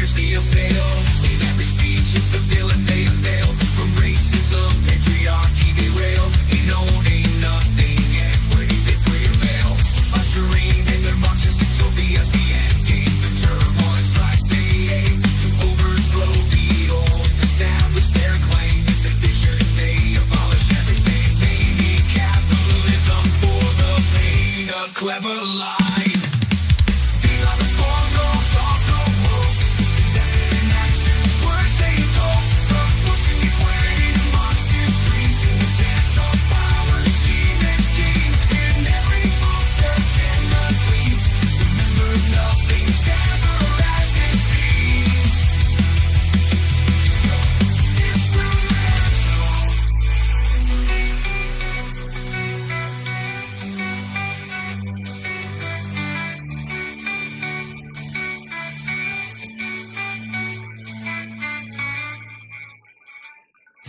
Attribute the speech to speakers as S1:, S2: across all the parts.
S1: fiercely assailed. In every speech it's the villain they unveil. From racism, patriarchy derail. Ain't known, ain't nothing, and where did they prevail? Ushering in their Marxist utopias, the end game. The turmoil strikes, they aim to overthrow the old, establish their claim. In the vision they abolish everything. They need capitalism for the pain of clever lies.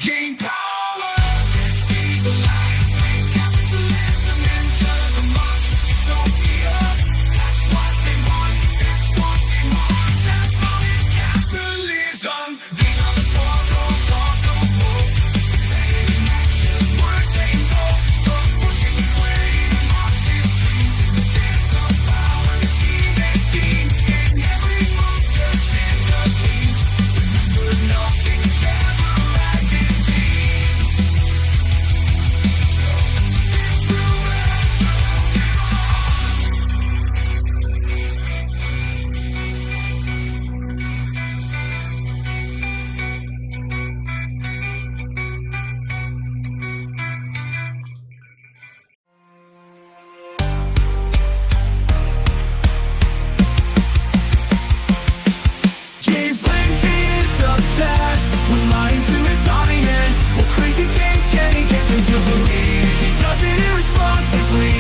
S1: Gain power, stabilize, bring capitalism into the monstrous utopia. That's what they want, that's what they want. Abolish capitalism. These are the four rules of the woke. Creating actions, words they invoke. From pushing and playing Marxist dreams in the dance of power, the scheme and scheme. In every move, the agenda gleams. Remember, nothing is ever as it seems. Nick Fuentes obsessed with lying to his audience. What crazy things can he get them to believe? He does it irresponsibly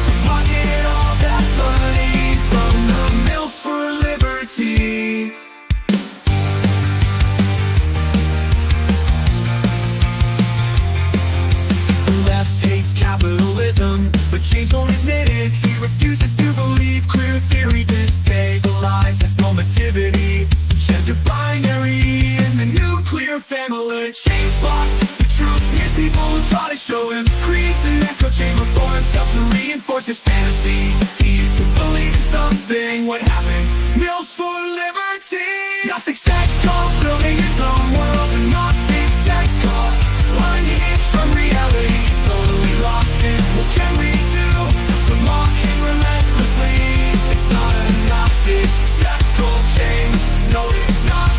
S1: to pocket all that money from the mills for liberty. The left hates capitalism, but James won't admit it. He refuses to believe queer theory destabilizes normativity. Gender binary and the nuclear family. James blocks the truth, smears people who try to show him. Creates an echo chamber for himself to reinforce his fantasy. He used to believe in something, what happened? Mills for liberty. Gnostic sex cult, building his own world. The Gnostic sex cult, unhinged from reality. Totally lost in what can we do? But mocking relentlessly. It's not a Gnostic sex cult, James. No, it's not.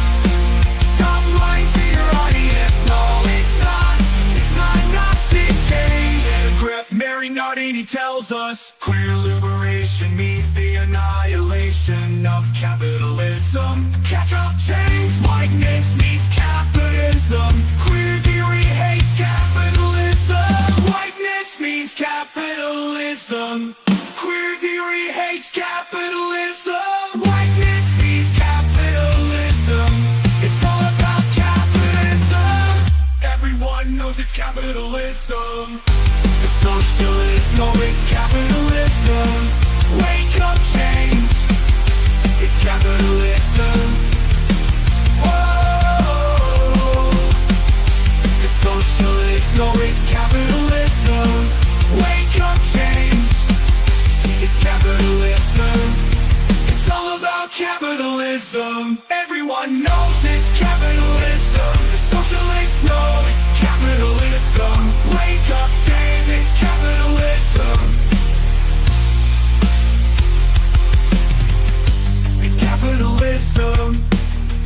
S1: Stop lying to your audience. No, it's not. It's not Gnostic change. Paragraph Mary Nardini tells us queer liberation means the annihilation of capitalism. Catch up, James. Whiteness means capitalism. Queer theory hates capitalism. Whiteness means capitalism. Queer theory hates capitalism. Whiteness means capitalism. It's all about capitalism. Everyone knows it's capitalism. The socialists know it's capitalism. Wake up, James. It's capitalism. Whoa. The socialists know it's capitalism. Wake up, James. It's capitalism. It's all about capitalism. Everyone knows it's capitalism. The socialists know it's capitalism. Wake up, James, it's capitalism. It's capitalism.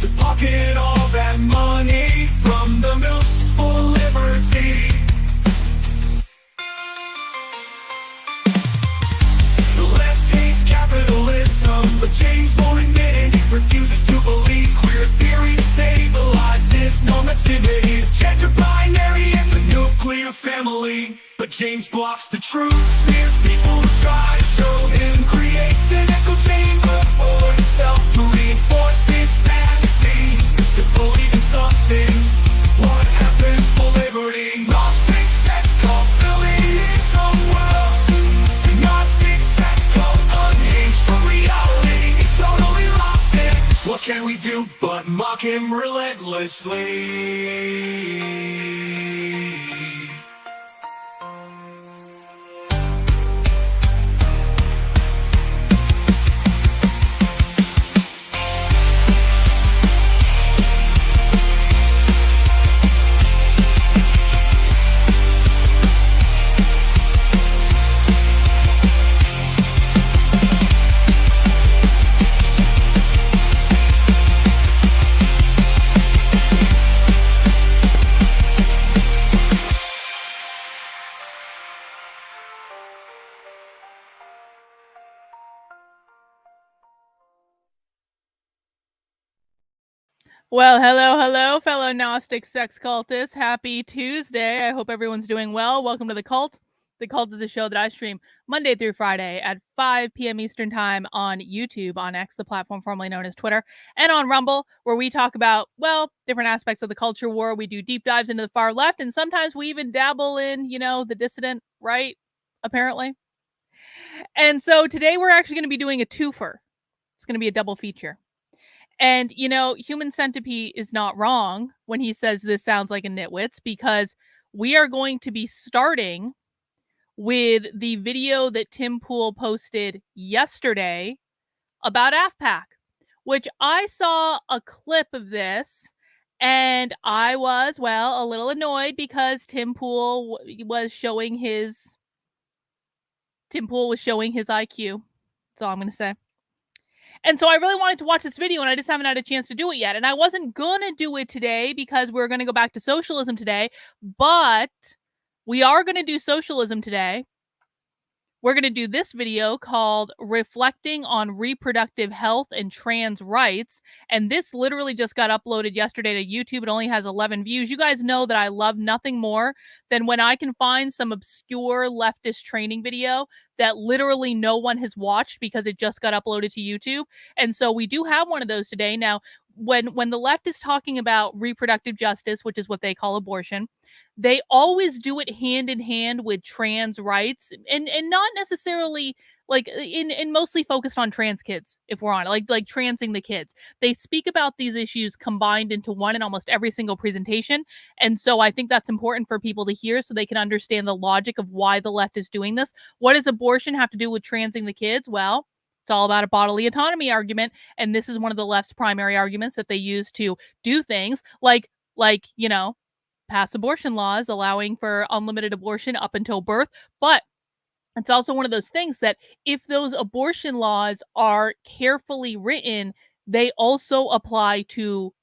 S1: To pocket all that money from the mills for liberty. Capitalism, but James won't admit it. He refuses to believe queer theory stabilizes normativity. Gender binary and the nuclear family. But James blocks the truth, smears people who try to show him. Creates an echo chamber for himself to reinforce his fantasy. Is to believe in something. What happens for liberty? Gnostic sex cult, building his own world. Gnostic sex cult, unhinged from reality. He's totally lost it. What can we we do but mock him relentlessly.
S2: Well, hello, fellow Gnostic sex cultists. Happy Tuesday. I hope everyone's doing well. Welcome to The Cult. The Cult is a show that I stream Monday through Friday at 5 p.m. Eastern Time on YouTube, on X, the platform formerly known as Twitter, and on Rumble, where we talk about, well, different aspects of the culture war. We do deep dives into the far left, and sometimes we even dabble in, the dissident right, apparently. And so today we're actually going to be doing a twofer. It's going to be a double feature. And, Human Centipede is not wrong when he says this sounds like a nitwits, because we are going to be starting with the video that Tim Pool posted yesterday about afpac, which I saw a clip of this and I was, a little annoyed because Tim Pool was showing his IQ. That's all I'm going to say. And so I really wanted to watch this video, and I just haven't had a chance to do it yet. And I wasn't going to do it today because we're going to go back to socialism today, but we are going to do socialism today. We're going to do this video called Reflecting on Reproductive Health and Trans Rights. And this literally just got uploaded yesterday to YouTube. It only has 11 views. You guys know that I love nothing more than when I can find some obscure leftist training video that literally no one has watched because it just got uploaded to YouTube. And so we do have one of those today. Now, when the left is talking about reproductive justice, which is what they call abortion, they always do it hand in hand with trans rights, and not necessarily like in mostly focused on trans kids, if we're on like transing the kids. They speak about these issues combined into one in almost every single presentation. And so I think that's important for people to hear so they can understand the logic of why the left is doing this. What does abortion have to do with transing the kids? Well, it's all about a bodily autonomy argument. And this is one of the left's primary arguments that they use to do things like, pass abortion laws allowing for unlimited abortion up until birth. But it's also one of those things that if those abortion laws are carefully written, they also apply to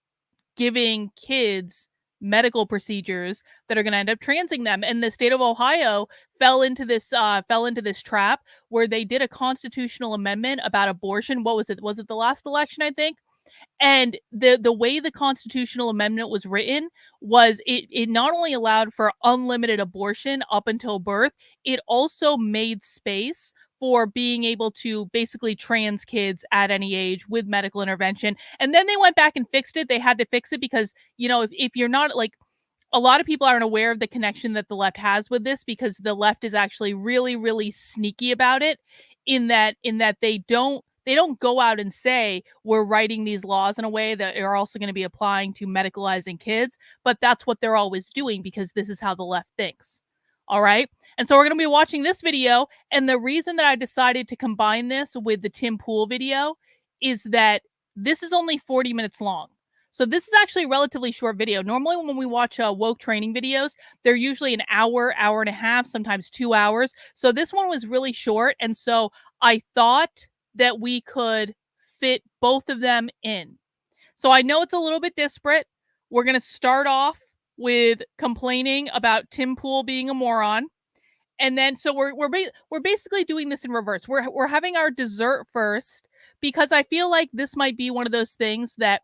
S2: giving kids medical procedures that are going to end up transing them. And the state of Ohio fell into this trap where they did a constitutional amendment about abortion. What was it? Was it the last election, I think? And the way the constitutional amendment was written was it not only allowed for unlimited abortion up until birth, it also made space for being able to basically trans kids at any age with medical intervention. And then they went back and fixed it. They had to fix it because, if you're not like, a lot of people aren't aware of the connection that the left has with this, because the left is actually really, really sneaky about it in that they don't go out and say we're writing these laws in a way that are also going to be applying to medicalizing kids, but that's what they're always doing because this is how the left thinks. All right. And so we're going to be watching this video. And the reason that I decided to combine this with the Tim Pool video is that this is only 40 minutes long. So this is actually a relatively short video. Normally when we watch woke training videos, they're usually an hour, hour and a half, sometimes 2 hours. So this one was really short. And so I thought that we could fit both of them in. So I know it's a little bit disparate. We're going to start off with complaining about Tim Pool being a moron. And then so we're basically doing this in reverse. We're having our dessert first because I feel like this might be one of those things that,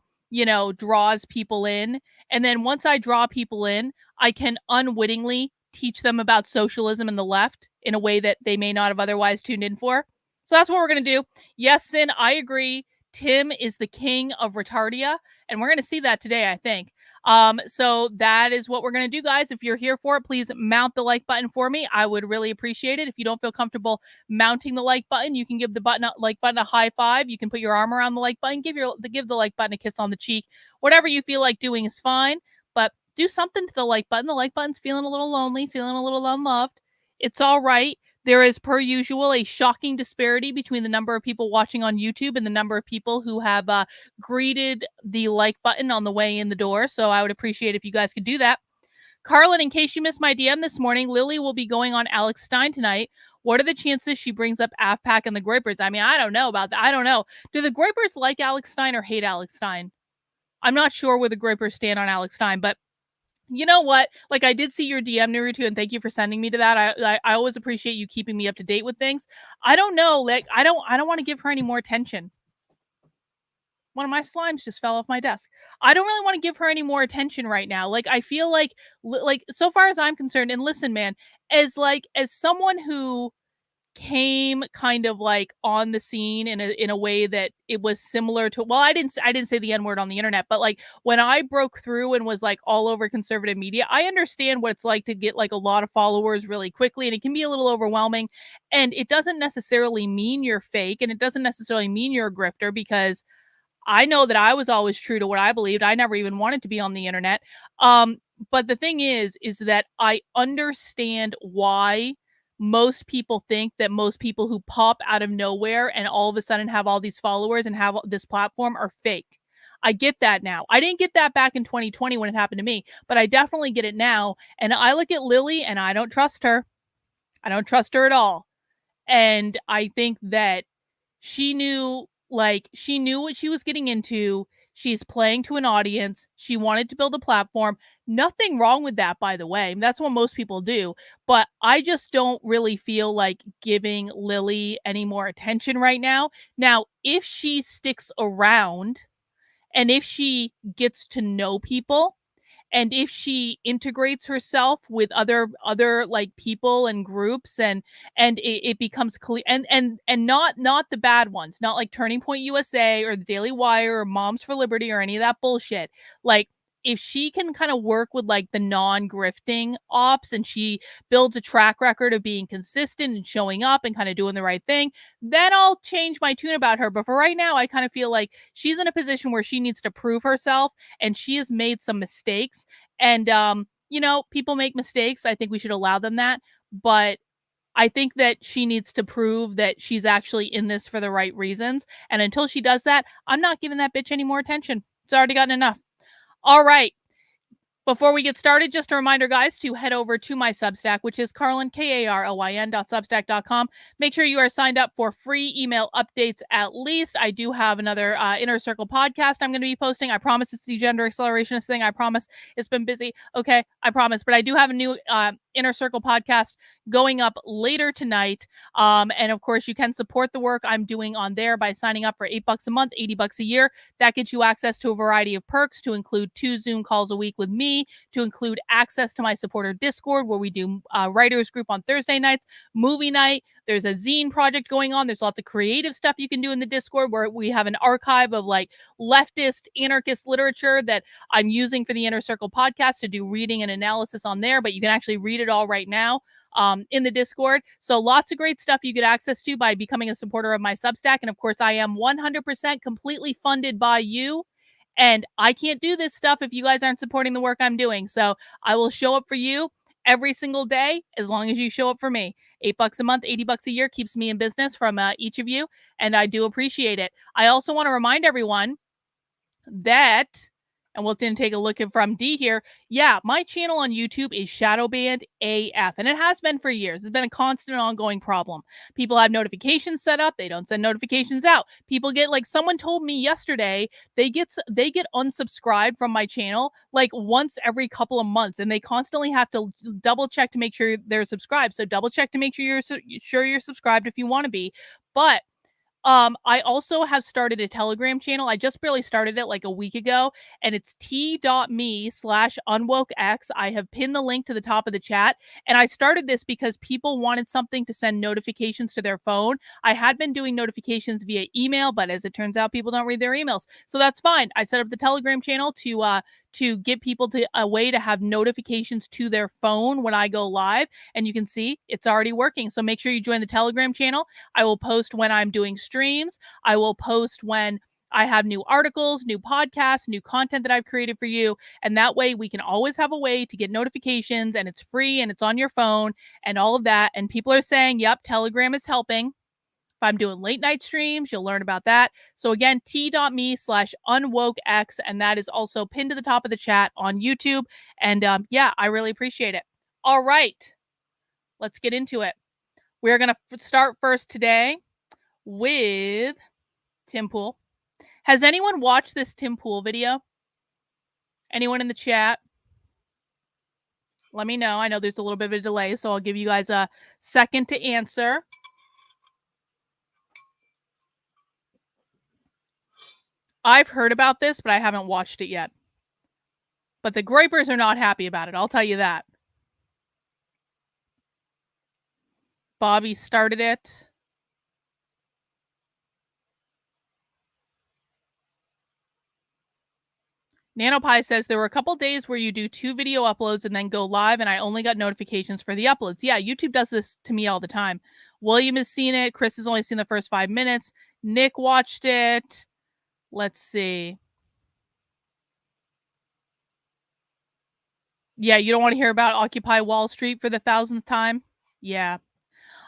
S2: draws people in. And then once I draw people in, I can unwittingly teach them about socialism and the left in a way that they may not have otherwise tuned in for. So that's what we're going to do. Yes, Sin, I agree. Tim is the king of retardia, and we're going to see that today, I think. So that is what we're going to do, guys. If you're here for it, please mount the like button for me. I would really appreciate it. If you don't feel comfortable mounting the like button, you can give the like button a high five. You can put your arm around the like button, give the like button a kiss on the cheek. Whatever you feel like doing is fine, but do something to the like button. The like button's feeling a little lonely, feeling a little unloved. It's all right. There is, per usual, a shocking disparity between the number of people watching on YouTube and the number of people who have greeted the like button on the way in the door. So I would appreciate if you guys could do that. Carlin, in case you missed my DM this morning, Lily will be going on Alex Stein tonight. What are the chances she brings up AFPAC and the Groypers? I mean, I don't know about that. I don't know. Do the Groypers like Alex Stein or hate Alex Stein? I'm not sure where the Groypers stand on Alex Stein, but you know what? Like, I did see your DM, Naruto, and thank you for sending me to that. I always appreciate you keeping me up to date with things. I don't know. Like, I don't want to give her any more attention. One of my slimes just fell off my desk. I don't really want to give her any more attention right now. Like, I feel like so far as I'm concerned, and listen, man, as someone who came kind of like on the scene in a way that it was similar to, well, I didn't say the N-word on the internet, but like when I broke through and was like all over conservative media, I understand what it's like to get like a lot of followers really quickly, and it can be a little overwhelming, and it doesn't necessarily mean you're fake, and it doesn't necessarily mean you're a grifter, because I know that I was always true to what I believed. I never even wanted to be on the internet. But the thing is that I understand why most people think that most people who pop out of nowhere and all of a sudden have all these followers and have this platform are fake. I get that now. I didn't get that back in 2020 when it happened to me, but I definitely get it now. And I look at Lily and I don't trust her. I don't trust her at all. And I think that she knew what she was getting into. She's playing to an audience. She wanted to build a platform. Nothing wrong with that, by the way. That's what most people do. But I just don't really feel like giving Lily any more attention right now. Now, if she sticks around and if she gets to know people, and if she integrates herself with other like people and groups, and it becomes clear, and not the bad ones, not like Turning Point USA or the Daily Wire or Moms for Liberty or any of that bullshit. Like, if she can kind of work with like the non-grifting ops, and she builds a track record of being consistent and showing up and kind of doing the right thing, then I'll change my tune about her. But for right now, I kind of feel like she's in a position where she needs to prove herself, and she has made some mistakes. And people make mistakes. I think we should allow them that. But I think that she needs to prove that she's actually in this for the right reasons. And until she does that, I'm not giving that bitch any more attention. It's already gotten enough. All right. Before we get started, just a reminder, guys, to head over to my Substack, which is Carlin, KARLYN.substack.com. Make sure you are signed up for free email updates at least. I do have another Inner Circle podcast I'm going to be posting. I promise it's the gender accelerationist thing. I promise it's been busy. Okay, I promise. But I do have a new Inner Circle podcast going up later tonight. And of course, you can support the work I'm doing on there by signing up for $8 a month, $80 a year. That gets you access to a variety of perks, to include 2 Zoom calls a week with me, to include access to my supporter Discord, where we do writers group on Thursday nights, movie night. There's a zine project going on. There's lots of creative stuff you can do in the Discord, where we have an archive of like leftist, anarchist literature that I'm using for the Inner Circle podcast to do reading and analysis on there. But you can actually read it all right now in the Discord. So lots of great stuff you get access to by becoming a supporter of my Substack. And of course, I am 100% completely funded by you. And I can't do this stuff if you guys aren't supporting the work I'm doing. So I will show up for you every single day, as long as you show up for me. $8 a month, $80 a year keeps me in business from each of you. And I do appreciate it. I also want to remind everyone that, and we'll then take a look at from D here. Yeah, my channel on YouTube is shadow banned AF, and it has been for years. It's been a constant ongoing problem. People have notifications set up. They don't send notifications out. People get, like, someone told me yesterday, they get unsubscribed from my channel like once every couple of months, and they constantly have to double check to make sure they're subscribed. So double check to make sure you're subscribed if you want to be. But I also have started a Telegram channel. I just barely started it like a week ago, and it's t.me/unwokex. I have pinned the link to the top of the chat, and I started this because people wanted something to send notifications to their phone. I had been doing notifications via email, but as it turns out, people don't read their emails. So that's fine. I set up the Telegram channel to to get people to a way to have notifications to their phone when I go live. And you can see it's already working. So make sure you join the Telegram channel. I will post when I'm doing streams. I will post when I have new articles, new podcasts, new content that I've created for you. And that way we can always have a way to get notifications, and it's free and it's on your phone and all of that. And people are saying, yep, Telegram is helping. If I'm doing late night streams, you'll learn about that. So again, t.me/unwokex, and that is also pinned to the top of the chat on YouTube. And yeah, I really appreciate it. All right, let's get into it. We're going to start first today with Tim Pool. Has anyone watched this Tim Pool video? Anyone in the chat? Let me know. I know there's a little bit of a delay, so I'll give you guys a second to answer. I've heard about this, but I haven't watched it yet. But the Groypers are not happy about it. I'll tell you that. Bobby started it. NanoPie says there were a couple days where you do 2 video uploads and then go live, and I only got notifications for the uploads. Yeah, YouTube does this to me all the time. William has seen it. Chris has only seen the first 5 minutes. Nick watched it. Let's see. Yeah, you don't want to hear about Occupy Wall Street for the 1,000th time? Yeah.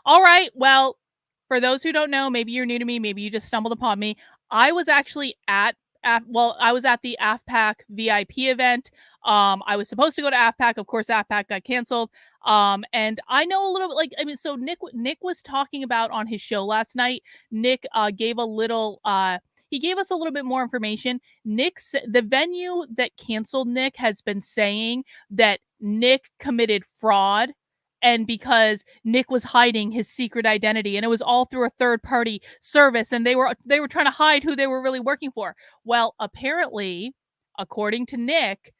S2: All right. Well, for those who don't know, maybe you're new to me, maybe you just stumbled upon me. I was actually at the afpac VIP event. I was supposed to go to afpac. Of course, afpac got canceled. And I know a little bit, so Nick was talking about on his show last night. Nick gave us a little bit more information. The venue that canceled Nick has been saying that Nick committed fraud, and because Nick was hiding his secret identity, and it was all through a third-party service, and they were trying to hide who they were really working for. Well, apparently, according to Nick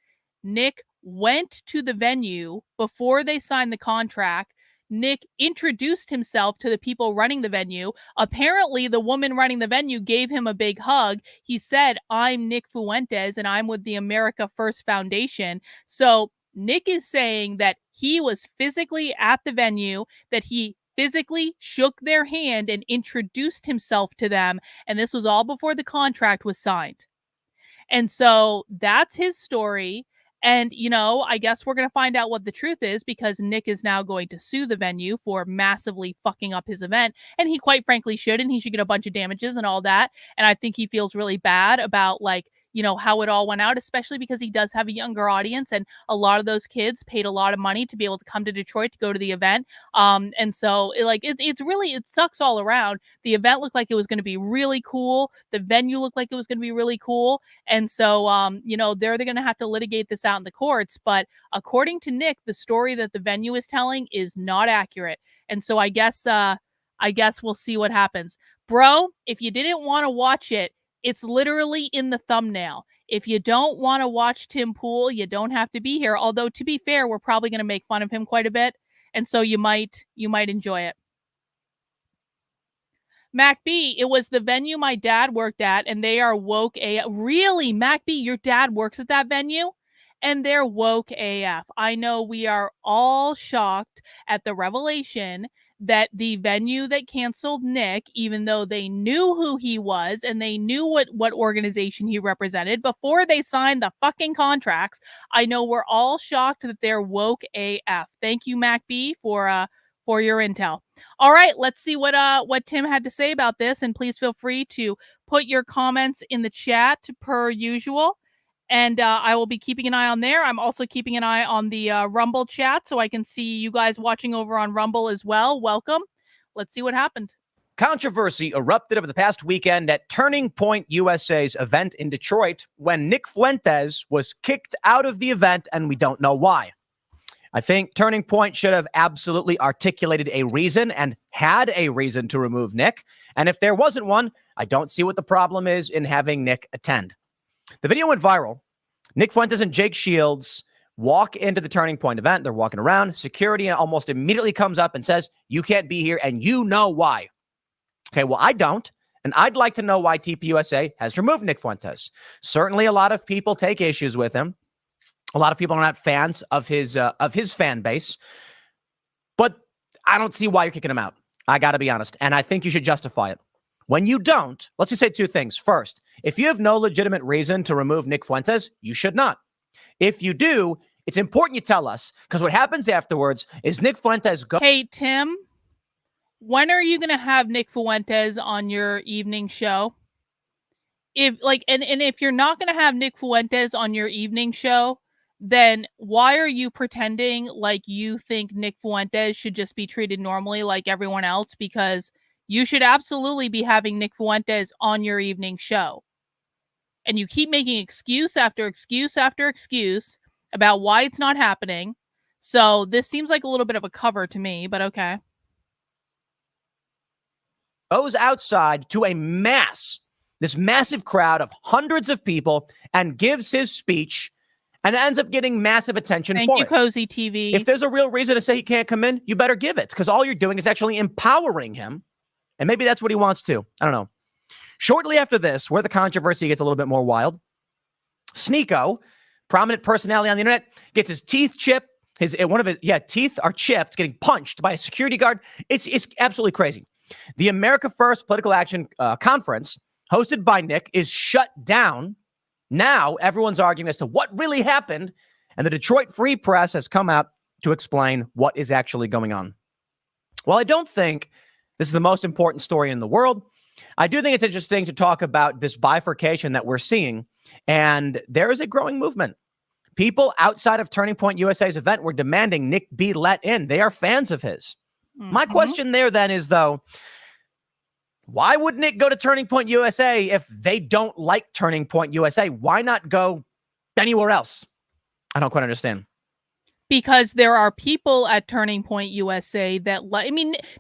S2: went to the venue before they signed the contract. Nick introduced himself to the people running the venue. Apparently, the woman running the venue gave him a big hug. He said, "I'm Nick Fuentes, and I'm with the America First Foundation." So Nick is saying that he was physically at the venue, that he physically shook their hand and introduced himself to them. And this was all before the contract was signed. And so that's his story. And, I guess we're going to find out what the truth is, because Nick is now going to sue the venue for massively fucking up his event. And he quite frankly should, and he should get a bunch of damages and all that. And I think he feels really bad about how it all went out, especially because he does have a younger audience, and a lot of those kids paid a lot of money to be able to come to Detroit to go to the event. And so it sucks all around. The event looked like it was going to be really cool. The venue looked like it was going to be really cool. And so, they're going to have to litigate this out in the courts. But according to Nick, the story that the venue is telling is not accurate. And so I guess we'll see what happens. Bro, if you didn't want to watch it, it's literally in the thumbnail. If you don't want to watch Tim Pool, you don't have to be here. Although, to be fair, we're probably going to make fun of him quite a bit. And so you might enjoy it. Mac B, it was the venue my dad worked at, and they are woke AF. Really, Mac B, your dad works at that venue? And they're woke AF. I know we are all shocked at the revelation that the venue that canceled Nick, even though they knew who he was and they knew what organization he represented before they signed the fucking contracts, I know we're all shocked that they're woke AF. Thank you, Mac B, for your intel. All right, let's see what Tim had to say about this, and please feel free to put your comments in the chat per usual. And I will be keeping an eye on there. I'm also keeping an eye on the Rumble chat, so I can see you guys watching over on Rumble as well. Welcome. Let's see what happened.
S3: Controversy erupted over the past weekend at Turning Point USA's event in Detroit when Nick Fuentes was kicked out of the event, and we don't know why. I think Turning Point should have absolutely articulated a reason and had a reason to remove Nick. And if there wasn't one, I don't see what the problem is in having Nick attend. The video went viral. Nick Fuentes and Jake Shields walk into the Turning Point event. They're walking around. Security almost immediately comes up and says, "You can't be here," and you know why. Okay, well, I don't, and I'd like to know why TPUSA has removed Nick Fuentes. Certainly a lot of people take issues with him. A lot of people are not fans of his fan base, but I don't see why you're kicking him out. I got to be honest, and I think you should justify it. When you don't, let's just say two things. First, if you have no legitimate reason to remove Nick Fuentes, you should not. If you do, it's important you tell us, because what happens afterwards is Nick Fuentes goes.
S2: Hey, Tim, when are you going to have Nick Fuentes on your evening show? And if you're not going to have Nick Fuentes on your evening show, then why are you pretending like you think Nick Fuentes should just be treated normally like everyone else? Because you should absolutely be having Nick Fuentes on your evening show. And you keep making excuse after excuse after excuse about why it's not happening. So this seems like a little bit of a cover to me, but okay.
S3: Goes outside to this massive crowd of hundreds of people, and gives his speech, and ends up getting massive attention
S2: Thank
S3: for
S2: you,
S3: it.
S2: Cozy TV.
S3: If there's a real reason to say he can't come in, you better give it, because all you're doing is actually empowering him, and maybe that's what he wants to. I don't know. Shortly after this, where the controversy gets a little bit more wild, Sneeko, prominent personality on the internet, gets his teeth chipped. One of his teeth are chipped, getting punched by a security guard. It's absolutely crazy. The America First Political Action Conference, hosted by Nick, is shut down. Now everyone's arguing as to what really happened, and the Detroit Free Press has come out to explain what is actually going on. Well, I don't think this is the most important story in the world. I do think it's interesting to talk about this bifurcation that we're seeing, and there is a growing movement. People outside of Turning Point USA's event were demanding Nick be let in. They are fans of his. My question there then is, though, why would Nick go to Turning Point USA if they don't like Turning Point USA? Why not go anywhere else? I don't quite understand.
S2: Because there are people at Turning Point USA that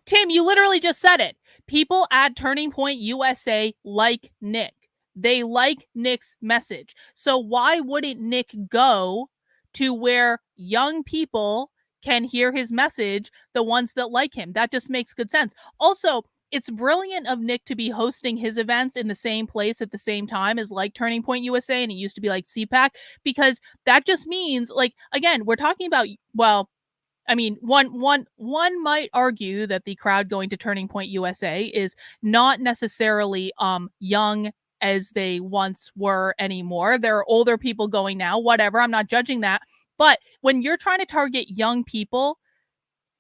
S2: Tim, you literally just said it. People at Turning Point USA like Nick. They like Nick's message. So why wouldn't Nick go to where young people can hear his message, the ones that like him? That just makes good sense. Also, it's brilliant of Nick to be hosting his events in the same place at the same time as like Turning Point USA, and it used to be like CPAC, because that just means, like, again, we're talking about, well, I mean, one might argue that the crowd going to Turning Point USA is not necessarily young as they once were anymore. There are older people going now, whatever. I'm not judging that. But when you're trying to target young people,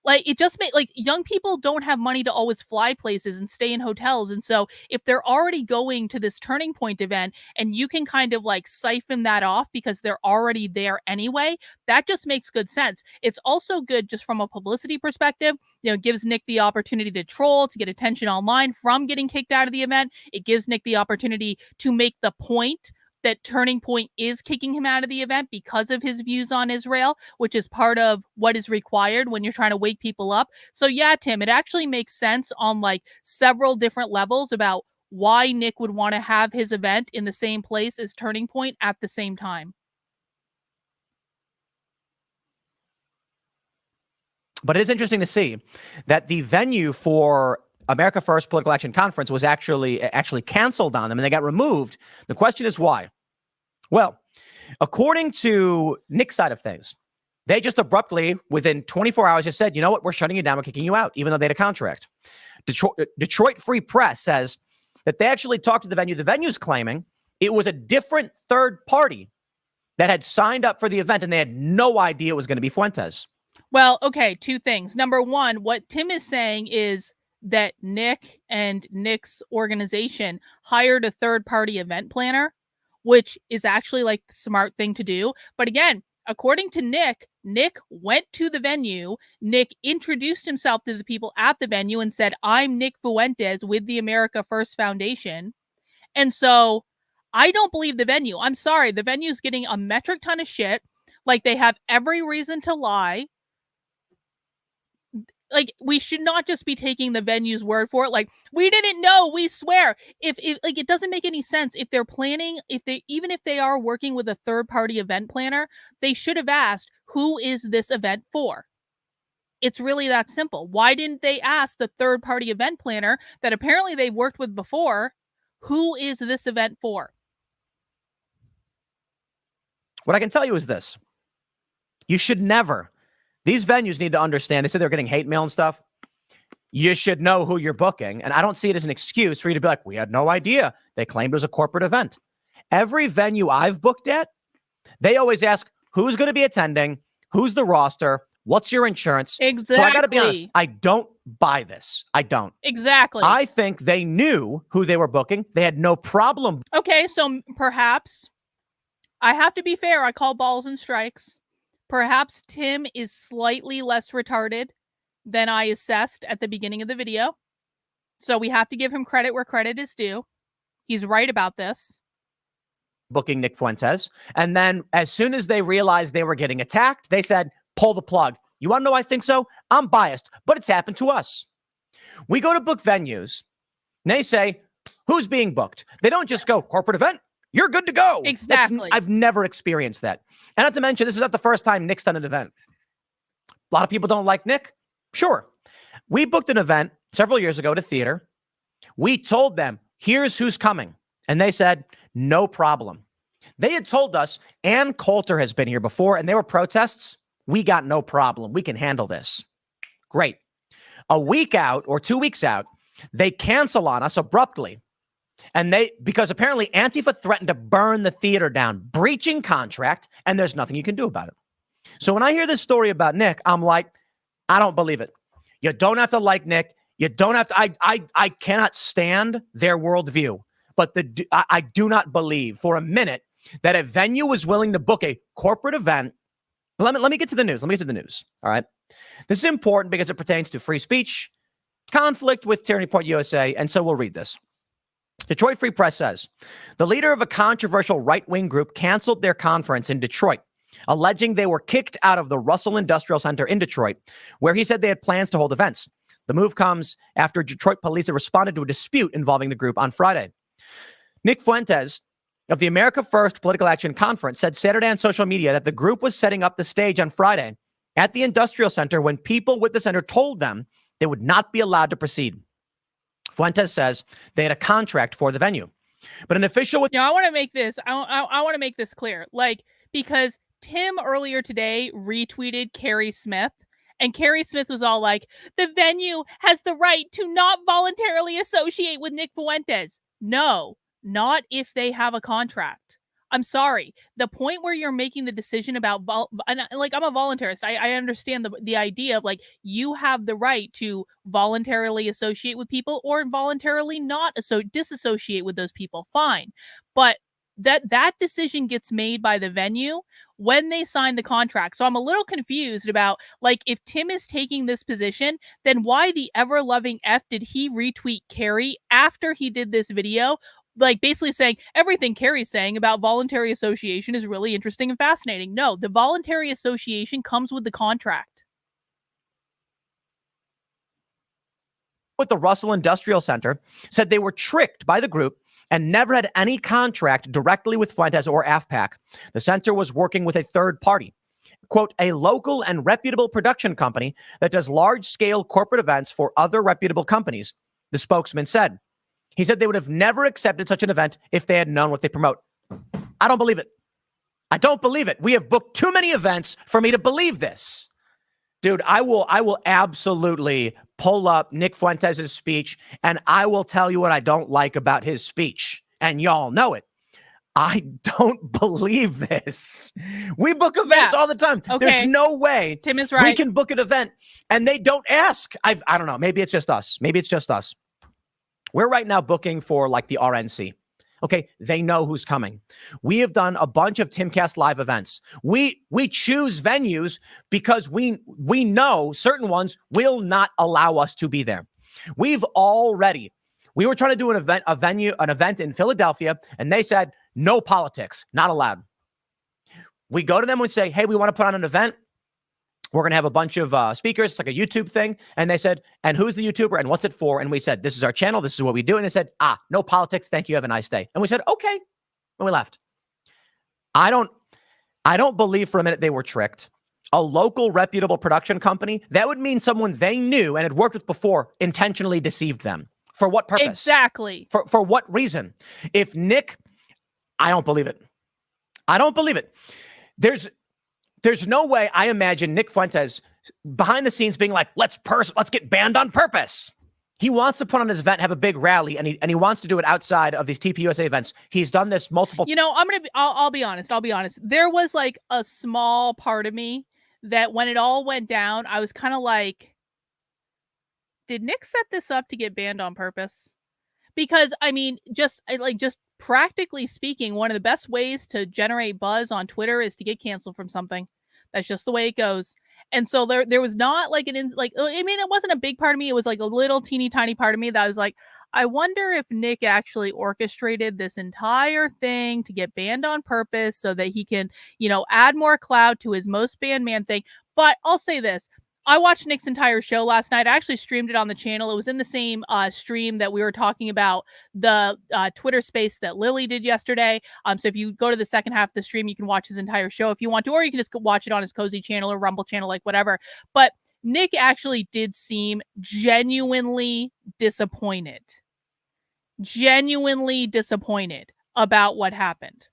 S2: like, it just makes, like, young people don't have money to always fly places and stay in hotels. And so if they're already going to this Turning Point event and you can kind of like siphon that off because they're already there anyway, that just makes good sense. It's also good just from a publicity perspective. You know, it gives Nick the opportunity to troll, to get attention online from getting kicked out of the event. It gives Nick the opportunity to make the point that Turning Point is kicking him out of the event because of his views on Israel, which is part of what is required when you're trying to wake people up. So yeah, Tim, it actually makes sense on like several different levels about why Nick would want to have his event in the same place as Turning Point at the same time.
S3: But it is interesting to see that the venue for America First Political Action Conference was actually canceled on them, and they got removed. The question is why? Well, according to Nick's side of things, they just abruptly, within 24 hours, just said, you know what, we're shutting you down, we're kicking you out, even though they had a contract. Detroit Free Press says that they actually talked to the venue. The venue's claiming it was a different third party that had signed up for the event, and they had no idea it was going to be Fuentes.
S2: Well, okay, two things. Number one, what Tim is saying is that Nick and Nick's organization hired a third-party event planner, which is actually like the smart thing to do. But again, according to Nick, Nick went to the venue. Nick introduced himself to the people at the venue and said, I'm Nick Fuentes with the America First Foundation. And so I don't believe the venue. I'm sorry. The venue's getting a metric ton of shit. Like, they have every reason to lie. Like, we should not just be taking the venue's word for it. Like, we didn't know, we swear. If like, it doesn't make any sense. If they're planning, even if they are working with a third-party event planner, they should have asked, who is this event for? It's really that simple. Why didn't they ask the third-party event planner that apparently they've worked with before, who is this event for?
S3: What I can tell you is this. You should never. These venues need to understand. They said they're getting hate mail and stuff. You should know who you're booking. And I don't see it as an excuse for you to be like, we had no idea. They claimed it was a corporate event. Every venue I've booked at, they always ask who's going to be attending, who's the roster, what's your insurance.
S2: Exactly.
S3: So I got to be honest, I don't buy this. I don't.
S2: Exactly.
S3: I think they knew who they were booking. They had no problem.
S2: Okay, so perhaps I have to be fair. I call balls and strikes. Perhaps Tim is slightly less retarded than I assessed at the beginning of the video. So we have to give him credit where credit is due. He's right about this.
S3: Booking Nick Fuentes. And then as soon as they realized they were getting attacked, they said, pull the plug. You want to know why I think so? I'm biased, but it's happened to us. We go to book venues, and they say, who's being booked? They don't just go, corporate event, you're good to go.
S2: Exactly.
S3: I've never experienced that. And not to mention, this is not the first time Nick's done an event. A lot of people don't like Nick. Sure. We booked an event several years ago at a theater. We told them, here's who's coming. And they said, no problem. They had told us, Ann Coulter has been here before, and there were protests. We got no problem. We can handle this. Great. A week out or 2 weeks out, they cancel on us abruptly. And because apparently Antifa threatened to burn the theater down, breaching contract, and there's nothing you can do about it. So when I hear this story about Nick, I'm like, I don't believe it. You don't have to like Nick. You don't have to. I cannot stand their worldview. But I do not believe for a minute that a venue was willing to book a corporate event. Let me get to the news. All right. This is important because it pertains to free speech, conflict with Turning Point USA. And so we'll read this. Detroit Free Press says the leader of a controversial right-wing group canceled their conference in Detroit, alleging they were kicked out of the Russell Industrial Center in Detroit, where he said they had plans to hold events. The move comes after Detroit police had responded to a dispute involving the group on Friday. Nick Fuentes of the America First Political Action Conference said Saturday on social media that the group was setting up the stage on Friday at the Industrial Center when people with the center told them they would not be allowed to proceed. Fuentes says they had a contract for the venue, but an official with...
S2: I want to make this. I want to make this clear, because Tim earlier today retweeted Carrie Smith, and Carrie Smith was all like, "The venue has the right to not voluntarily associate with Nick Fuentes." No, not if they have a contract. I'm sorry. The point where you're making the decision about, I'm a voluntarist. I understand the idea of you have the right to voluntarily associate with people or voluntarily not disassociate with those people. Fine. But that decision gets made by the venue when they sign the contract. So I'm a little confused about if Tim is taking this position, then why the ever-loving F did he retweet Carrie after he did this video? Basically saying everything Carrie's saying about voluntary association is really interesting and fascinating. No, the voluntary association comes with the contract.
S3: With the Russell Industrial Center said they were tricked by the group and never had any contract directly with Fuentes or AFPAC. The center was working with a third party, quote, a local and reputable production company that does large-scale corporate events for other reputable companies, the spokesman said. He said they would have never accepted such an event if they had known what they promote. I don't believe it. I don't believe it. We have booked too many events for me to believe this. Dude, I will absolutely pull up Nick Fuentes' speech, and I will tell you what I don't like about his speech. And y'all know it. I don't believe this. We book events all the time. Okay. There's no way
S2: Tim is right.
S3: We can book an event and they don't ask. I don't know. Maybe it's just us. We're right now booking for the RNC. Okay, they know who's coming. We have done a bunch of Timcast live events. We choose venues because we know certain ones will not allow us to be there. We were trying to do an event in Philadelphia, and they said no politics, not allowed. We go to them and say, hey, we want to put on an event. We're going to have a bunch of speakers. It's like a YouTube thing. And they said, and who's the YouTuber and what's it for? And we said, this is our channel. This is what we do. And they said, no politics. Thank you. Have a nice day. And we said, okay. And we left. I don't believe for a minute they were tricked. A local reputable production company, that would mean someone they knew and had worked with before intentionally deceived them. For what purpose?
S2: Exactly.
S3: For what reason? If Nick, I don't believe it. There's there's no way I imagine Nick Fuentes behind the scenes being like, let's get banned on purpose. He wants to put on his event, have a big rally, and he wants to do it outside of these TPUSA events. He's done this multiple times.
S2: You know, I'll be honest. I'll be honest. There was like a small part of me that when it all went down, I was kind of like, did Nick set this up to get banned on purpose? Because I mean, just practically speaking, one of the best ways to generate buzz on Twitter is to get canceled from something. That's just the way it goes. And so there was not like I mean, it wasn't a big part of me. It was like a little teeny tiny part of me that was like, I wonder if Nick actually orchestrated this entire thing to get banned on purpose so that he can, you know, add more clout to his most banned man thing. But I'll say this. I watched Nick's entire show last night. I actually streamed it on the channel. It was in the same stream that we were talking about the Twitter space that Lily did yesterday. So if you go to the second half of the stream, you can watch his entire show if you want to, or you can just watch it on his Cozy channel or Rumble channel, like whatever. But Nick actually did seem genuinely disappointed about what happened.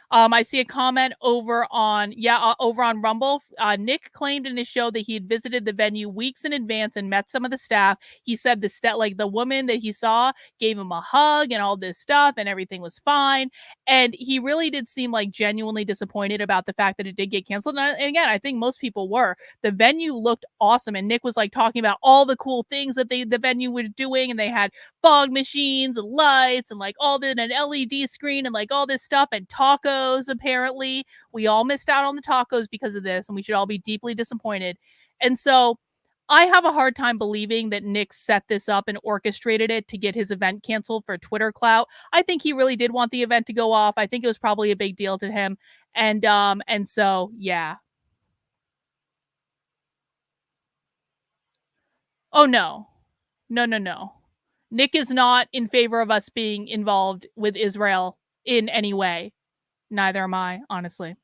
S2: I see a comment over on Rumble. Nick claimed in his show that he had visited the venue weeks in advance and met some of the staff. He said the woman that he saw gave him a hug and all this stuff and everything was fine. And he really did seem like genuinely disappointed about the fact that it did get canceled. And again, I think most people were. The venue looked awesome. And Nick was like talking about all the cool things that the venue was doing. And they had fog machines and lights and like all an LED screen and like all this stuff and tacos. Apparently, we all missed out on the tacos because of this, and we should all be deeply disappointed. And so I have a hard time believing that Nick set this up and orchestrated it to get his event canceled for Twitter clout. I think he really did want the event to go off. I think it was probably a big deal to him. And so yeah. Oh no. No. Nick is not in favor of us being involved with Israel in any way. Neither am I, honestly.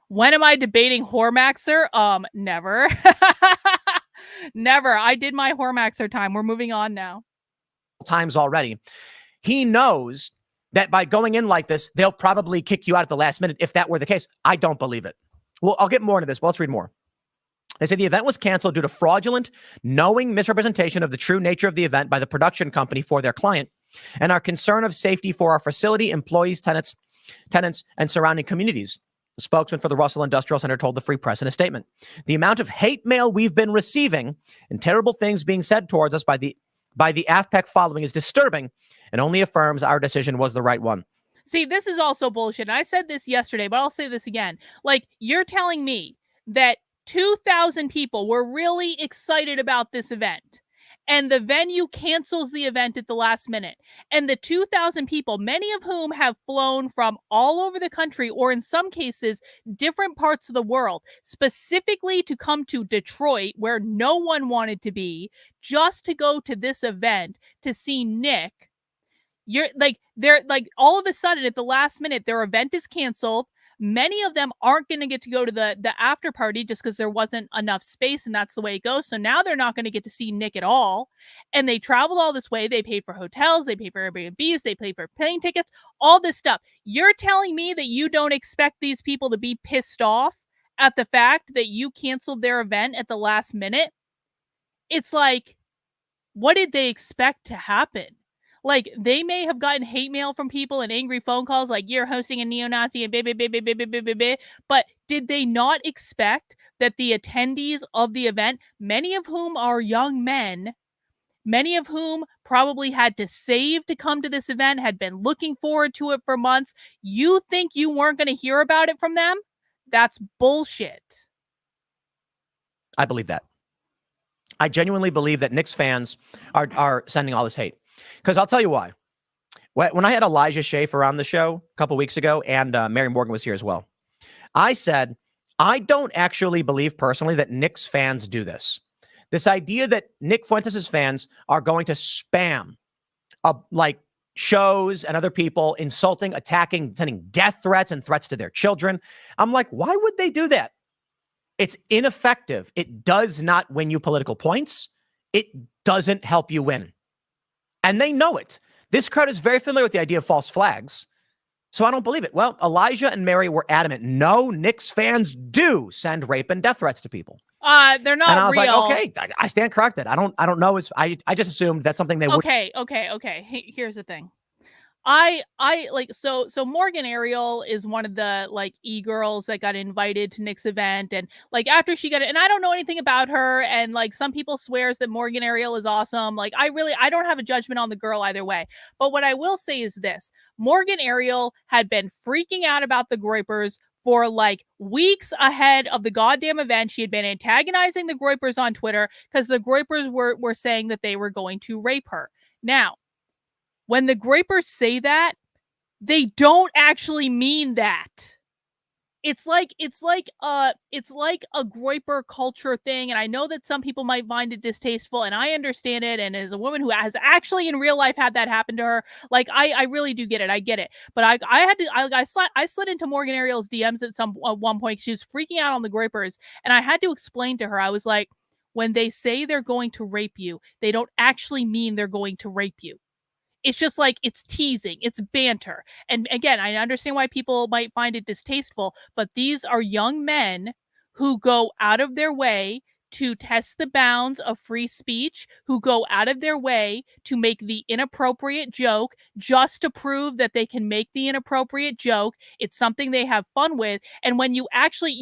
S2: When am I debating Hormaxer? Never. Never. I did my Hormaxer time. We're moving on now.
S3: Times already. He knows that by going in like this, they'll probably kick you out at the last minute. If that were the case, I don't believe it. Well, I'll get more into this, but let's read more. They say the event was canceled due to fraudulent, knowing misrepresentation of the true nature of the event by the production company for their client and our concern of safety for our facility, employees, tenants, and surrounding communities. The spokesman for the Russell Industrial Center told the Free Press in a statement. The amount of hate mail we've been receiving and terrible things being said towards us by the afpac following is disturbing and only affirms our decision was the right one.
S2: See, this is also bullshit. And I said this yesterday, but I'll say this again. Like, you're telling me that 2,000 people were really excited about this event, and the venue cancels the event at the last minute. And the 2,000 people, many of whom have flown from all over the country, or in some cases, different parts of the world, specifically to come to Detroit, where no one wanted to be, just to go to this event to see Nick. They're like, all of a sudden at the last minute, their event is canceled. Many of them aren't going to get to go to the after party just because there wasn't enough space, and that's the way it goes. So now they're not going to get to see Nick at all. And they traveled all this way. They paid for hotels. They paid for Airbnbs. They paid for plane tickets, all this stuff. You're telling me that you don't expect these people to be pissed off at the fact that you canceled their event at the last minute? It's like, what did they expect to happen? Like, they may have gotten hate mail from people and angry phone calls like, you're hosting a neo-Nazi and but did they not expect that the attendees of the event, many of whom are young men, many of whom probably had to save to come to this event, had been looking forward to it for months, you think you weren't going to hear about it from them? That's bullshit.
S3: I believe that. I genuinely believe that Knicks fans are sending all this hate. Because I'll tell you why. When I had Elijah Schaefer on the show a couple weeks ago, and Mary Morgan was here as well, I said, I don't actually believe personally that Knicks fans do this. This idea that Nick Fuentes' fans are going to spam like shows and other people insulting, attacking, sending death threats and threats to their children. I'm like, why would they do that? It's ineffective. It does not win you political points. It doesn't help you win. And they know it. This crowd is very familiar with the idea of false flags. So I don't believe it. Well, Elijah and Mary were adamant. No, Knicks fans do send rape and death threats to people.
S2: They're not
S3: And I was
S2: real.
S3: like, okay, I stand corrected. I don't know. I just assumed that's something they would.
S2: Okay. Here's the thing. I like so Morgan Ariel is one of the like e-girls that got invited to Nick's event, and like after she got it, and I don't know anything about her, and like some people swears that Morgan Ariel is awesome. Like I don't have a judgment on the girl either way. But what I will say is this: Morgan Ariel had been freaking out about the Groypers for like weeks ahead of the goddamn event. She had been antagonizing the Groypers on Twitter because the Groypers were saying that they were going to rape her. Now, when the Groypers say that, they don't actually mean that. It's like a Groyper culture thing, and I know that some people might find it distasteful, and I understand it. And as a woman who has actually in real life had that happen to her, like I really do get it. I get it. But I slid into Morgan Ariel's DMs at one point. She was freaking out on the Groypers, and I had to explain to her. I was like, when they say they're going to rape you, they don't actually mean they're going to rape you. It's just like it's teasing, it's banter. And again, I understand why people might find it distasteful, but these are young men who go out of their way to test the bounds of free speech, who go out of their way to make the inappropriate joke just to prove that they can make the inappropriate joke. It's something they have fun with. And when you actually,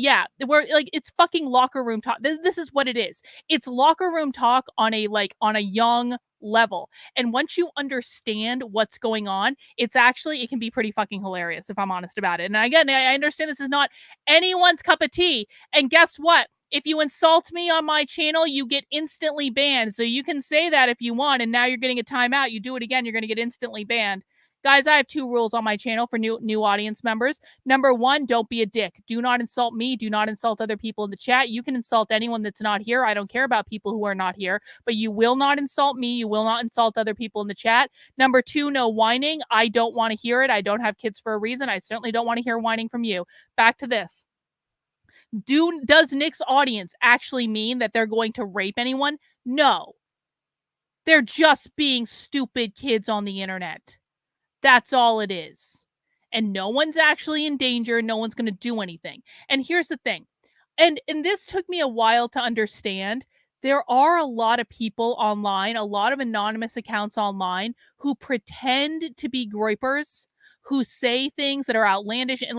S2: we're like, it's fucking locker room talk. This is what it is. It's locker room talk on a young level. And once you understand what's going on, it can be pretty fucking hilarious, if I'm honest about it. And again, I understand this is not anyone's cup of tea. And guess what? If you insult me on my channel, you get instantly banned. So you can say that if you want, and now you're getting a timeout. You do it again, you're going to get instantly banned. Guys, I have 2 rules on my channel for new audience members. Number 1, don't be a dick. Do not insult me. Do not insult other people in the chat. You can insult anyone that's not here. I don't care about people who are not here, but you will not insult me. You will not insult other people in the chat. Number 2, no whining. I don't want to hear it. I don't have kids for a reason. I certainly don't want to hear whining from you. Back to this. Does Nick's audience actually mean that they're going to rape anyone? No. They're just being stupid kids on the internet. That's all it is. And no one's actually in danger. No one's going to do anything. And here's the thing. And this took me a while to understand. There are a lot of people online, a lot of anonymous accounts online who pretend to be Groypers, who say things that are outlandish and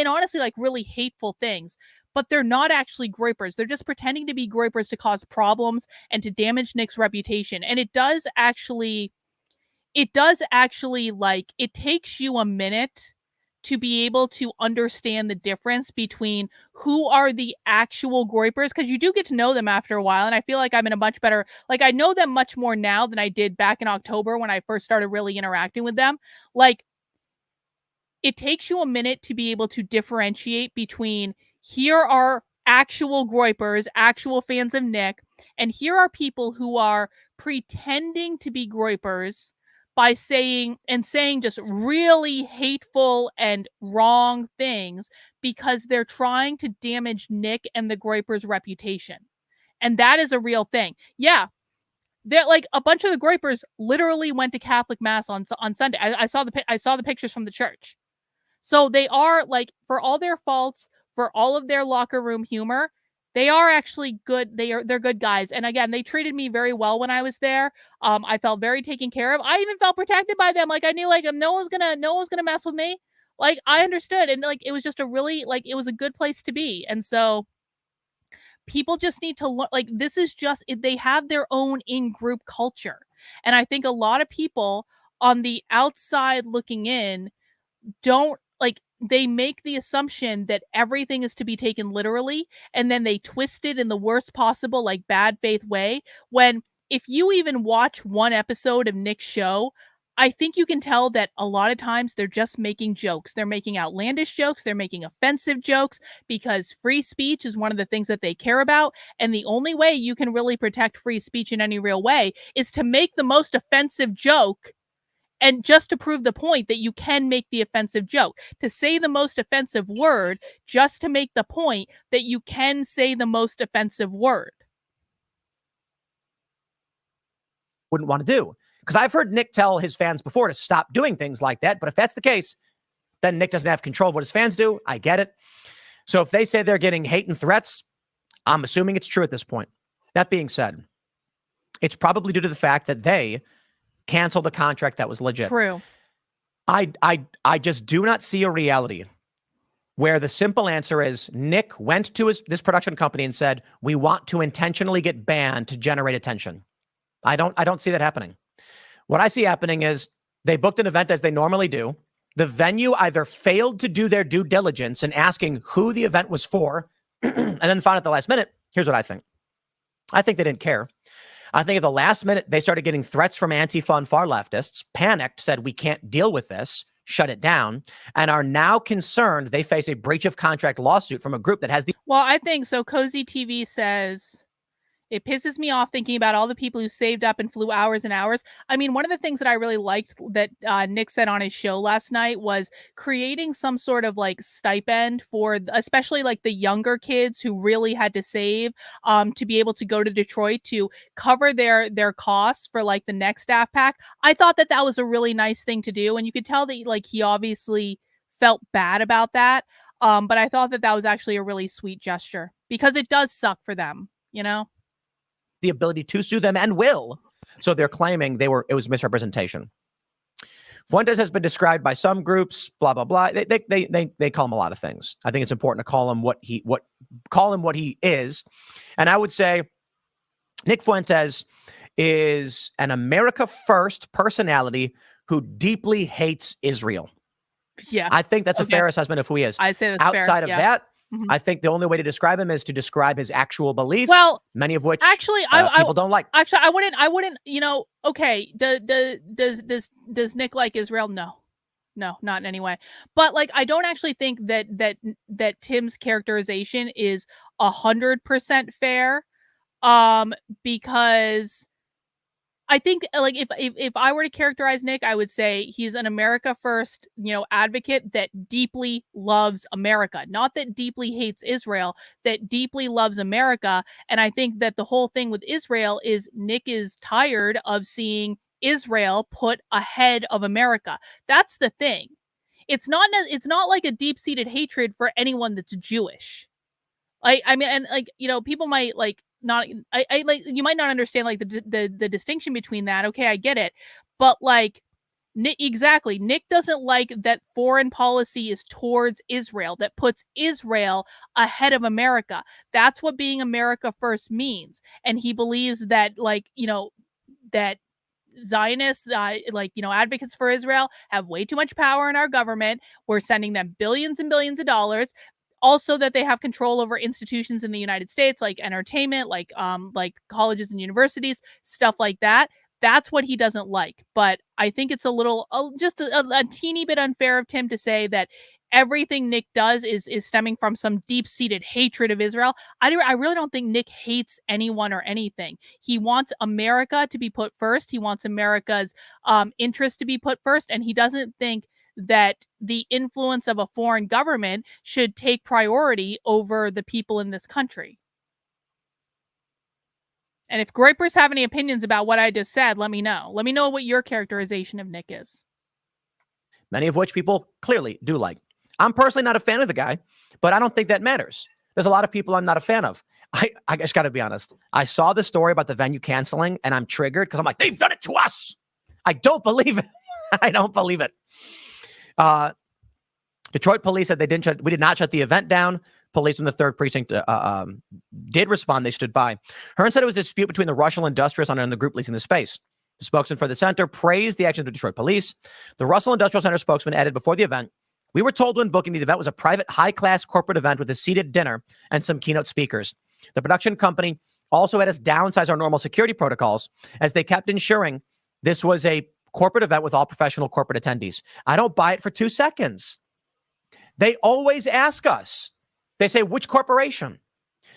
S2: honestly like really hateful things. But they're not actually Groypers. They're just pretending to be Groypers to cause problems and to damage Nick's reputation. And it takes you a minute to be able to understand the difference between who are the actual Groypers, because you do get to know them after a while. And I feel like I'm in a much better, like I know them much more now than I did back in October when I first started really interacting with them. Like, it takes you a minute to be able to differentiate between here are actual Groypers, actual fans of Nick, and here are people who are pretending to be Groypers by saying just really hateful and wrong things because they're trying to damage Nick and the Groypers' reputation. And that is a real thing. Yeah. They're like a bunch of the Groypers literally went to Catholic Mass on Sunday. I saw the pictures from the church. So they are, like, for all their faults, for all of their locker room humor, they are actually good. They're good guys. And again, they treated me very well when I was there. I felt very taken care of. I even felt protected by them. Like I knew like no one's gonna mess with me. Like I understood. And like it was just it was a good place to be. And so people just need to look like this is just they have their own in-group culture. And I think a lot of people on the outside looking in don't like they make the assumption that everything is to be taken literally, and then they twist it in the worst possible like bad faith way, when if you even watch one episode of Nick's show, I think you can tell that a lot of times they're just making jokes. They're making outlandish jokes. They're making offensive jokes because free speech is one of the things that they care about. And the only way you can really protect free speech in any real way is to make the most offensive joke. And just to prove the point that you can make the offensive joke, to say the most offensive word, just to make the point that you can say the most offensive word.
S3: Wouldn't want to do. Because I've heard Nick tell his fans before to stop doing things like that. But if that's the case, then Nick doesn't have control of what his fans do. I get it. So if they say they're getting hate and threats, I'm assuming it's true at this point. That being said, it's probably due to the fact that they canceled a contract that was legit.
S2: True.
S3: I just do not see a reality where the simple answer is Nick went to this production company and said, we want to intentionally get banned to generate attention. I don't see that happening. What I see happening is they booked an event as they normally do. The venue either failed to do their due diligence in asking who the event was for, and then found at the last minute. Here's what I think. I think they didn't care. I think at the last minute, they started getting threats from Antifa and far leftists, panicked, said, we can't deal with this, shut it down, and are now concerned they face a breach of contract lawsuit from a group that has the...
S2: Well, I think so. Cozy TV says, it pisses me off thinking about all the people who saved up and flew hours and hours. I mean, one of the things that I really liked that Nick said on his show last night was creating some sort of like stipend for especially like the younger kids who really had to save to be able to go to Detroit to cover their costs for like the next afpac. I thought that was a really nice thing to do. And you could tell that like he obviously felt bad about that. But I thought that was actually a really sweet gesture because it does suck for them, you know?
S3: The ability to sue them and will. So they're claiming it was misrepresentation. Fuentes has been described by some groups, blah, blah, blah. They call him a lot of things. I think it's important to call him what he is. And I would say Nick Fuentes is an America First personality who deeply hates Israel.
S2: Yeah.
S3: I think that's a fair assessment of who he is.
S2: I say that's
S3: outside
S2: fair.
S3: of
S2: Yeah.
S3: that. I think the only way to describe him is to describe his actual beliefs.
S2: Well,
S3: many of which
S2: actually,
S3: people don't like.
S2: Actually, I wouldn't. You know, okay. Does Nick like Israel? No, not in any way. But like, I don't actually think that Tim's characterization is 100% fair. Because I think like if I were to characterize Nick, I would say he's an America First, advocate that deeply loves America, not that deeply hates Israel, that deeply loves America. And I think that the whole thing with Israel is Nick is tired of seeing Israel put ahead of America. That's the thing. It's not like a deep-seated hatred for anyone that's Jewish. I mean, and like, people might like not, I like, you might not understand like the distinction between that. Okay, I get it. But like, Nick doesn't like that foreign policy is towards Israel, that puts Israel ahead of America. That's what being America First means. And he believes that like, that Zionists, advocates for Israel have way too much power in our government. We're sending them billions and billions of dollars. Also that they have control over institutions in the United States, like entertainment, like colleges and universities, stuff like that. That's what he doesn't like. But I think it's just a teeny bit unfair of Tim to say that everything Nick does is stemming from some deep-seated hatred of Israel. I really don't think Nick hates anyone or anything. He wants America to be put first. He wants America's interest to be put first. And he doesn't think that the influence of a foreign government should take priority over the people in this country. And if Gripers have any opinions about what I just said, let me know. Let me know what your characterization of Nick is.
S3: Many of which people clearly do like. I'm personally not a fan of the guy, but I don't think that matters. There's a lot of people I'm not a fan of. I just got to be honest. I saw the story about the venue canceling, and I'm triggered because I'm like, they've done it to us. I don't believe it. I don't believe it. Detroit police said we did not shut the event down. Police from the 3rd Precinct did respond. They stood by. Hearn said it was a dispute between the Russell Industrial Center and the group leasing the space. The spokesman for the center praised the actions of Detroit police. The Russell Industrial Center spokesman added before the event, we were told when booking the event was a private, high-class corporate event with a seated dinner and some keynote speakers. The production company also had us downsize our normal security protocols as they kept ensuring this was a corporate event with all professional corporate attendees. I don't buy it for 2 seconds. They always ask us. They say, which corporation?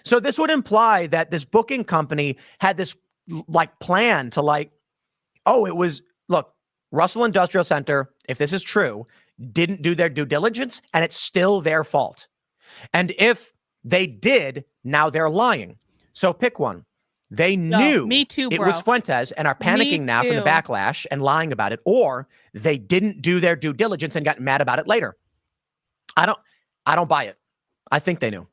S3: So this would imply that this booking company had this like plan to like, look, Russell Industrial Center, if this is true, didn't do their due diligence and it's still their fault. And if they did, now they're lying. So pick one. They knew
S2: me too,
S3: it
S2: bro.
S3: was Fuentes and are panicking now from the backlash and lying about it, or they didn't do their due diligence and got mad about it later. I don't buy it. I think they knew.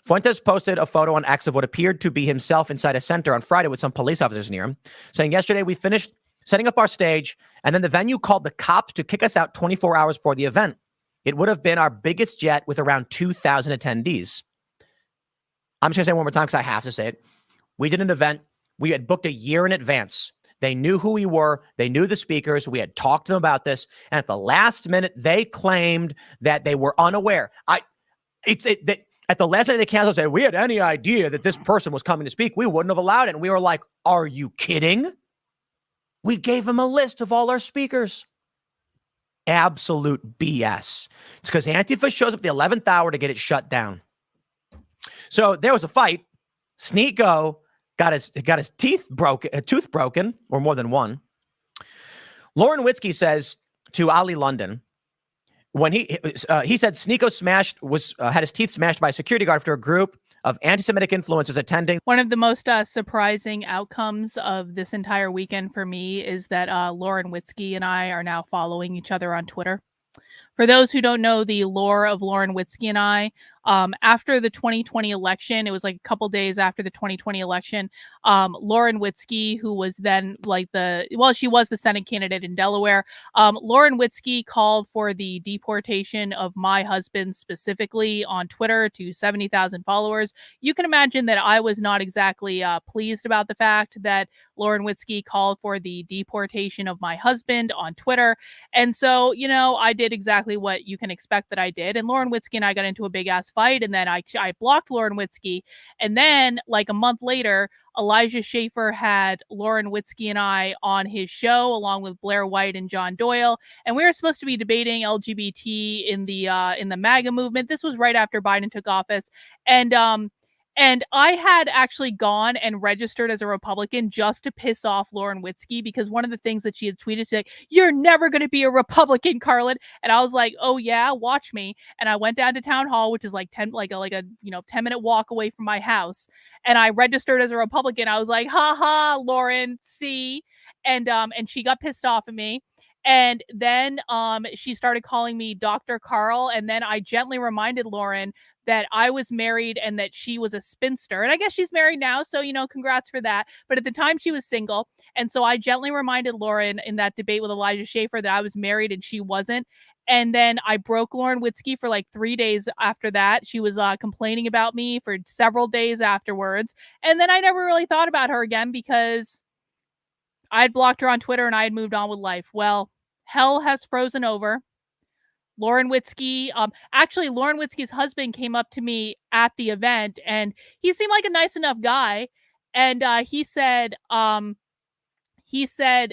S3: Fuentes posted a photo on X of what appeared to be himself inside a center on Friday with some police officers near him, saying, "Yesterday we finished setting up our stage, and then the venue called the cops to kick us out 24 hours before the event. It would have been our biggest yet with around 2,000 attendees." I'm just going to say it one more time because I have to say it. We did an event. We had booked a year in advance. They knew who we were. They knew the speakers. We had talked to them about this. And at the last minute, they claimed that they were unaware. At the last minute, they canceled and said, "We had any idea that this person was coming to speak, we wouldn't have allowed it." And we were like, "Are you kidding?" We gave them a list of all our speakers. Absolute BS. It's because Antifa shows up at the 11th hour to get it shut down. So there was a fight. Sneeko got his tooth broken, or more than one. Lauren Witzke says to Ali London, when he said Sneeko had his teeth smashed by a security guard after a group of anti-Semitic influencers attending.
S2: One of the most surprising outcomes of this entire weekend for me is that Lauren Witzke and I are now following each other on Twitter. For those who don't know the lore of Lauren Witzke and I, after the 2020 election, it was like a couple days after the 2020 election, Lauren Witzke, who was then she was the Senate candidate in Delaware. Lauren Witzke called for the deportation of my husband specifically on Twitter to 70,000 followers. You can imagine that I was not exactly pleased about the fact that Lauren Witzke called for the deportation of my husband on Twitter. And so, I did exactly what you can expect that I did. And Lauren Witzke and I got into a big ass fight. And then I blocked Lauren Witzke. And then like a month later, Elijah Schaffer had Lauren Witzke and I on his show along with Blair White and John Doyle. And we were supposed to be debating LGBT in the MAGA movement. This was right after Biden took office. And I had actually gone and registered as a Republican just to piss off Lauren Witzke, because one of the things that she had tweeted today, "You're never going to be a Republican, Carlin." And I was like, "Oh yeah, watch me." And I went down to Town Hall, which is like 10-minute walk away from my house. And I registered as a Republican. I was like, "Ha ha, Lauren, see." And she got pissed off at me. And then she started calling me Dr. Carl. And then I gently reminded Lauren that I was married and that she was a spinster. And I guess she's married now, so, congrats for that. But at the time she was single. And so I gently reminded Lauren in that debate with Elijah Schaffer that I was married and she wasn't. And then I broke Lauren Witzke for like 3 days after that. She was complaining about me for several days afterwards. And then I never really thought about her again because I had blocked her on Twitter and I had moved on with life. Well, hell has frozen over. Lauren Witzke, Lauren Witzke's husband came up to me at the event and he seemed like a nice enough guy. And he said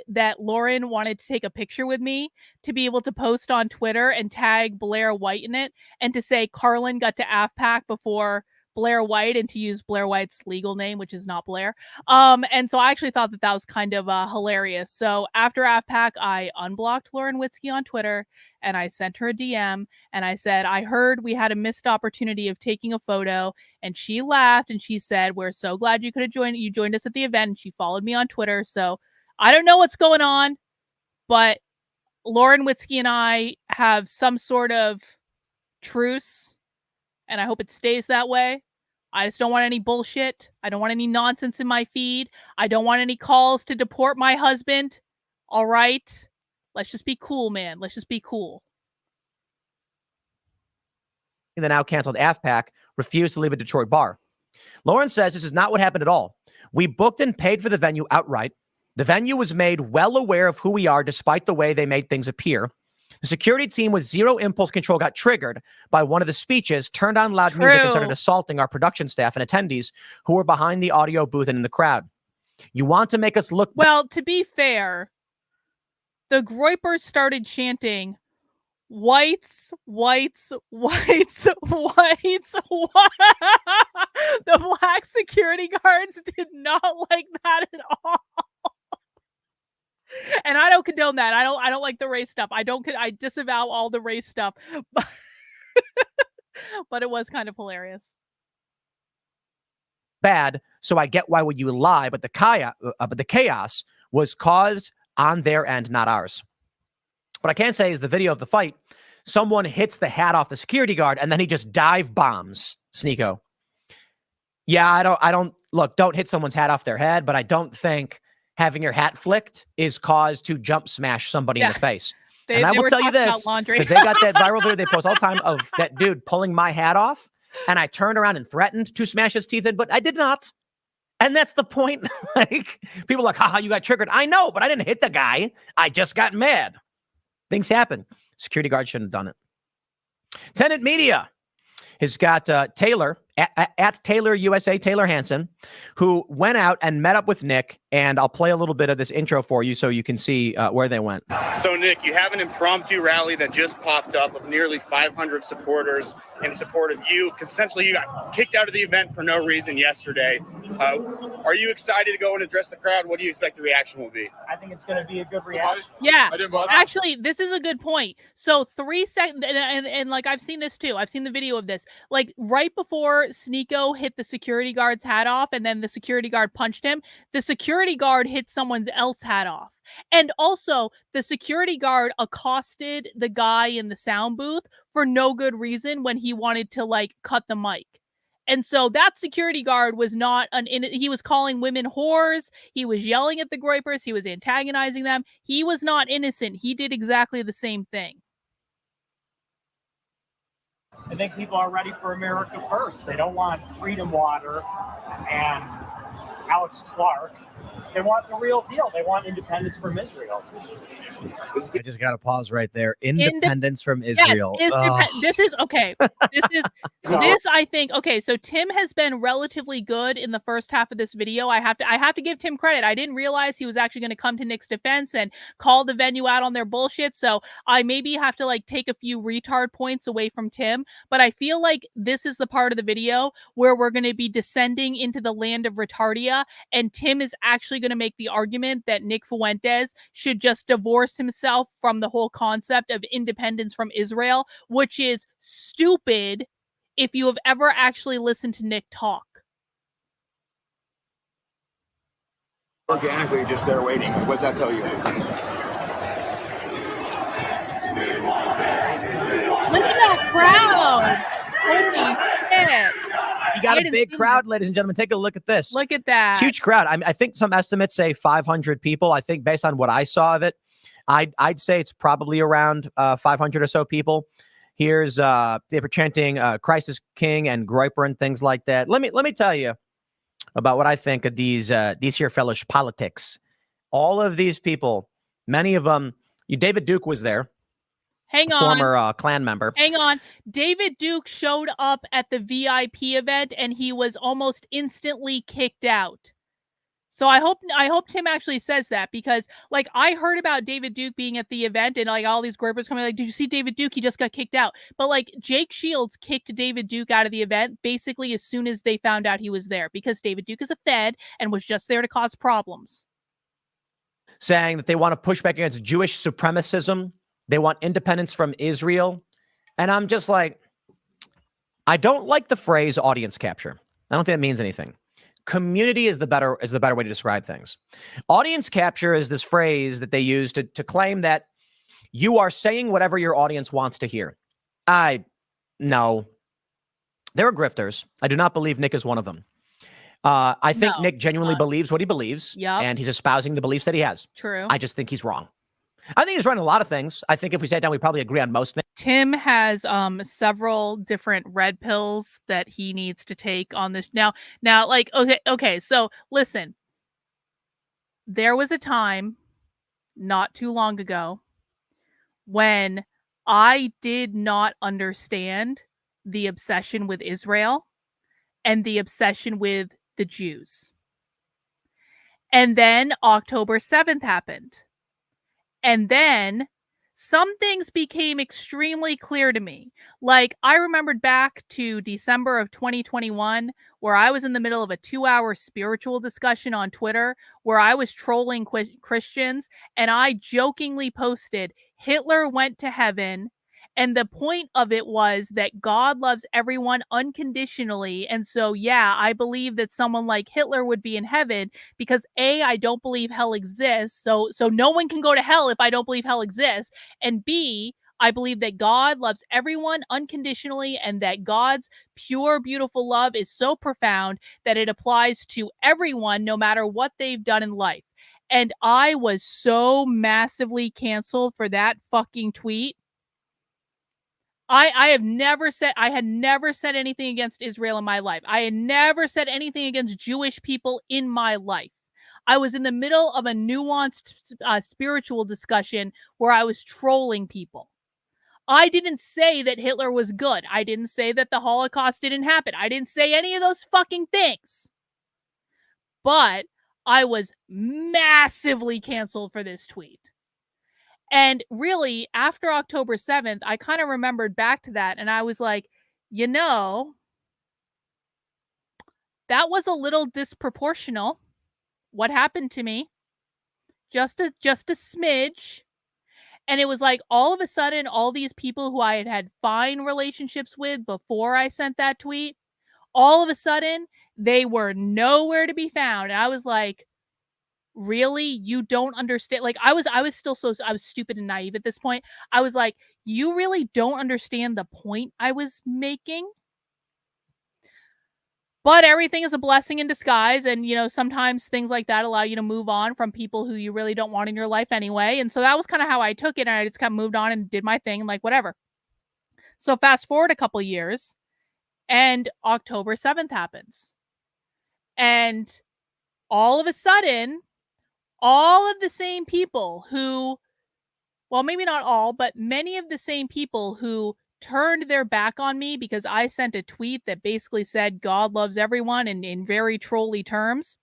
S2: that Lauren wanted to take a picture with me to be able to post on Twitter and tag Blair White in it and to say Carlin got to afpac before Blair White and to use Blair White's legal name, which is not Blair. And so I actually thought that was kind of hilarious. So after afpac, I unblocked Lauren Witzke on Twitter and I sent her a DM and I said, "I heard we had a missed opportunity of taking a photo." And she laughed and she said, "We're so glad you could have joined. You joined us at the event." And she followed me on Twitter. So I don't know what's going on, but Lauren Witzke and I have some sort of truce, and I hope it stays that way. I just don't want any bullshit. I don't want any nonsense in my feed. I don't want any calls to deport my husband. All right? Let's just be cool, man. Let's just be cool.
S3: The now canceled afpac refused to leave a Detroit bar. Lauren says this is not what happened at all. "We booked and paid for the venue outright. The venue was made well aware of who we are despite the way they made things appear. The security team with zero impulse control got triggered by one of the speeches, turned on loud music, and started assaulting our production staff and attendees who were behind the audio booth and in the crowd. You want to make us look..."
S2: Well, to be fair, the Groypers started chanting, "Whites, whites, whites, whites." The black security guards did not like that at all. And I don't condone that. I don't like the race stuff. I disavow all the race stuff. But it was kind of hilarious.
S3: Bad, so I get why would you lie, but the chaos was caused on their end, not ours. What I can say is the video of the fight someone hits the hat off the security guard and then he just dive bombs Sneeko. Yeah, I don't look, don't hit someone's hat off their head, but I don't think having your hat flicked is cause to jump smash somebody in the face. And I will tell you this, because they got that viral video they post all the time of that dude pulling my hat off, and I turned around and threatened to smash his teeth in, but I did not. And that's the point. Like, people are like, haha, you got triggered. I know, but I didn't hit the guy. I just got mad. Things happen. Security guard shouldn't have done it. Tenant Media has got Taylor, at Taylor USA, Taylor Hansen, who went out and met up with Nick. And I'll play a little bit of this intro for you so you can see where they went.
S4: So, Nick, you have an impromptu rally that just popped up of nearly 500 supporters in support of you, because essentially you got kicked out of the event for no reason yesterday. Are you excited to go and address the crowd? What do you expect the reaction will be?
S5: I think it's going to be a good reaction.
S2: Yeah, actually, this is a good point. So 3 seconds, and like I've seen this too. I've seen the video of this. Like right before Sneeko hit the security guard's hat off, and then the security guard punched him, the security guard hit someone else's hat off. And also, the security guard accosted the guy in the sound booth for no good reason when he wanted to like cut the mic. And so that security guard was not he was calling women whores. He was yelling at the groypers. He was antagonizing them. He was not innocent. He did exactly the same thing.
S5: I think people are ready for America first. They don't want Freedom Water and Alex Clark. They want the real deal. They want independence from Israel.
S3: I just got to pause right there. Independence from Israel.
S2: This is okay. This I think okay. So Tim has been relatively good in the first half of this video. I have to give Tim credit. I didn't realize he was actually going to come to Nick's defense and call the venue out on their bullshit. So I maybe have to like take a few retard points away from Tim. But I feel like this is the part of the video where we're going to be descending into the land of retardia, and Tim is actually going to make the argument that Nick Fuentes should just divorce himself from the whole concept of independence from Israel, which is stupid if you have ever actually listened to Nick talk.
S6: Organically, just there waiting. What does that tell you?
S2: Listen to that crowd. Holy shit.
S3: You got a big crowd, ladies and gentlemen. Take a look at this.
S2: Look at that.
S3: It's a huge crowd. I think some estimates say 500 people. I think based on what I saw of it, I'd say it's probably around 500 or so people. Here's they were chanting Christ is King and Groiper and things like that. Let me tell you about what I think of these here fellows politics. All of these people, many of them, David Duke was there.
S2: Hang on.
S3: Former Klan member.
S2: Hang on. David Duke showed up at the VIP event and he was almost instantly kicked out. So I hope Tim actually says that, because like I heard about David Duke being at the event and like all these groypers coming like, did you see David Duke? He just got kicked out. But like Jake Shields kicked David Duke out of the event basically as soon as they found out he was there, because David Duke is a Fed and was just there to cause problems.
S3: Saying that they want to push back against Jewish supremacism. They want independence from Israel. And I'm just like, I don't like the phrase audience capture. I don't think that means anything. Community is the better way to describe things. Audience capture is this phrase that they use to claim that you are saying whatever your audience wants to hear. No. There are grifters. I do not believe Nick is one of them. I think Nick genuinely believes what he believes, and he's espousing the beliefs that he has.
S2: True.
S3: I just think he's wrong. I think he's right on a lot of things. I think if we sat down, we probably agree on most things.
S2: Tim has several different red pills that he needs to take on this. Now, like, okay, so listen. There was a time not too long ago when I did not understand the obsession with Israel and the obsession with the Jews. And then October 7th happened. And then some things became extremely clear to me. Like, I remembered back to December of 2021, where I was in the middle of a 2-hour spiritual discussion on Twitter, where I was trolling Christians, and I jokingly posted, Hitler went to heaven, and the point of it was that God loves everyone unconditionally. And so, yeah, I believe that someone like Hitler would be in heaven because A, I don't believe hell exists. So no one can go to hell if I don't believe hell exists. And B, I believe that God loves everyone unconditionally and that God's pure, beautiful love is so profound that it applies to everyone no matter what they've done in life. And I was so massively canceled for that fucking tweet. I had never said anything against Israel in my life. I had never said anything against Jewish people in my life. I was in the middle of a nuanced spiritual discussion where I was trolling people. I didn't say that Hitler was good. I didn't say that the Holocaust didn't happen. I didn't say any of those fucking things. But I was massively canceled for this tweet. And really, after October 7th, I kind of remembered back to that and I was like, you know, that was a little disproportional. What happened to me? Just a smidge. And it was like all of a sudden, all these people who I had had fine relationships with before I sent that tweet, all of a sudden, they were nowhere to be found. And I was like, really? You don't understand? Like, I was stupid and naive at this point. I was like, you really don't understand the point I was making? But everything is a blessing in disguise. And, you know, sometimes things like that allow you to move on from people who you really don't want in your life anyway. And so that was kind of how I took it. And I just kind of moved on and did my thing, and like, whatever. So fast forward a couple years and October 7th happens. And all of a sudden, all of the same people who, well, maybe not all, but many of the same people who turned their back on me because I sent a tweet that basically said God loves everyone in very trolly terms,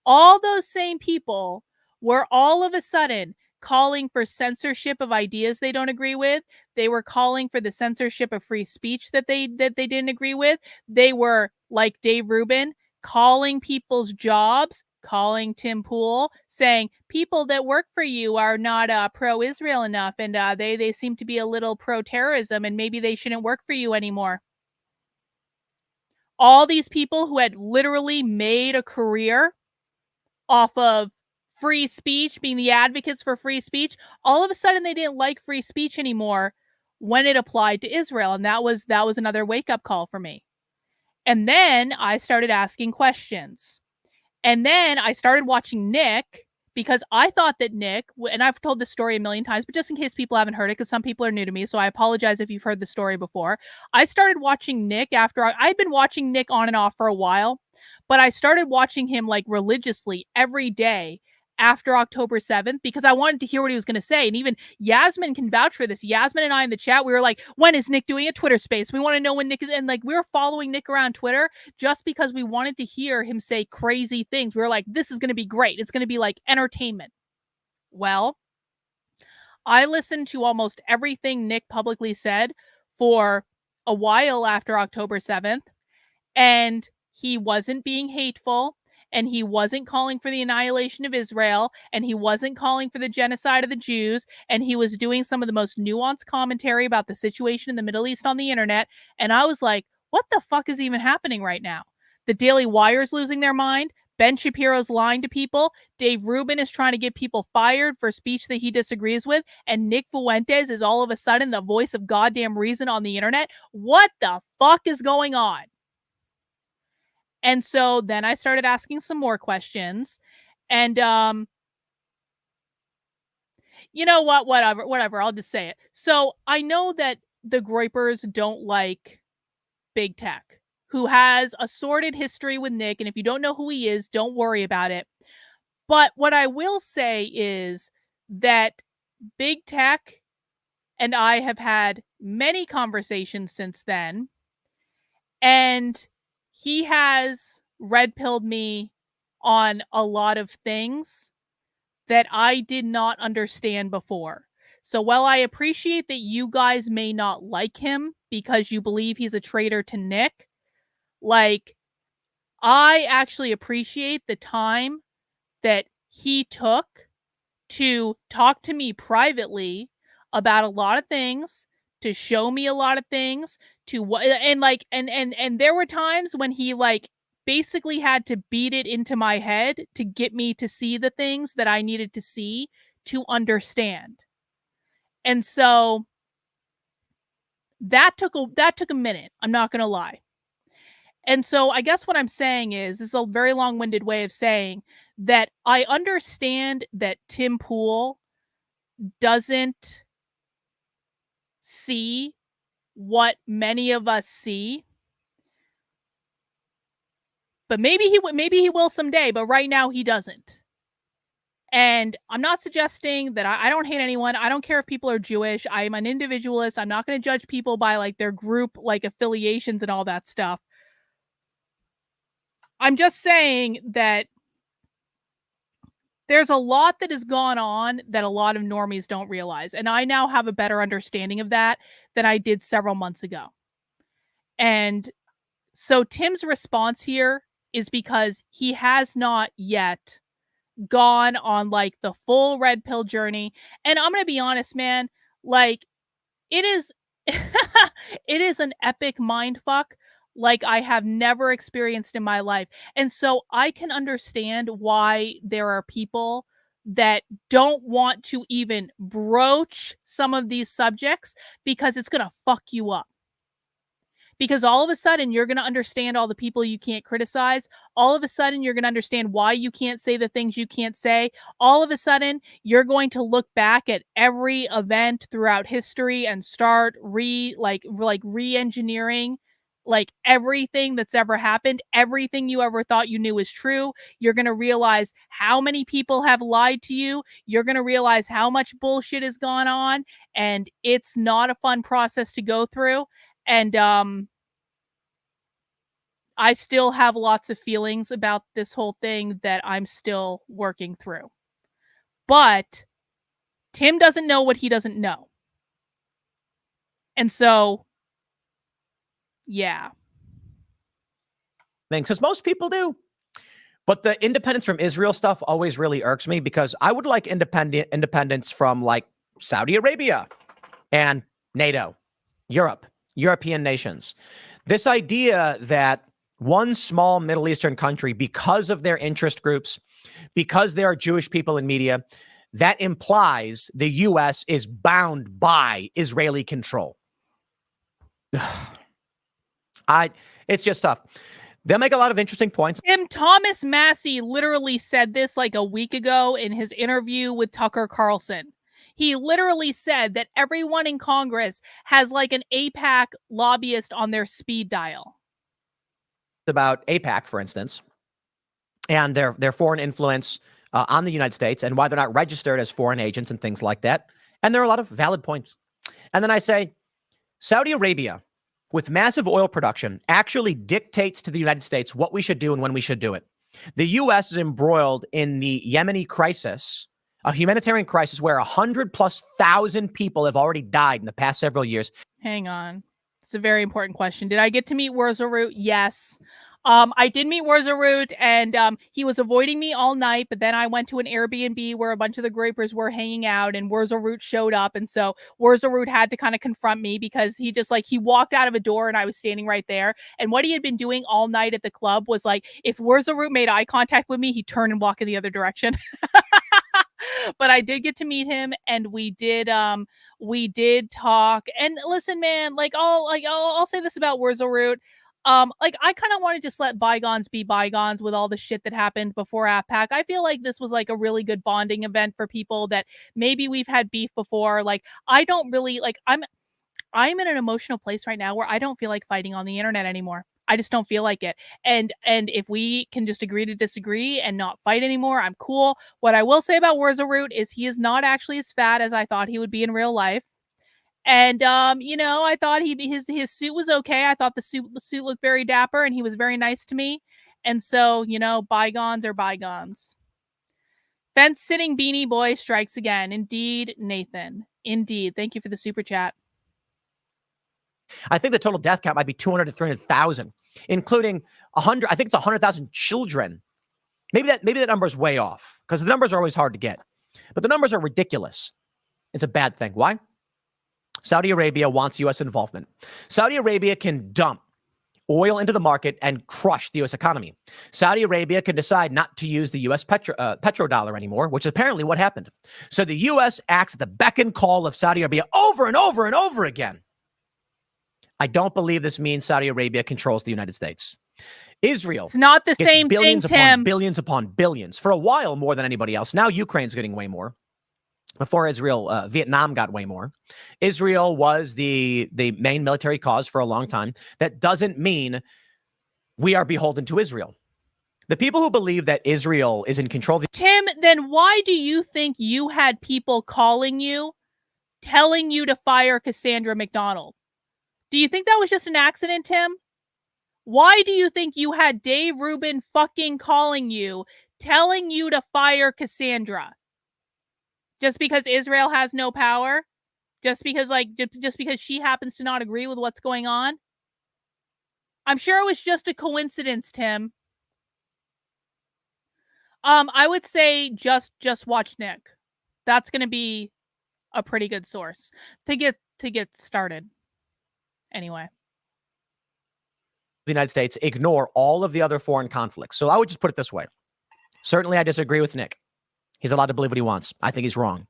S2: all those same people were all of a sudden calling for censorship of ideas they don't agree with. They were calling for the censorship of free speech that they didn't agree with. They were, like Dave Rubin, calling people's jobs, calling Tim Pool, saying people that work for you are not pro-Israel enough, and they seem to be a little pro-terrorism, and maybe they shouldn't work for you anymore. All these people who had literally made a career off of free speech, being the advocates for free speech, all of a sudden they didn't like free speech anymore when it applied to Israel, and that was another wake-up call for me. And then I started asking questions. And then I started watching Nick, because I thought that Nick, and I've told this story a million times, but just in case people haven't heard it, because some people are new to me, so I apologize if you've heard the story before. I started watching Nick after I'd been watching Nick on and off for a while, but I started watching him like religiously every day after October 7th because I wanted to hear what he was going to say. And even Yasmin can vouch for this. Yasmin and I in the chat, we were like, when is Nick doing a Twitter space? We want to know when Nick is. And like, we were following Nick around Twitter just because we wanted to hear him say crazy things. We were like, this is going to be great. It's going to be like entertainment. Well, I listened to almost everything Nick publicly said for a while after October 7th, and he wasn't being hateful, and he wasn't calling for the annihilation of Israel, and he wasn't calling for the genocide of the Jews, and he was doing some of the most nuanced commentary about the situation in the Middle East on the internet, and I was like, what the fuck is even happening right now? The Daily Wire's losing their mind. Ben Shapiro's lying to people. Dave Rubin is trying to get people fired for speech that he disagrees with. And Nick Fuentes is all of a sudden the voice of goddamn reason on the internet. What the fuck is going on? And so then I started asking some more questions. And you know what? Whatever. I'll just say it. So I know that the Groypers don't like big tech, who has a sordid history with Nick. And if you don't know who he is, don't worry about it. But what I will say is that big tech and I have had many conversations since then. And he has red-pilled me on a lot of things that I did not understand before. So while I appreciate that you guys may not like him because you believe he's a traitor to Nick, like, I actually appreciate the time that he took to talk to me privately about a lot of things, to show me a lot of things, to what, and like, and there were times when he like basically had to beat it into my head to get me to see the things that I needed to see to understand. And so That took a minute. I'm not going to lie. And so I guess what I'm saying is, this is a very long-winded way of saying that I understand that Tim Pool doesn't see what many of us see. But maybe he will someday, but right now he doesn't. And I'm not suggesting that I don't hate anyone. I don't care if people are Jewish. I'm an individualist. I'm not going to judge people by like their group like affiliations and all that stuff. I'm just saying that there's a lot that has gone on that a lot of normies don't realize. And I now have a better understanding of that than I did several months ago. And so Tim's response here is because he has not yet gone on like the full red pill journey. And I'm going to be honest, man, like it is, it is an epic mind fuck like I have never experienced in my life. And so I can understand why there are people that don't want to even broach some of these subjects because it's going to fuck you up. Because all of a sudden, you're going to understand all the people you can't criticize. All of a sudden, you're going to understand why you can't say the things you can't say. All of a sudden, you're going to look back at every event throughout history and start re-engineering like everything that's ever happened. Everything you ever thought you knew is true. You're going to realize how many people have lied to you. You're going to realize how much bullshit has gone on. And it's not a fun process to go through. And I still have lots of feelings about this whole thing that I'm still working through. But Tim doesn't know what he doesn't know. And so, yeah.
S3: Because most people do. But the independence from Israel stuff always really irks me because I would like independence from like Saudi Arabia and NATO, Europe. European nations. This idea that one small Middle Eastern country, because of their interest groups, because there are Jewish people in media, that implies the U.S. is bound by Israeli control. It's just tough. They'll make a lot of interesting points.
S2: Thomas Massey literally said this like a week ago in his interview with Tucker Carlson. He literally said that everyone in Congress has like an APAC lobbyist on their speed dial.
S3: About APAC, for instance, and their foreign influence on the United States and why they're not registered as foreign agents and things like that. And there are a lot of valid points. And then I say, Saudi Arabia, with massive oil production, actually dictates to the United States what we should do and when we should do it. The U.S. is embroiled in the Yemeni crisis, a humanitarian crisis where 100,000+ people have already died in the past several years.
S2: Hang on. It's a very important question. Did I get to meet Wurzelroot? Yes. I did meet Wurzelroot, and he was avoiding me all night, but then I went to an Airbnb where a bunch of the Grapers were hanging out, and Wurzelroot showed up, and so Wurzelroot had to kind of confront me because he walked out of a door, and I was standing right there, and what he had been doing all night at the club was like, if Wurzelroot made eye contact with me, he'd turn and walk in the other direction. But I did get to meet him, and we did talk. And listen, man, I'll say this about Wurzelroot. I kind of want to just let bygones be bygones with all the shit that happened before afpac. I feel like this was like a really good bonding event for people that maybe we've had beef before. Like, I don't really I'm in an emotional place right now where I don't feel like fighting on the internet anymore. I just don't feel like it. And if we can just agree to disagree and not fight anymore, I'm cool. What I will say about Wurzelroot is he is not actually as fat as I thought he would be in real life. And I thought his suit was okay. I thought the suit looked very dapper, and he was very nice to me. And so, bygones are bygones. Fence sitting beanie boy strikes again. Indeed, Nathan. Indeed. Thank you for the super chat.
S3: I think the total death count might be 200 to 300,000, including 100. I think it's 100,000 children. Maybe that number is way off because the numbers are always hard to get, but the numbers are ridiculous. It's a bad thing. Why? Saudi Arabia wants U.S. involvement. Saudi Arabia can dump oil into the market and crush the U.S. economy. Saudi Arabia can decide not to use the U.S. petrodollar anymore, which is apparently what happened. So the U.S. acts at the beck and call of Saudi Arabia over and over and over again. I don't believe this means Saudi Arabia controls the United States. Israel
S2: It's not the
S3: gets
S2: same thing,
S3: billions upon
S2: Tim.
S3: billions upon billions for a while, more than anybody else. Now Ukraine's getting way more. Before Israel, Vietnam got way more. Israel was the main military cause for a long time. That doesn't mean we are beholden to Israel. The people who believe that Israel is in control of
S2: Tim, then why do you think you had people calling you, telling you to fire Cassandra McDonald? Do you think that was just an accident, Tim? Why do you think you had Dave Rubin fucking calling you, telling you to fire Cassandra? Just because Israel has no power? Just because she happens to not agree with what's going on? I'm sure it was just a coincidence, Tim. I would say just watch Nick. That's going to be a pretty good source to get started. Anyway,
S3: the United States ignore all of the other foreign conflicts. So I would just put it this way. Certainly, I disagree with Nick. He's allowed to believe what he wants. I think he's wrong.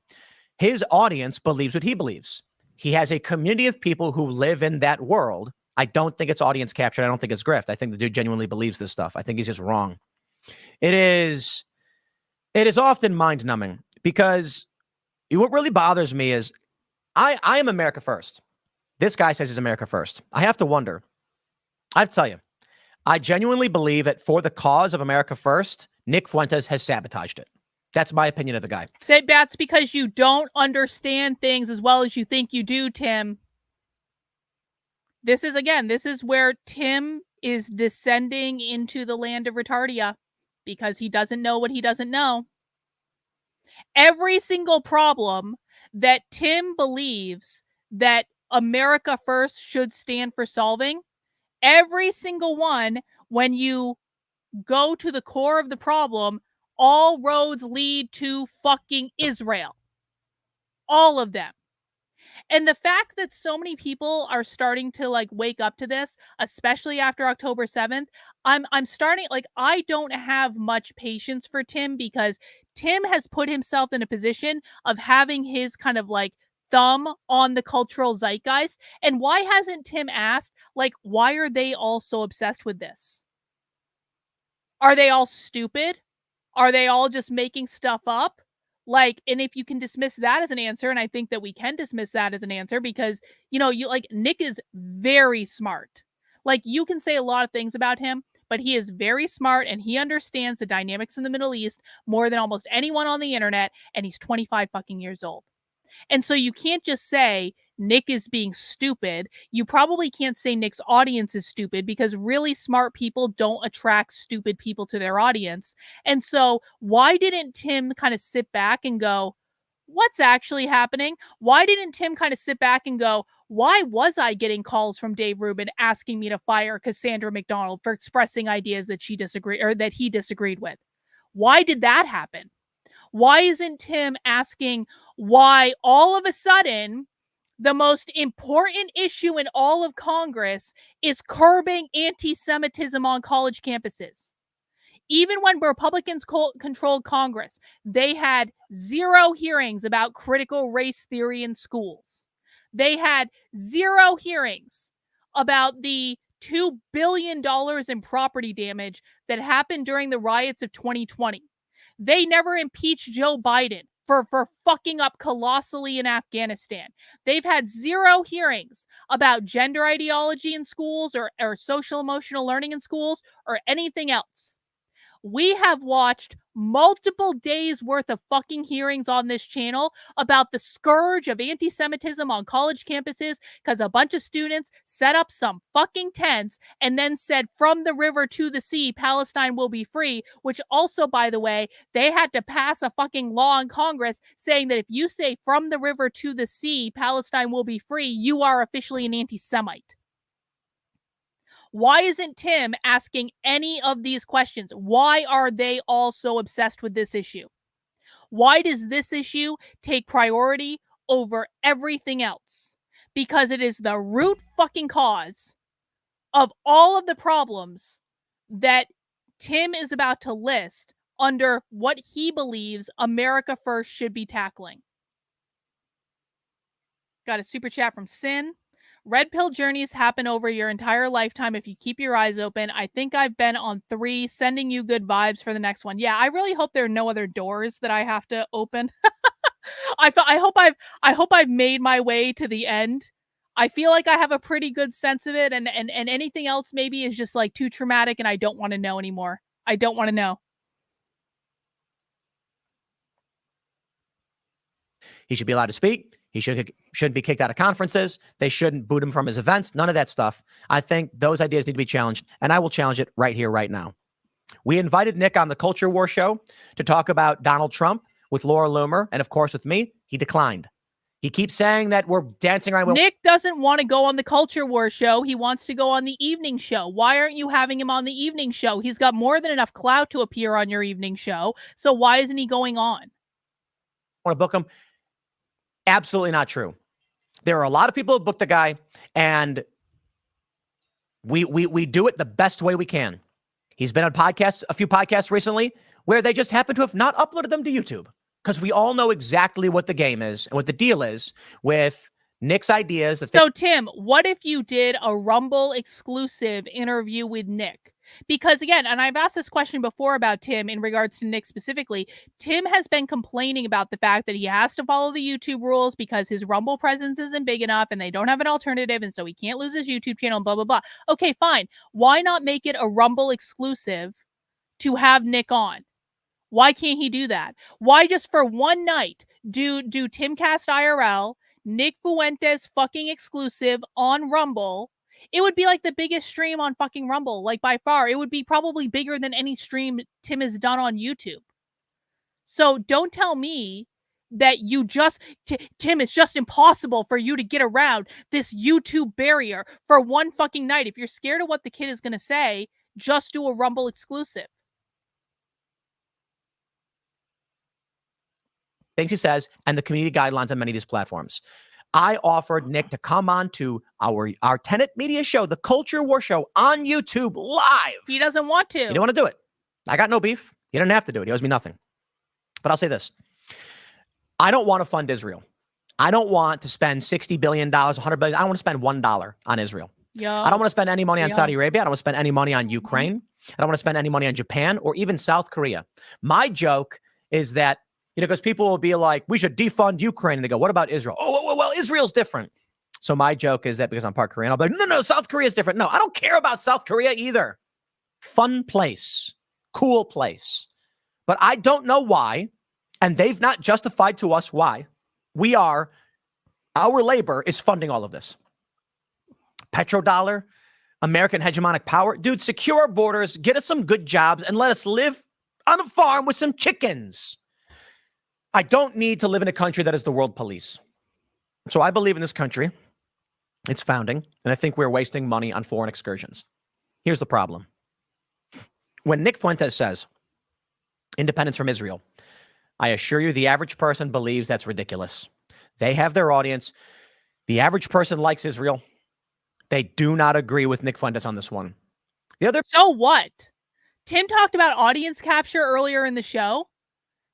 S3: His audience believes what he believes. He has a community of people who live in that world. I don't think it's audience capture. I don't think it's grift. I think the dude genuinely believes this stuff. I think he's just wrong. It is often mind-numbing because what really bothers me is I am America first. This guy says he's America first. I have to wonder. I have to tell you, I genuinely believe that for the cause of America first, Nick Fuentes has sabotaged it. That's my opinion of the guy.
S2: That's because you don't understand things as well as you think you do, Tim. This is where Tim is descending into the land of retardia because he doesn't know what he doesn't know. Every single problem that Tim believes that America First should stand for solving, every single one, when you go to the core of the problem, all roads lead to fucking Israel. All of them. And the fact that so many people are starting to wake up to this, especially after October 7th, I'm starting, I don't have much patience for Tim because Tim has put himself in a position of having his kind of thumb on the cultural zeitgeist. And why hasn't Tim asked, why are they all so obsessed with this? Are they all stupid? Are they all just making stuff up? And if you can dismiss that as an answer, and I think that we can dismiss that as an answer because, Nick is very smart. You can say a lot of things about him, but he is very smart and he understands the dynamics in the Middle East more than almost anyone on the internet, and he's 25 fucking years old. And so you can't just say Nick is being stupid. You probably can't say Nick's audience is stupid because really smart people don't attract stupid people to their audience. And so why didn't Tim kind of sit back and go, what's actually happening? Why didn't Tim kind of sit back and go, why was I getting calls from Dave Rubin asking me to fire Cassandra McDonald for expressing ideas that he disagreed with? Why did that happen? Why isn't Tim asking why all of a sudden the most important issue in all of Congress is curbing anti-Semitism on college campuses? Even when Republicans controlled Congress, they had 0 hearings about critical race theory in schools. They had 0 hearings about the $2 billion in property damage that happened during the riots of 2020. They never impeached Joe Biden for fucking up colossally in Afghanistan. They've had 0 hearings about gender ideology in schools or social emotional learning in schools or anything else. We have watched multiple days worth of fucking hearings on this channel about the scourge of anti-Semitism on college campuses because a bunch of students set up some fucking tents and then said from the river to the sea, Palestine will be free, which also, by the way, they had to pass a fucking law in Congress saying that if you say from the river to the sea, Palestine will be free, you are officially an anti-Semite. Why isn't Tim asking any of these questions? Why are they all so obsessed with this issue? Why does this issue take priority over everything else? Because it is the root fucking cause of all of the problems that Tim is about to list under what he believes America First should be tackling. Got a super chat from Sin. Red pill journeys happen over your entire lifetime if you keep your eyes open. I think I've been on 3, sending you good vibes for the next one. Yeah, I really hope there are no other doors that I have to open. I hope I've made my way to the end. I feel like I have a pretty good sense of it, and anything else maybe is just like too traumatic and I don't want to know anymore. I don't want to know.
S3: He should be allowed to speak. He shouldn't be kicked out of conferences. They shouldn't boot him from his events. None of that stuff. I think those ideas need to be challenged, and I will challenge it right here, right now. We invited Nick on the Culture War show to talk about Donald Trump with Laura Loomer, and of course with me. He declined. He keeps saying that we're dancing around.
S2: Nick doesn't want to go on the Culture War show. He wants to go on the evening show. Why aren't you having him on the evening show? He's got more than enough clout to appear on your evening show. So why isn't he going on?
S3: Want to book him? Absolutely not true. There are a lot of people who book the guy, and we do it the best way we can. He's been on podcasts, a few podcasts recently, where they just happen to have not uploaded them to YouTube, because we all know exactly what the game is and what the deal is with Nick's ideas.
S2: So, Tim, what if you did a Rumble exclusive interview with Nick? Because again, and I've asked this question before about Tim in regards to Nick specifically, Tim has been complaining about the fact that he has to follow the YouTube rules because his Rumble presence isn't big enough and they don't have an alternative, and so he can't lose his YouTube channel, blah, blah, blah. Okay, fine. Why not make it a Rumble exclusive to have Nick on? Why can't he do that? Why just for one night do Timcast IRL, Nick Fuentes fucking exclusive on Rumble? It would be like the biggest stream on fucking Rumble, like by far. It would be probably bigger than any stream Tim has done on YouTube. So don't tell me that you just, Tim, it's just impossible for you to get around this YouTube barrier for one fucking night. If you're scared of what the kid is going to say, just do a Rumble exclusive.
S3: Things he says and the community guidelines on many of these platforms. I offered Nick to come on to our Tenet Media show, the Culture War show, on YouTube live.
S2: He doesn't want to.
S3: He don't want to do it. I got no beef. He doesn't have to do it. He owes me nothing. But I'll say this. I don't want to fund Israel. I don't want to spend $60 billion, $100 billion. I don't want to spend $1 on Israel. I don't want to spend any money on Saudi Arabia. I don't want to spend any money on Ukraine. I don't want to spend any money on Japan or even South Korea. My joke is that, because people will be like, we should defund Ukraine. And they go, what about Israel? Oh, well, Israel's different. So my joke is that because I'm part Korean, I'll be like, no, South Korea's different. No, I don't care about South Korea either. Fun place, cool place. But I don't know why, and they've not justified to us why, our labor is funding all of this. Petrodollar, American hegemonic power. Dude, secure our borders, get us some good jobs, and let us live on a farm with some chickens. I don't need to live in a country that is the world police. So I believe in this country, its founding, and I think we're wasting money on foreign excursions. Here's the problem. When Nick Fuentes says independence from Israel, I assure you the average person believes that's ridiculous. They have their audience. The average person likes Israel. They do not agree with Nick Fuentes on this one.
S2: So what? Tim talked about audience capture earlier in the show.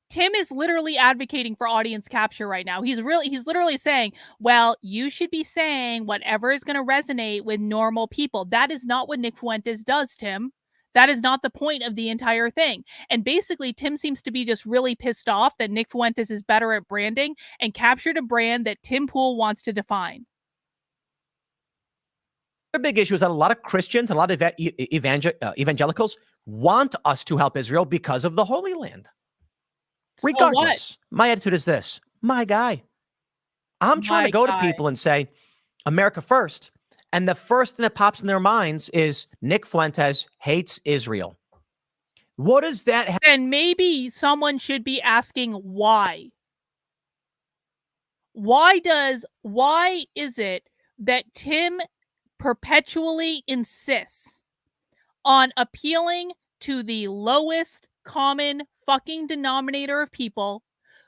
S2: Tim is literally advocating for audience capture right now. He's literally saying, well, you should be saying whatever is going to resonate with normal people. That is not what Nick Fuentes does, Tim. That is not the point of the entire thing. And basically, Tim seems to be just really pissed off that Nick Fuentes is better at branding and captured a brand that Tim Pool wants to define.
S3: The big issue is that a lot of Christians and a lot of evangelicals want us to help Israel because of the Holy Land. Regardless, my attitude is this. My guy. I'm trying to go to people and say, America first. And the first thing that pops in their minds is Nick Fuentes hates Israel. What does that have?
S2: Then maybe someone should be asking why. Why is it that Tim perpetually insists on appealing to the lowest common fucking denominator of people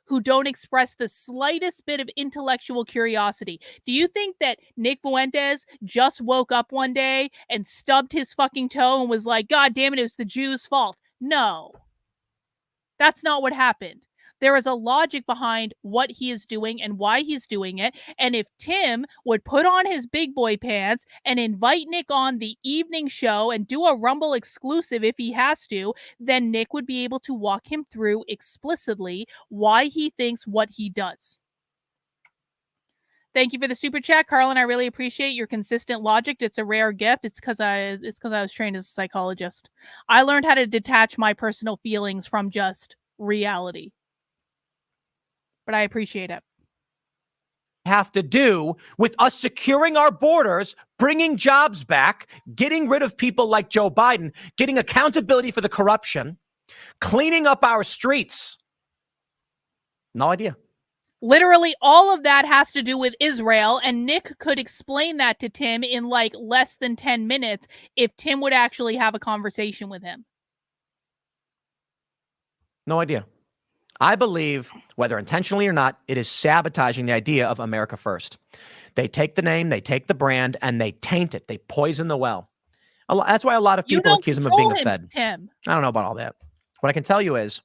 S2: who don't express the slightest bit of intellectual curiosity? Do you think that Nick Fuentes just woke up one day and stubbed his fucking toe and was like, God damn it was the Jews' fault? No. That's not what happened. There is a logic behind what he is doing and why he's doing it. And if Tim would put on his big boy pants and invite Nick on the evening show and do a Rumble exclusive if he has to, then Nick would be able to walk him through explicitly why he thinks what he does. Thank you for the super chat, Carlin. I really appreciate your consistent logic. It's a rare gift. It's because I was trained as a psychologist. I learned how to detach my personal feelings from just reality. But I appreciate it.
S3: Have to do with us securing our borders, bringing jobs back, getting rid of people like Joe Biden, getting accountability for the corruption, cleaning up our streets. No idea.
S2: Literally all of that has to do with Israel, and Nick could explain that to Tim in like less than 10 minutes if Tim would actually have a conversation with him.
S3: No idea. I believe, whether intentionally or not, it is sabotaging the idea of America First. They take the name, they take the brand, and they taint it. They poison the well. That's why a lot of people accuse him of being a Fed.
S2: Tim.
S3: I don't know about all that. What I can tell you is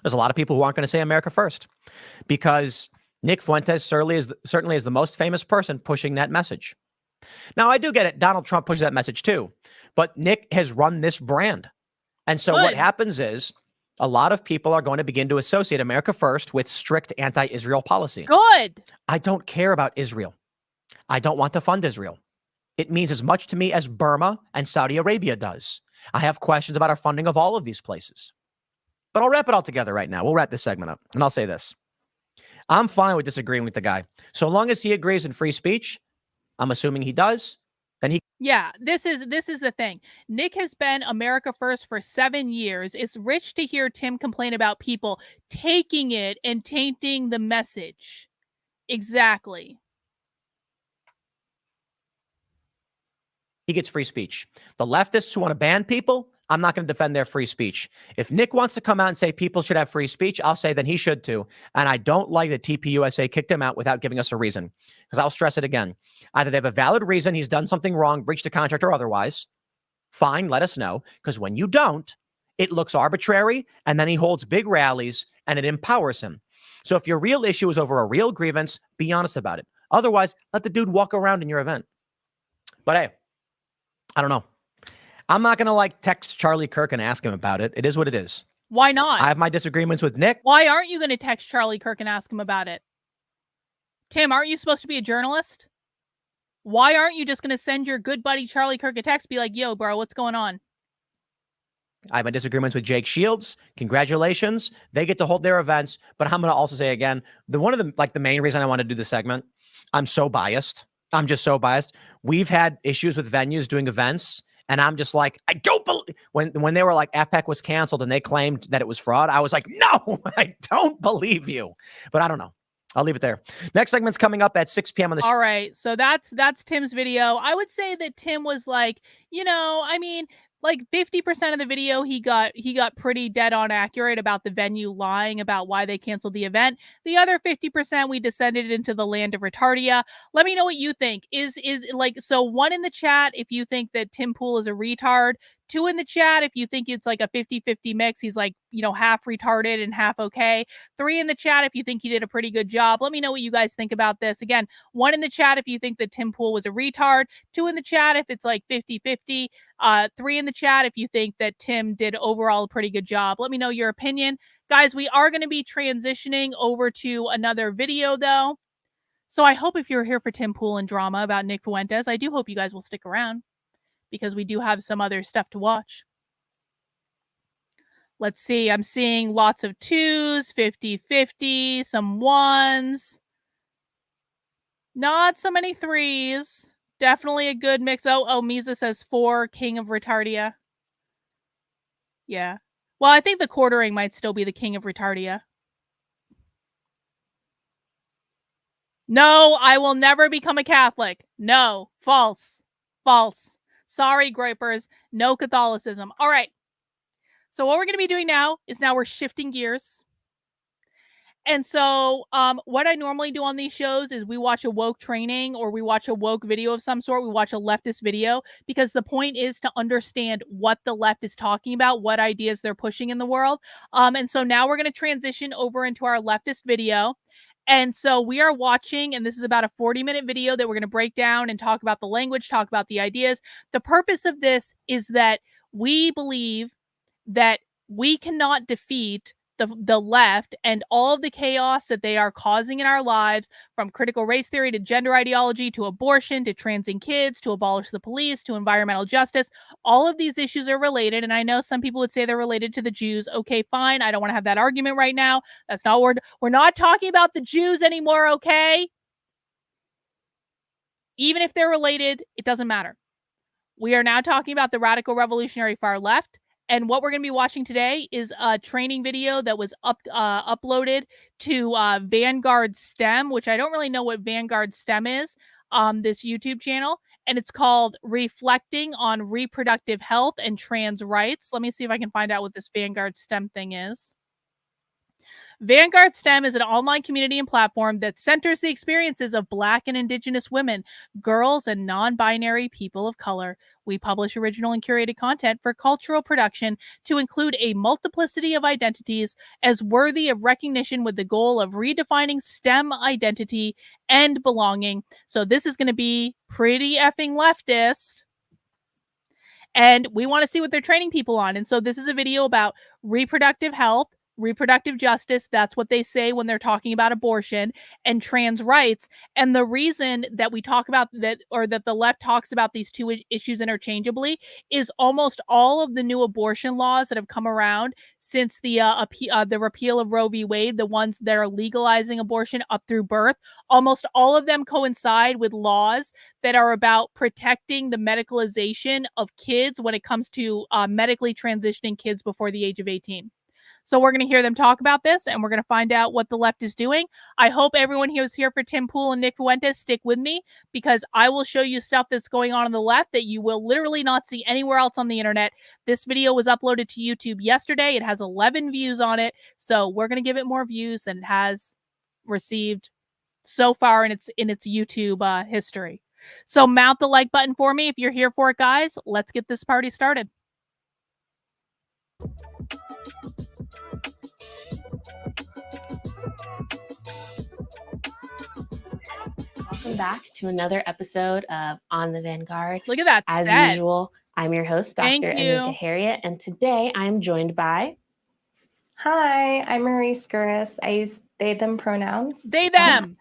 S3: there's a lot of people who aren't going to say America First because Nick Fuentes certainly is the most famous person pushing that message. Now, I do get it. Donald Trump pushes that message too, but Nick has run this brand. And so what happens is a lot of people are going to begin to associate America First with strict anti-Israel policy.
S2: Good.
S3: I don't care about Israel. I don't want to fund Israel. It means as much to me as Burma and Saudi Arabia does. I have questions about our funding of all of these places. But I'll wrap it all together right now. We'll wrap this segment up. And I'll say this. I'm fine with disagreeing with the guy. So long as he agrees in free speech, I'm assuming he does, then he...
S2: Yeah, this is the thing. Nick has been America First for 7 years. It's rich to hear Tim complain about people taking it and tainting the message. Exactly.
S3: He gets free speech. The leftists who want to ban people, I'm not going to defend their free speech. If Nick wants to come out and say people should have free speech, I'll say then he should too. And I don't like that TPUSA kicked him out without giving us a reason. Because I'll stress it again. Either they have a valid reason, he's done something wrong, breached a contract or otherwise. Fine, let us know. Because when you don't, it looks arbitrary, and then he holds big rallies, and it empowers him. So if your real issue is over a real grievance, be honest about it. Otherwise, let the dude walk around in your event. But hey, I don't know. I'm not going to text Charlie Kirk and ask him about it. It is what it is.
S2: Why not?
S3: I have my disagreements with Nick.
S2: Why aren't you going to text Charlie Kirk and ask him about it? Tim, aren't you supposed to be a journalist? Why aren't you just going to send your good buddy Charlie Kirk a text, be like, yo, bro, what's going on?
S3: I have my disagreements with Jake Shields. Congratulations. They get to hold their events. But I'm going to also say again, the main reason I want to do this segment, I'm so biased. I'm just so biased. We've had issues with venues doing events. And I'm just like, I don't believe when they were like afpac was canceled and they claimed that it was fraud. I was like, no, I don't believe you. But I don't know. I'll leave it there. Next segment's coming up at 6 p.m. on the
S2: All right. So that's Tim's video. I would say that Tim was like, 50% of the video, he got pretty dead on accurate about the venue lying about why they canceled the event. The other 50%, we descended into the land of retardia. Let me know what you think. So 1 in the chat if you think that Tim Pool is a retard. 2 in the chat if you think it's like a 50-50 mix. He's half retarded and half okay. 3 in the chat if you think he did a pretty good job. Let me know what you guys think about this. Again, 1 in the chat if you think that Tim Pool was a retard. 2 in the chat if it's like 50-50. 3 in the chat if you think that Tim did overall a pretty good job. Let me know your opinion. Guys, we are going to be transitioning over to another video though. So I hope if you're here for Tim Pool and drama about Nick Fuentes, I do hope you guys will stick around, because we do have some other stuff to watch. Let's see. I'm seeing lots of 2s, 50-50, some 1s. Not so many 3s. Definitely a good mix. Oh, Misa says 4, King of Retardia. Yeah. Well, I think the quartering might still be the King of Retardia. No, I will never become a Catholic. No, false. False. Sorry, gripers. No Catholicism. All right. So what we're going to be doing now is we're shifting gears. And so what I normally do on these shows is we watch a woke training or we watch a woke video of some sort. We watch a leftist video because the point is to understand what the left is talking about, what ideas they're pushing in the world. And so now we're going to transition over into our leftist video. And so we are watching, and this is about a 40-minute video that we're going to break down and talk about the language, talk about the ideas. The purpose of this is that we believe that we cannot defeat the left and all of the chaos that they are causing in our lives, from critical race theory to gender ideology to abortion to transing kids to abolish the police to environmental justice. All of these issues are related, and I know some people would say they're related to the Jews. Okay, fine. I don't want to have that argument right now. That's not what we're not talking about the Jews anymore, okay? Even if they're related, it doesn't matter. We are now talking about the radical revolutionary far left. And what we're going to be watching today is a training video that was uploaded to Vanguard STEM, which I don't really know what Vanguard STEM is, this YouTube channel. And it's called Reflecting on Reproductive Health and Trans Rights. Let me see if I can find out what this Vanguard STEM thing is. Vanguard STEM is an online community and platform that centers the experiences of Black and Indigenous women, girls, and non-binary people of color. We publish original and curated content for cultural production to include a multiplicity of identities as worthy of recognition, with the goal of redefining STEM identity and belonging. So this is going to be pretty effing leftist. And we want to see what they're training people on. And so this is a video about reproductive health, reproductive justice. That's what they say when they're talking about abortion, and trans rights. And the reason that we talk about that, or that the left talks about these two issues interchangeably, is almost all of the new abortion laws that have come around since the repeal of Roe v. Wade, the ones that are legalizing abortion up through birth, almost all of them coincide with laws that are about protecting the medicalization of kids when it comes to medically transitioning kids before the age of 18. So we're going to hear them talk about this, and we're going to find out what the left is doing. I hope everyone here is here for Tim Pool and Nick Fuentes. Stick with me, because I will show you stuff that's going on the left that you will literally not see anywhere else on the internet. This video was uploaded to YouTube yesterday. It has 11 views on it. So we're going to give it more views than it has received so far in its YouTube history. So mount the like button for me if you're here for it, guys. Let's get this party started.
S7: Welcome back to another episode of On the Vanguard.
S2: Look at that.
S7: As
S2: set.
S7: usual, I'm your host,
S2: Thank
S7: Dr.
S2: you.
S7: Anika Harriet, and today I'm joined by...
S8: Hi, I'm Marie Skuris. I use they, them pronouns.
S2: They, them.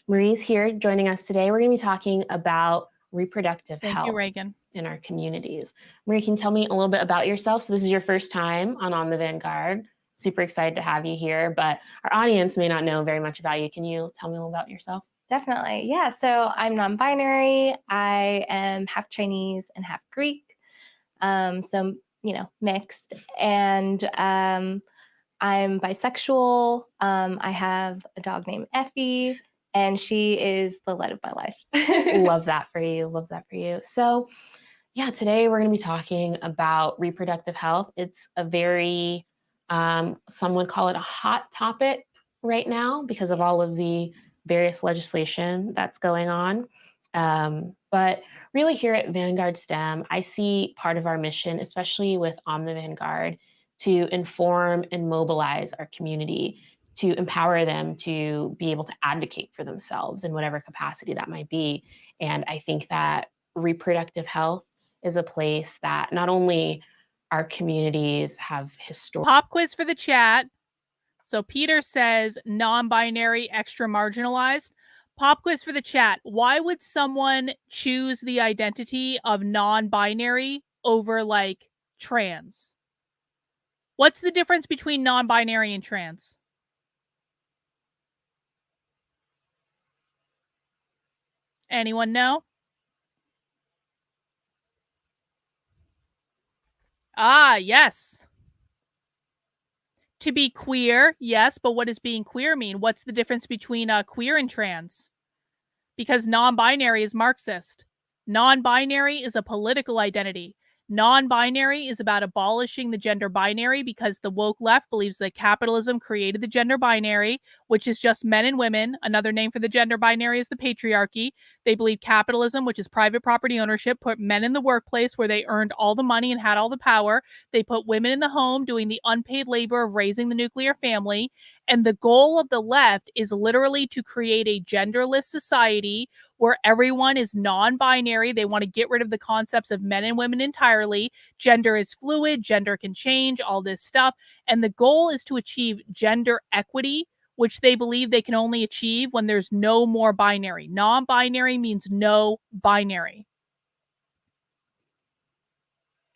S7: Marie's here joining us today. We're going to be talking about reproductive
S2: Thank
S7: health
S2: you, Reagan.
S7: in our communities. Marie, can you tell me a little bit about yourself? So this is your first time on the Vanguard. Super excited to have you here, but our audience may not know very much about you. Can you tell me a little about yourself?
S8: Definitely. Yeah. So I'm non-binary. I am half Chinese and half Greek. So, mixed. And I'm bisexual. I have a dog named Effie, and she is the light of my life.
S7: Love that for you. Love that for you. So yeah, today we're going to be talking about reproductive health. It's a very, some would call it a hot topic right now because of all of the various legislation that's going on. But really here at Vanguard STEM, I see part of our mission, especially with On the Vanguard, to inform and mobilize our community, to empower them to be able to advocate for themselves in whatever capacity that might be. And I think that reproductive health is a place that not only our communities have historical...
S2: Pop quiz for the chat. So Peter says non-binary, extra marginalized. Pop quiz for the chat. Why would someone choose the identity of non-binary over like trans? What's the difference between non-binary and trans? Anyone know? Ah, yes. To be queer, yes, but what does being queer mean? What's the difference between queer and trans? Because non-binary is Marxist. Non-binary is a political identity. Non-binary is about abolishing the gender binary because the woke left believes that capitalism created the gender binary, which is just men and women. Another name for the gender binary is the patriarchy. They believe capitalism, which is private property ownership, put men in the workplace where they earned all the money and had all the power. They put women in the home doing the unpaid labor of raising the nuclear family. And the goal of the left is literally to create a genderless society where everyone is non-binary. They want to get rid of the concepts of men and women entirely. Gender is fluid, gender can change, all this stuff. And the goal is to achieve gender equity, which they believe they can only achieve when there's no more binary. Non-binary means no binary.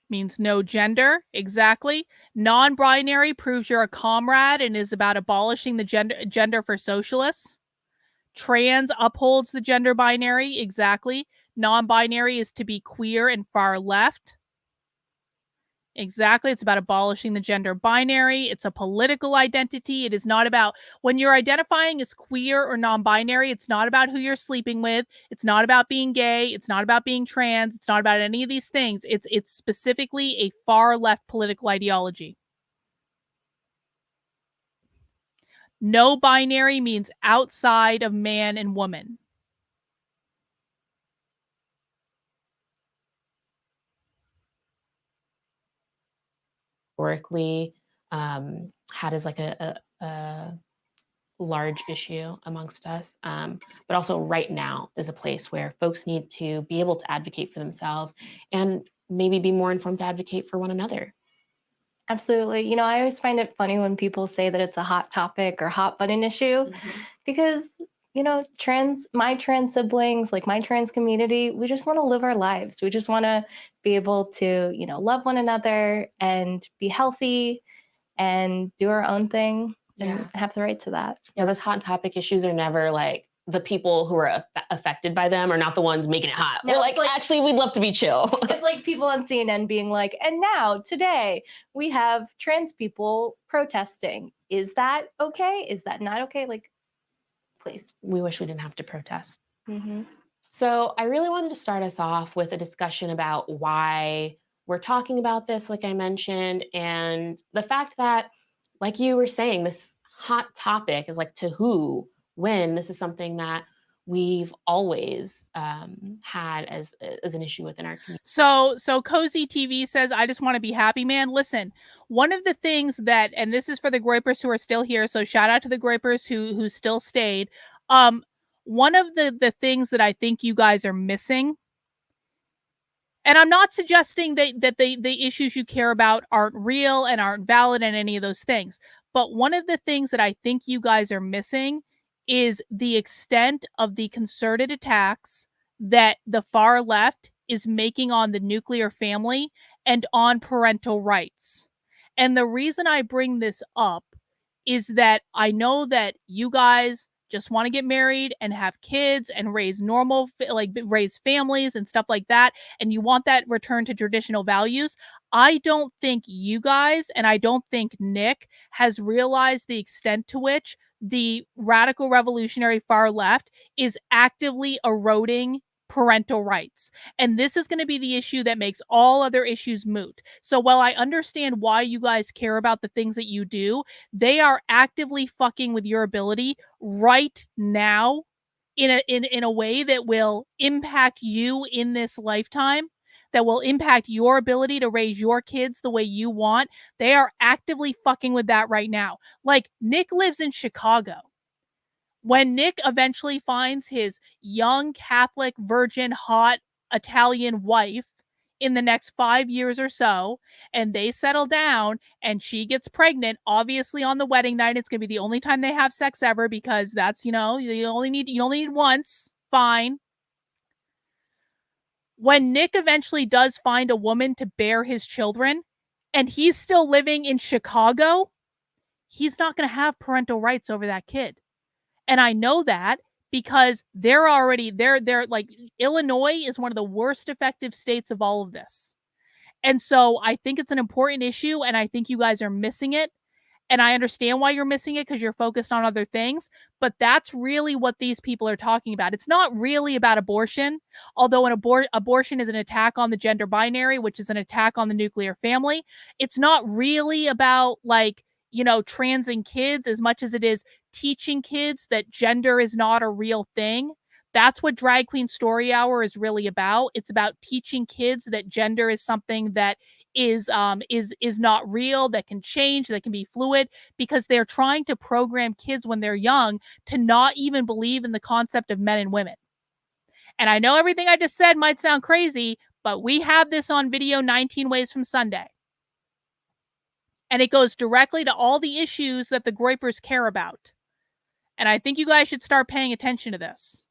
S2: Means no gender, exactly. Non-binary proves you're a comrade and is about abolishing the gender for socialists. Trans upholds the gender binary, exactly. Non-binary is to be queer and far left. Exactly. It's about abolishing the gender binary. It's a political identity. It is not about, when you're identifying as queer or non-binary, it's not about who you're sleeping with. It's not about being gay. It's not about being trans. It's not about any of these things. It's specifically a far left political ideology. No binary means outside of man and woman.
S7: Historically, had as like a large issue amongst us, but also right now is a place where folks need to be able to advocate for themselves and maybe be more informed to advocate for one another.
S8: Absolutely. You know, I always find it funny when people say that it's a hot topic or hot button issue because, you know, my trans siblings, like my trans community, we just want to live our lives. We just want to be able to, you know, love one another and be healthy and do our own thing and have the right to that.
S7: Yeah, those hot topic issues are never like the people who are affected by them are not the ones making it hot.
S8: No,
S7: We're like, actually, we'd love to be chill.
S8: It's like people on CNN being like, and now today we have trans people protesting. Is that okay? Is that not okay? Like, please.
S7: We wish we didn't have to protest.
S8: Mm-hmm.
S7: So I really wanted to start us off with a discussion about why we're talking about this, like I mentioned, and the fact that, like you were saying, this hot topic is like to who, when. This is something that we've always had as an issue within our community.
S2: So Cozy TV says, I just want to be happy, man. Listen, one of the things that, and this is for the Groypers who are still here, so shout out to the Groypers who still stayed. One of the things that I think you guys are missing, and I'm not suggesting that the issues you care about aren't real and aren't valid and any of those things, but one of the things that I think you guys are missing is the extent of the concerted attacks that the far left is making on the nuclear family and on parental rights. And the reason I bring this up is that I know that you guys just want to get married and have kids and raise raise families and stuff like that, and you want that return to traditional values. I don't think you guys, and I don't think Nick has realized the extent to which the radical revolutionary far left is actively eroding parental rights. And this is going to be the issue that makes all other issues moot. So while I understand why you guys care about the things that you do, they are actively fucking with your ability right now in a way that will impact you in this lifetime, that will impact your ability to raise your kids the way you want. They are actively fucking with that right now. Like, Nick lives in Chicago. When Nick eventually finds his young Catholic virgin hot Italian wife in the next 5 years or so, and they settle down and she gets pregnant, obviously on the wedding night, it's going to be the only time they have sex ever because that's, you only need once. Fine. When Nick eventually does find a woman to bear his children and he's still living in Chicago, he's not going to have parental rights over that kid. And I know that because they're like, Illinois is one of the worst effective states of all of this. And so I think it's an important issue and I think you guys are missing it. And I understand why you're missing it because you're focused on other things, but that's really what these people are talking about. It's not really about abortion, although an abortion is an attack on the gender binary, which is an attack on the nuclear family. It's not really about like, transing kids as much as it is teaching kids that gender is not a real thing. That's what Drag Queen Story Hour is really about. It's about teaching kids that gender is something that is not real, that can change, that can be fluid, because they're trying to program kids when they're young to not even believe in the concept of men and women. And I know everything I just said might sound crazy, but we have this on video 19 Ways from Sunday. And it goes directly to all the issues that the Groypers care about. And I think you guys should start paying attention to this.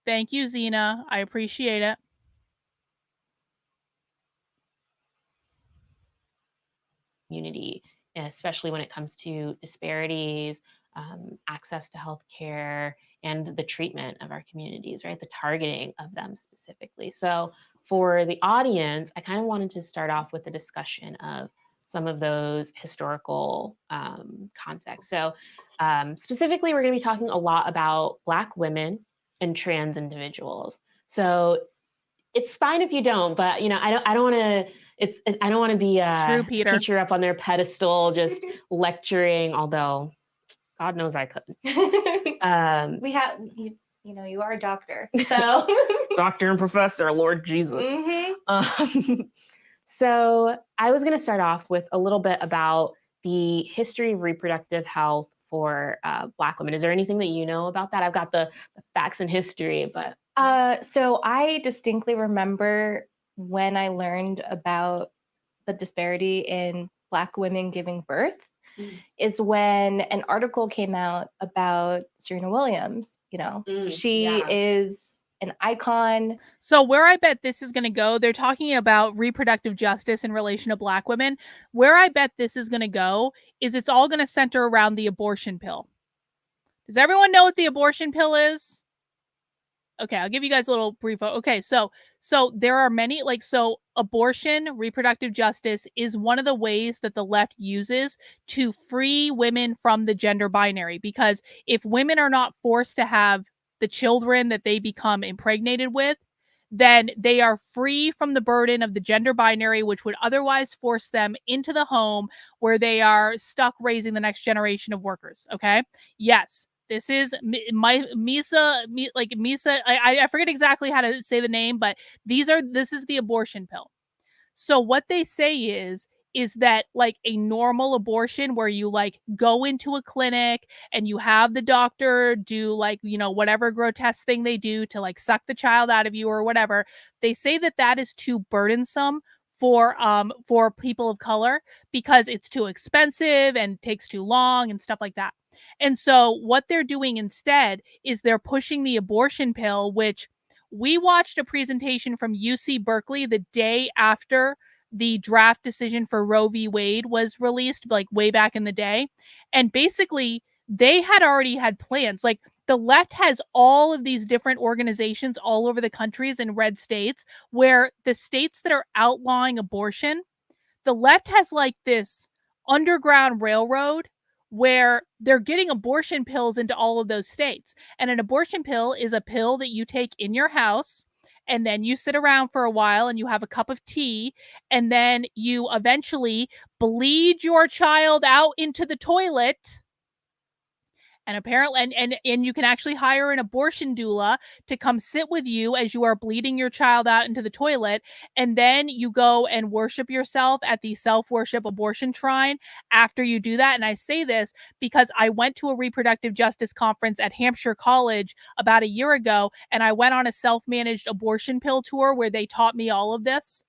S2: Thank you, Zena. I appreciate it.
S7: Community, especially when it comes to disparities, access to healthcare, and the treatment of our communities, right? The targeting of them specifically. So for the audience, I kind of wanted to start off with a discussion of some of those historical contexts. So specifically, we're going to be talking a lot about Black women and trans individuals. So it's fine if you don't, but I don't want to. I don't want to be a teacher up on their pedestal, just lecturing. Although, God knows I couldn't.
S8: We have, you are a doctor, so
S7: doctor and professor, Lord Jesus.
S8: Mm-hmm.
S7: So I was going to start off with a little bit about the history of reproductive health for Black women. Is there anything that you know about that? I've got the facts and history, but
S8: so I distinctly remember when I learned about the disparity in Black women giving birth is when an article came out about Serena Williams. She is an icon.
S2: So where I bet this is going to go, they're talking about reproductive justice in relation to Black women. Where I bet this is going to go is it's all going to center around the abortion pill. Does everyone know what the abortion pill is? Okay, I'll give you guys a little brief. Okay, so there are many, abortion, reproductive justice is one of the ways that the left uses to free women from the gender binary. Because if women are not forced to have the children that they become impregnated with, then they are free from the burden of the gender binary, which would otherwise force them into the home where they are stuck raising the next generation of workers. Okay, yes. This is Misa. I forget exactly how to say the name, but this is the abortion pill. So what they say is that like a normal abortion where you like go into a clinic and you have the doctor do whatever grotesque thing they do to like suck the child out of you or whatever. They say that is too burdensome for people of color because it's too expensive and takes too long and stuff like that. And so what they're doing instead is they're pushing the abortion pill, which we watched a presentation from UC Berkeley the day after the draft decision for Roe v. Wade was released, like way back in the day. And basically, they had already had plans. Like the left has all of these different organizations all over the countries in red states where the states that are outlawing abortion, the left has like this underground railroad where they're getting abortion pills into all of those states. And an abortion pill is a pill that you take in your house, and then you sit around for a while and you have a cup of tea, and then you eventually bleed your child out into the toilet. And apparently, and you can actually hire an abortion doula to come sit with you as you are bleeding your child out into the toilet. And then you go and worship yourself at the self-worship abortion shrine after you do that. And I say this because I went to a reproductive justice conference at Hampshire College about a year ago, and I went on a self-managed abortion pill tour where they taught me all of this.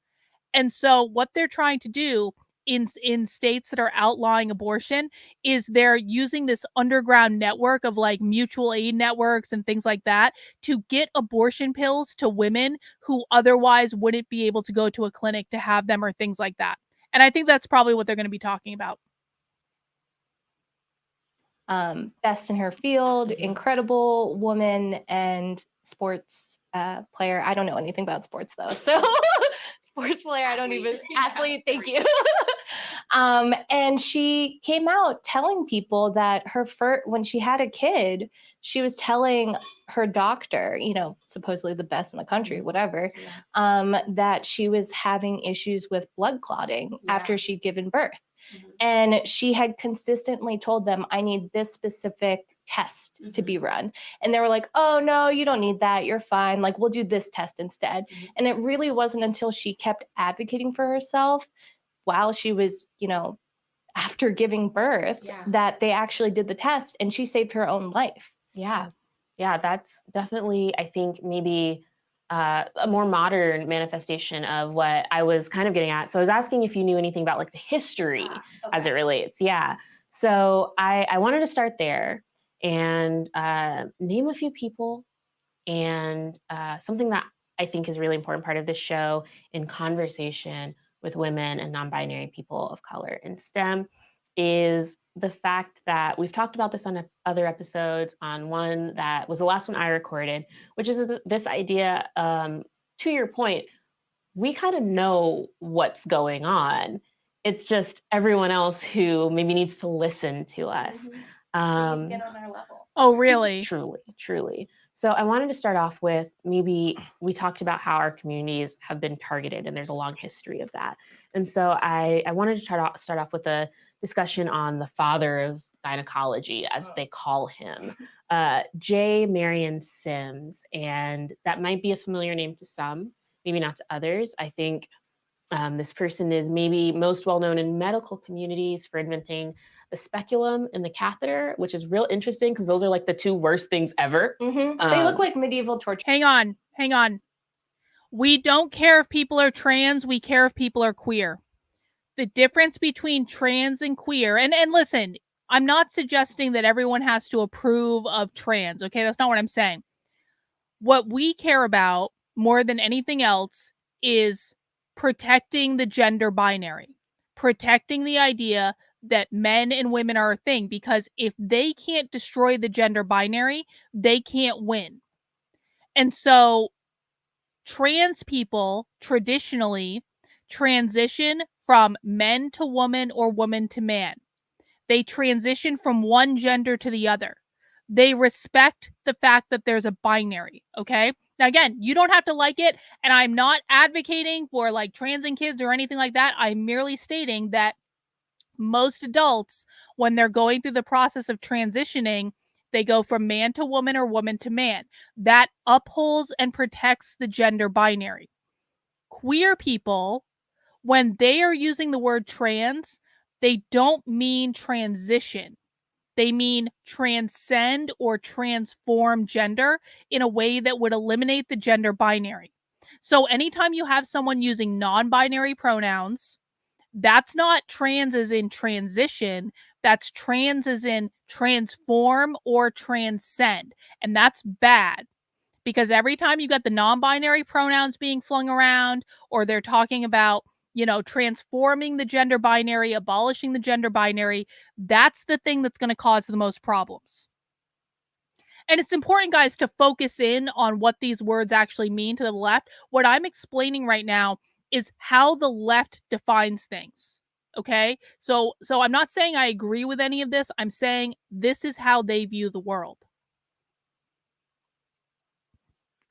S2: And so what they're trying to do in states that are outlawing abortion is they're using this underground network of like mutual aid networks and things like that to get abortion pills to women who otherwise wouldn't be able to go to a clinic to have them or things like that. And I think that's probably what they're going to be talking about.
S8: Best in her field, incredible woman and sports player. I don't know anything about sports though, so sports player. I don't even athlete. Thank you. And she came out telling people that when she had a kid, she was telling her doctor, supposedly the best in the country, whatever, that she was having issues with blood clotting after she'd given birth. And she had consistently told them, I need this specific test to be run. And they were like, oh, no, you don't need that. You're fine. Like, we'll do this test instead. And it really wasn't until she kept advocating for herself while she was, after giving birth that they actually did the test, and she saved her own life.
S7: Yeah. That's definitely, I think, maybe a more modern manifestation of what I was kind of getting at. So I was asking if you knew anything about like the history as it relates. Yeah. So I wanted to start there and name a few people and something that I think is a really important part of this show in conversation with women and non-binary people of color in STEM is the fact that we've talked about this on other episodes, on one that was the last one I recorded, which is this idea, to your point, we kind of know what's going on. It's just everyone else who maybe needs to listen to us.
S8: Get on our level.
S2: Oh, really?
S7: Truly. So I wanted to start off with, maybe we talked about how our communities have been targeted and there's a long history of that. And so I wanted to start off with a discussion on the father of gynecology, as they call him, J. Marion Sims. And that might be a familiar name to some, maybe not to others. I think this person is maybe most well known in medical communities for inventing the speculum and the catheter, which is real interesting because those are like the two worst things ever.
S8: They look like medieval torture.
S2: Hang on. We don't care if people are trans. We care if people are queer. The difference between trans and queer, and listen, I'm not suggesting that everyone has to approve of trans. Okay, that's not what I'm saying. What we care about more than anything else is protecting the gender binary, protecting the idea that men and women are a thing, because if they can't destroy the gender binary, they can't win. And so trans people traditionally transition from men to woman or woman to man. They transition from one gender to the other. They respect the fact that there's a binary, okay? Now, again, you don't have to like it, and I'm not advocating for like trans and kids or anything like that. I'm merely stating that most adults, when they're going through the process of transitioning, they go from man to woman or woman to man. That upholds and protects the gender binary. Queer people, when they are using the word trans, they don't mean transition. They mean transcend or transform gender in a way that would eliminate the gender binary. So anytime you have someone using non-binary pronouns, that's not trans as in transition. That's trans as in transform or transcend. And that's bad, because every time you got the non-binary pronouns being flung around, or they're talking about, transforming the gender binary, abolishing the gender binary, that's the thing that's going to cause the most problems. And it's important, guys, to focus in on what these words actually mean to the left. What I'm explaining right now is how the left defines things. Okay? So I'm not saying I agree with any of this. I'm saying this is how they view the world.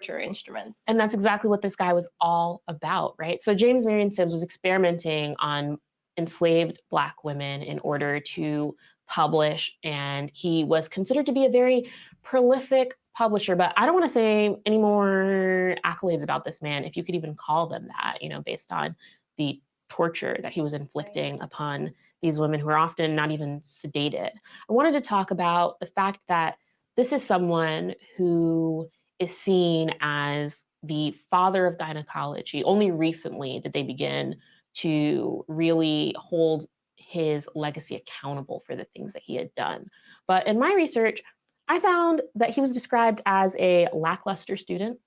S8: Instruments.
S7: And that's exactly what this guy was all about, right? So James Marion Sims was experimenting on enslaved Black women in order to publish, and he was considered to be a very prolific publisher. But I don't want to say any more accolades about this man, if you could even call them that, based on the torture that he was inflicting upon these women who are often not even sedated. I wanted to talk about the fact that this is someone who is seen as the father of gynecology. Only recently did they begin to really hold his legacy accountable for the things that he had done. But in my research, I found that he was described as a lackluster student.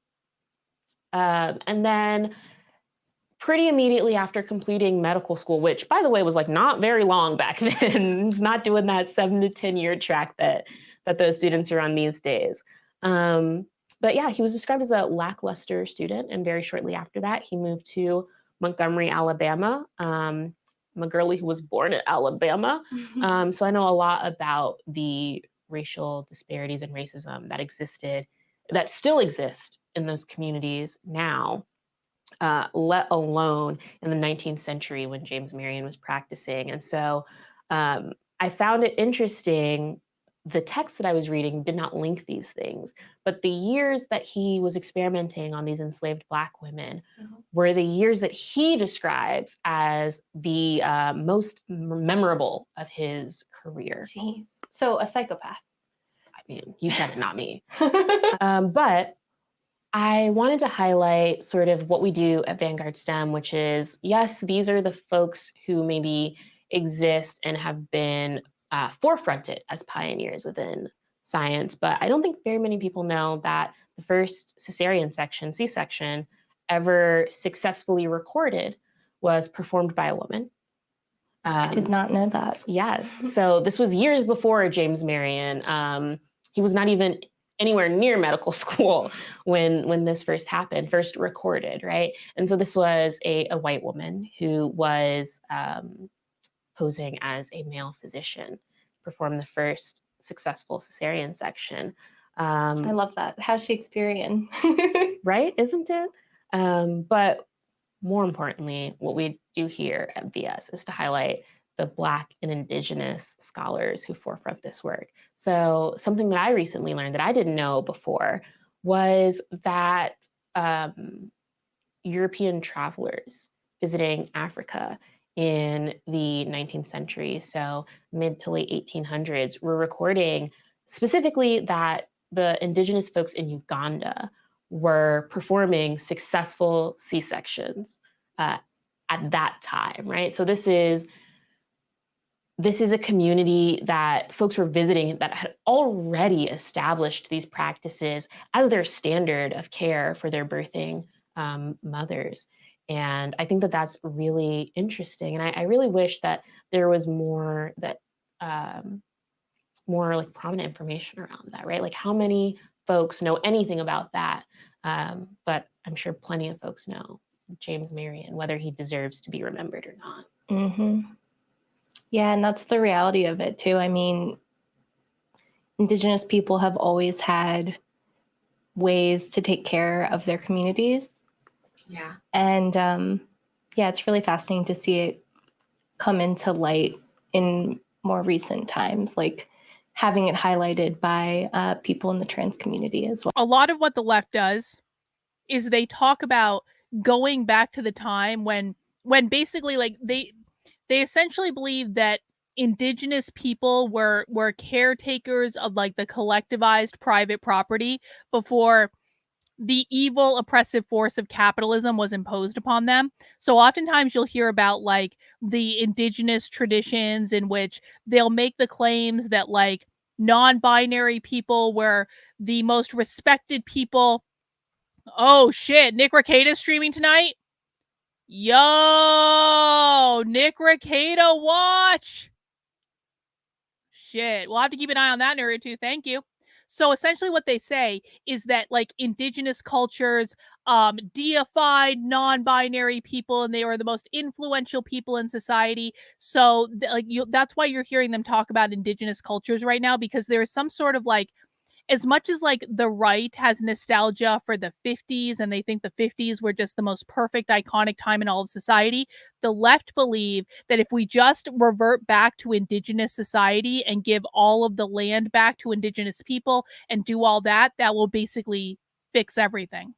S7: And then pretty immediately after completing medical school, which, by the way, was like not very long back then, was not doing that 7 to 10 year track that those students are on these days. But yeah, he was described as a lackluster student. And very shortly after that, he moved to Montgomery, Alabama, I'm a girly who was born in Alabama. So I know a lot about the racial disparities and racism that existed, that still exist in those communities now, let alone in the 19th century when James Marion was practicing. And so I found it interesting. The text that I was reading did not link these things, but the years that he was experimenting on these enslaved Black women were the years that he describes as the most memorable of his career.
S8: Jeez. So a psychopath.
S7: I mean, you said it, not me. But I wanted to highlight sort of what we do at Vanguard STEM, which is, yes, these are the folks who maybe exist and have been forefronted as pioneers within science, but I don't think very many people know that the first cesarean section, C-section, ever successfully recorded was performed by a woman.
S8: I did not know that.
S7: Yes. So this was years before James Marion. He was not even anywhere near medical school when this first recorded, right? And so this was a white woman who was posing as a male physician, performed the first successful cesarean section.
S8: I love that. How's Shakespearean?
S7: Right? Isn't it? But more importantly, what we do here at VS is to highlight the Black and Indigenous scholars who forefront this work. So something that I recently learned that I didn't know before was that European travelers visiting Africa in the 19th century, so mid to late 1800s, were recording specifically that the Indigenous folks in Uganda were performing successful C-sections at that time, right? So this is a community that folks were visiting that had already established these practices as their standard of care for their birthing mothers. And I think that that's really interesting. And I really wish that there was more that more like prominent information around that, right? Like how many folks know anything about that? But I'm sure plenty of folks know James Marion, whether he deserves to be remembered or not.
S8: Mm-hmm. Yeah, and that's the reality of it too. I mean, Indigenous people have always had ways to take care of their communities.
S7: Yeah.
S8: And yeah, it's really fascinating to see it come into light in more recent times, like having it highlighted by people in the trans community as well.
S2: A lot of what the left does is they talk about going back to the time when basically like they essentially believe that Indigenous people were caretakers of like the collectivized private property before the evil oppressive force of capitalism was imposed upon them. So oftentimes you'll hear about like the Indigenous traditions in which they'll make the claims that like non-binary people were the most respected people. Oh shit, Nick Rekieta streaming tonight? Yo, Nick Rekieta watch. Shit, we'll have to keep an eye on that area too. Thank you. So essentially what they say is that like Indigenous cultures deified non-binary people and they were the most influential people in society. So that's why you're hearing them talk about Indigenous cultures right now, because there is some sort of like, as much as like the right has nostalgia for the 50s and they think the 50s were just the most perfect iconic time in all of society, the left believe that if we just revert back to Indigenous society and give all of the land back to Indigenous people and do all that, that will basically fix everything.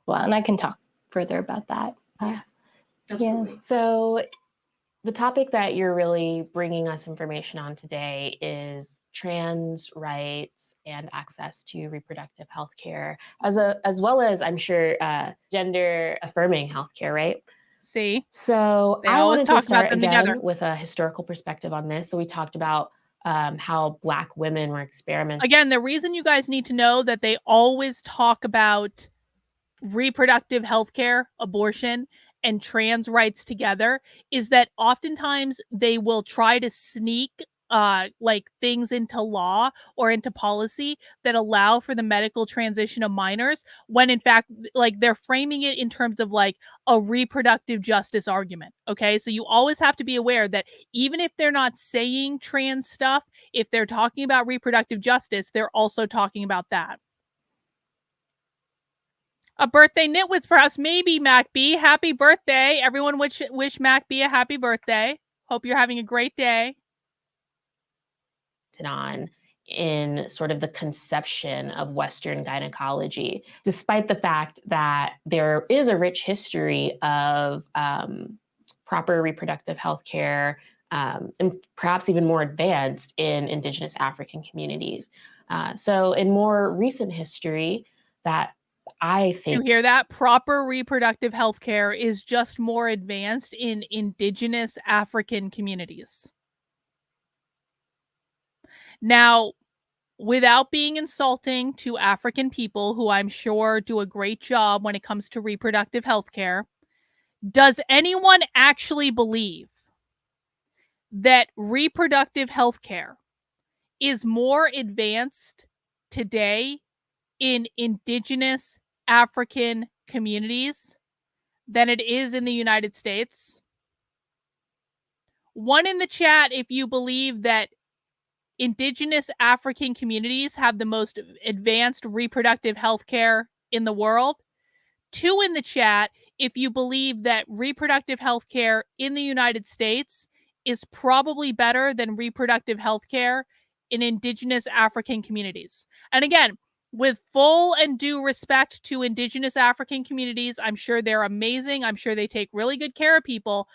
S8: Well, and I can talk further about that.
S7: Absolutely. So the topic that you're really bringing us information on today is trans rights and access to reproductive health care, as well as, I'm sure, gender affirming healthcare, right?
S2: See?
S7: So
S2: They
S7: I
S2: always
S7: wanted
S2: talk
S7: to start
S2: about them
S7: again
S2: together.
S7: with a historical perspective on this. So we talked about how Black women were experimenting.
S2: Again, the reason you guys need to know that they always talk about reproductive health care, abortion, and trans rights together is that oftentimes they will try to sneak like things into law or into policy that allow for the medical transition of minors, when in fact, like, they're framing it in terms of like a reproductive justice argument. Okay, so you always have to be aware that even if they're not saying trans stuff, if they're talking about reproductive justice, they're also talking about that. A birthday nitwits, perhaps, maybe, Mac B. Happy birthday. Everyone wish Mac B a happy birthday. Hope you're having a great day.
S7: On in sort of the conception of Western gynecology, despite the fact that there is a rich history of proper reproductive health care, and perhaps even more advanced in Indigenous African communities. So in more recent history, that I
S2: Did you
S7: think
S2: hear that? Proper reproductive health care is just more advanced in Indigenous African communities. Now, without being insulting to African people, who I'm sure do a great job when it comes to reproductive health care, does anyone actually believe that reproductive health care is more advanced today in Indigenous African communities than it is in the United States? One in the chat if you believe that Indigenous African communities have the most advanced reproductive health care in the world. 2 in the chat if you believe that reproductive health care in the United States is probably better than reproductive health care in Indigenous African communities. And again, with full and due respect to Indigenous African communities, I'm sure they're amazing. I'm sure they take really good care of people.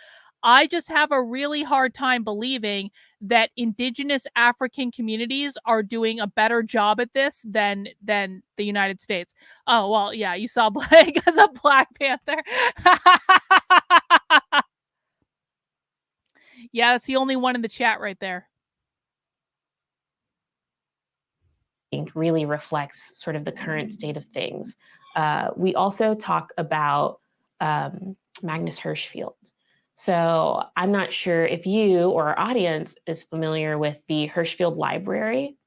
S2: I just have a really hard time believing that Indigenous African communities are doing a better job at this than the United States. Oh, well, yeah, you saw Blake as a Black Panther. Yeah, that's the only one in the chat right there.
S7: think really reflects sort of the current state of things. We also talk about Magnus Hirschfeld. So I'm not sure if you or our audience is familiar with the Hirschfeld Library.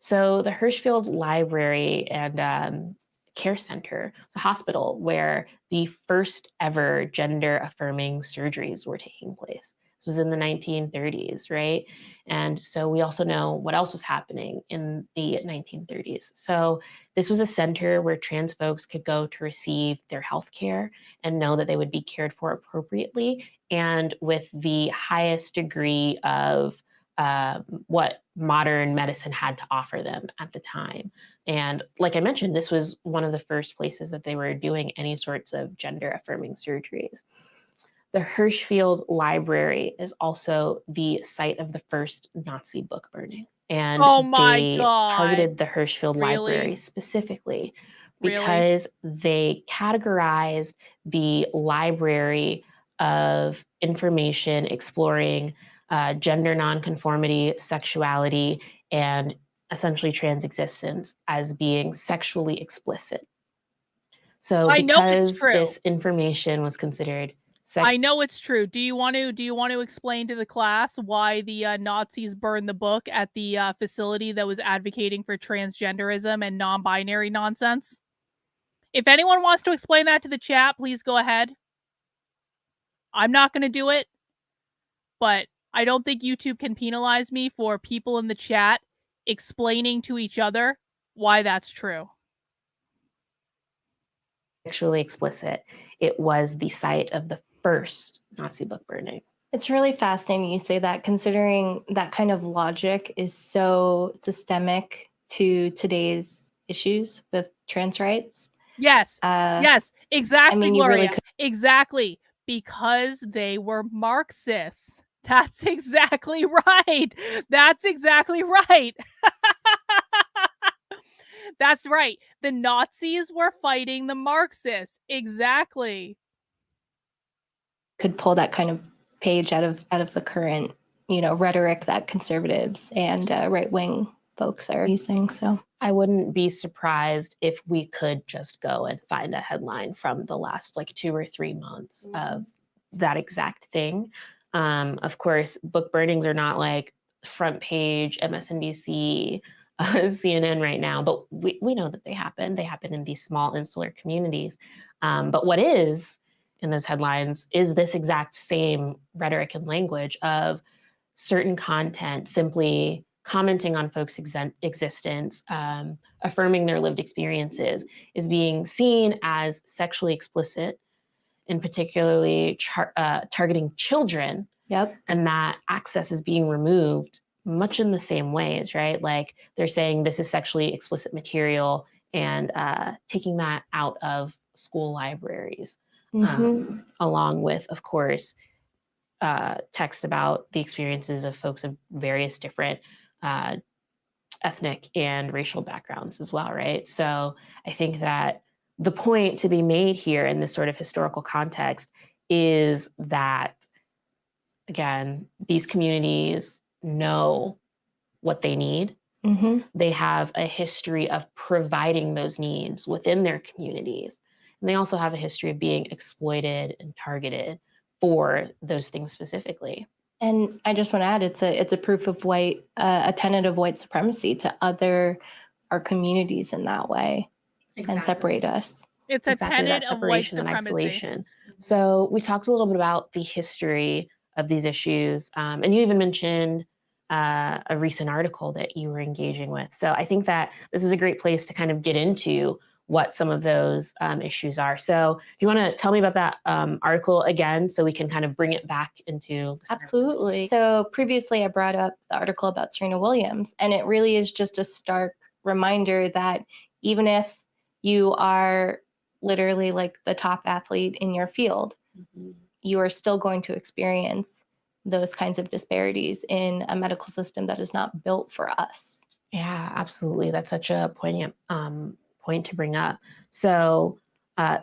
S7: So the Hirschfeld Library and Care Center, it's a hospital where the first ever gender affirming surgeries were taking place. This was in the 1930s, right? And so we also know what else was happening in the 1930s. So this was a center where trans folks could go to receive their health care and know that they would be cared for appropriately and with the highest degree of what modern medicine had to offer them at the time. And like I mentioned, this was one of the first places that they were doing any sorts of gender affirming surgeries. The Hirschfeld Library is also the site of the first Nazi book burning. And
S2: Oh my
S7: they
S2: God.
S7: targeted the Hirschfeld
S2: Really?
S7: Library specifically
S2: Really?
S7: because they categorized the library of information exploring gender nonconformity, sexuality, and essentially trans existence as being sexually explicit. So
S2: I know it's
S7: because
S2: true.
S7: this information was considered
S2: I know it's true. Do you want to explain to the class why the Nazis burned the book at the facility that was advocating for transgenderism and non-binary nonsense? If anyone wants to explain that to the chat, please go ahead. I'm not going to do it, but I don't think YouTube can penalize me for people in the chat explaining to each other why that's true.
S7: sexually explicit, it was the site of the first Nazi book burning.
S8: It's really fascinating you say that, considering that kind of logic is so systemic to today's issues with trans rights.
S2: Yes. Yes, exactly,
S8: I mean, you really
S2: Gloria. Exactly. Because they were Marxists. That's exactly right. That's exactly right. That's right. The Nazis were fighting the Marxists. Exactly.
S8: could pull that kind of page out of the current, rhetoric that conservatives and right-wing folks are using. So
S7: I wouldn't be surprised if we could just go and find a headline from the last 2 or 3 months of that exact thing. Of course, book burnings are not front page MSNBC, CNN right now, but we know that they happen. They happen in these small insular communities. But what is in those headlines is this exact same rhetoric and language of certain content simply commenting on folks' existence, affirming their lived experiences, is being seen as sexually explicit, and particularly targeting children.
S8: Yep.
S7: And that access is being removed much in the same ways, right? Like they're saying this is sexually explicit material and taking that out of school libraries, along with, of course, text about the experiences of folks of various different ethnic and racial backgrounds as well, right? So I think that the point to be made here in this sort of historical context is that, again, these communities know what they need. They have a history of providing those needs within their communities. And they also have a history of being exploited and targeted for those things specifically.
S8: And I just want to add, it's a proof of a tenet of white supremacy to other our communities in that way and separate us.
S2: It's a
S7: Exactly,
S2: tenet
S7: that
S2: of white
S7: separation and
S2: supremacy.
S7: isolation. So we talked a little bit about the history of these issues, and you even mentioned a recent article that you were engaging with. So I think that this is a great place to kind of get into what some of those issues are. So do you want to tell me about that article again so we can kind of bring it back into the
S8: Absolutely. So previously I brought up the article about Serena Williams, and it really is just a stark reminder that even if you are literally like the top athlete in your field, you are still going to experience those kinds of disparities in a medical system that is not built for us.
S7: Yeah, absolutely. That's such a poignant point to bring up. So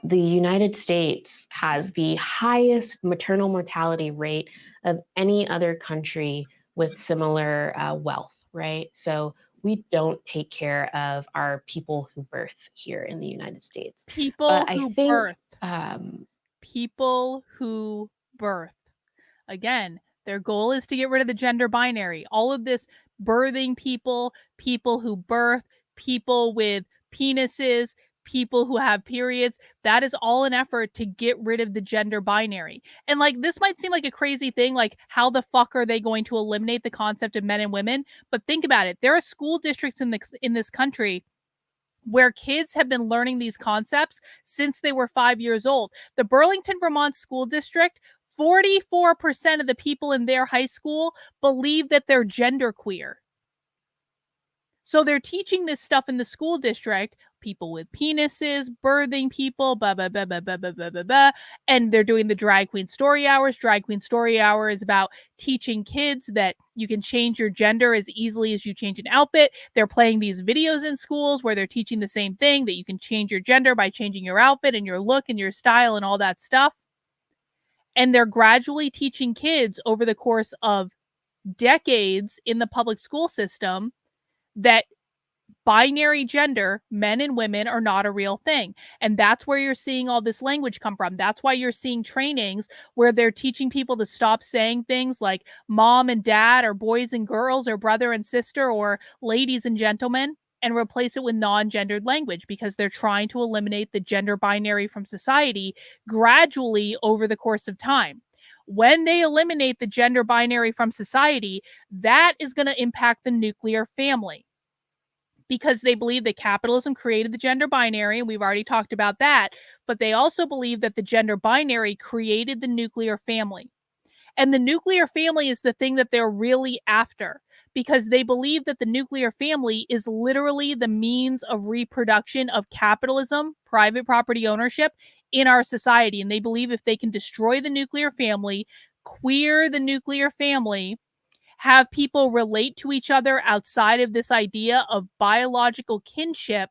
S7: the United States has the highest maternal mortality rate of any other country with similar wealth, right? So we don't take care of our people who birth here in the United States.
S2: People
S7: But
S2: who
S7: I think,
S2: birth. People who birth. Again, their goal is to get rid of the gender binary. All of this birthing people, people who birth, people with penises, people who have periods, that is all an effort to get rid of the gender binary. And like, this might seem like a crazy thing, like how the fuck are they going to eliminate the concept of men and women? But think about it. There are school districts in this country where kids have been learning these concepts since they were 5 years old. The Burlington, Vermont School District, 44% of the people in their high school believe that they're genderqueer. So they're teaching this stuff in the school district, people with penises, birthing people, blah, blah, blah, blah, blah, blah, blah, blah, blah. And they're doing the drag queen story hours. Drag queen story hour is about teaching kids that you can change your gender as easily as you change an outfit. They're playing these videos in schools where they're teaching the same thing, that you can change your gender by changing your outfit and your look and your style and all that stuff. And they're gradually teaching kids over the course of decades in the public school system that binary gender, men and women, are not a real thing. And that's where you're seeing all this language come from. That's why you're seeing trainings where they're teaching people to stop saying things like mom and dad, or boys and girls, or brother and sister, or ladies and gentlemen, and replace it with non-gendered language, because they're trying to eliminate the gender binary from society gradually over the course of time. When they eliminate the gender binary from society, that is going to impact the nuclear family, because they believe that capitalism created the gender binary, and we've already talked about that, but they also believe that the gender binary created the nuclear family. And the nuclear family is the thing that they're really after, because they believe that the nuclear family is literally the means of reproduction of capitalism, private property ownership in our society. And they believe if they can destroy the nuclear family, queer the nuclear family, have people relate to each other outside of this idea of biological kinship,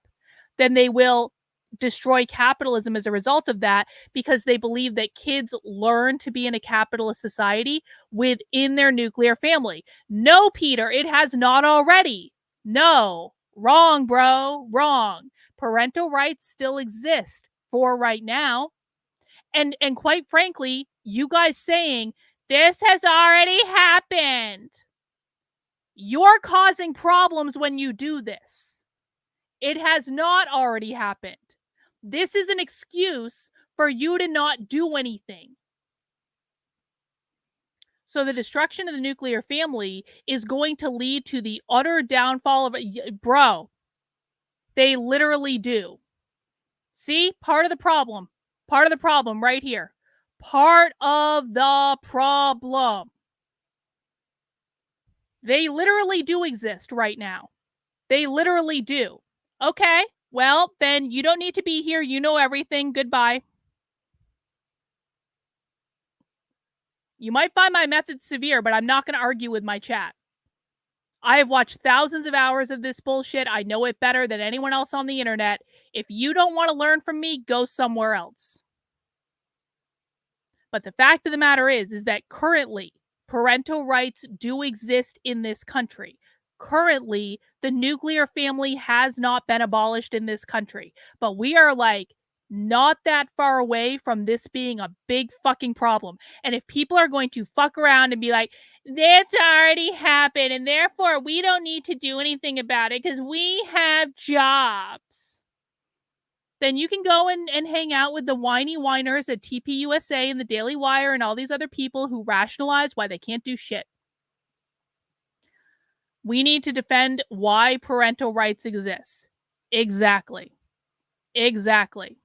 S2: then they will destroy capitalism as a result of that, because they believe that kids learn to be in a capitalist society within their nuclear family. No, Peter, it has not already. No, wrong, bro, wrong. Parental rights still exist for right now. And quite frankly, you guys saying this has already happened. You're causing problems when you do this. It has not already happened. This is an excuse for you to not do anything. So the destruction of the nuclear family is going to lead to the utter downfall of bro. They literally do. See? Part of the problem. Part of the problem right here. Part of the problem. They literally do exist right now. They literally do. Okay, well, then you don't need to be here. You know everything. Goodbye. You might find my methods severe, but I'm not going to argue with my chat. I have watched thousands of hours of this bullshit. I know it better than anyone else on the internet. If you don't want to learn from me, go somewhere else. But the fact of the matter is that currently, parental rights do exist in this country. Currently, the nuclear family has not been abolished in this country. But we are like not that far away from this being a big fucking problem. And if people are going to fuck around and be like, that's already happened and therefore we don't need to do anything about it because we have jobs, then you can go and hang out with the whiny whiners at TPUSA and the Daily Wire and all these other people who rationalize why they can't do shit. We need to defend why parental rights exist. Exactly. Exactly.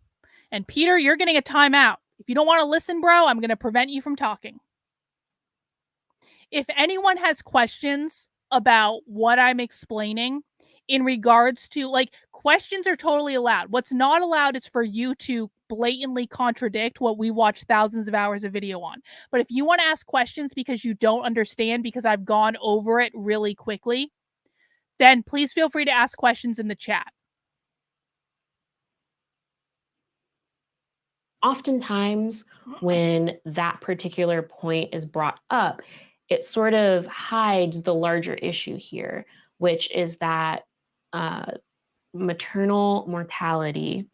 S2: And Peter, you're getting a timeout. If you don't want to listen, bro, I'm going to prevent you from talking. If anyone has questions about what I'm explaining in regards to, like, questions are totally allowed. What's not allowed is for you to blatantly contradict what we watch thousands of hours of video on. But if you want to ask questions because you don't understand because I've gone over it really quickly, then please feel free to ask questions in the chat.
S7: Oftentimes, when that particular point is brought up, it sort of hides the larger issue here, which is that maternal mortality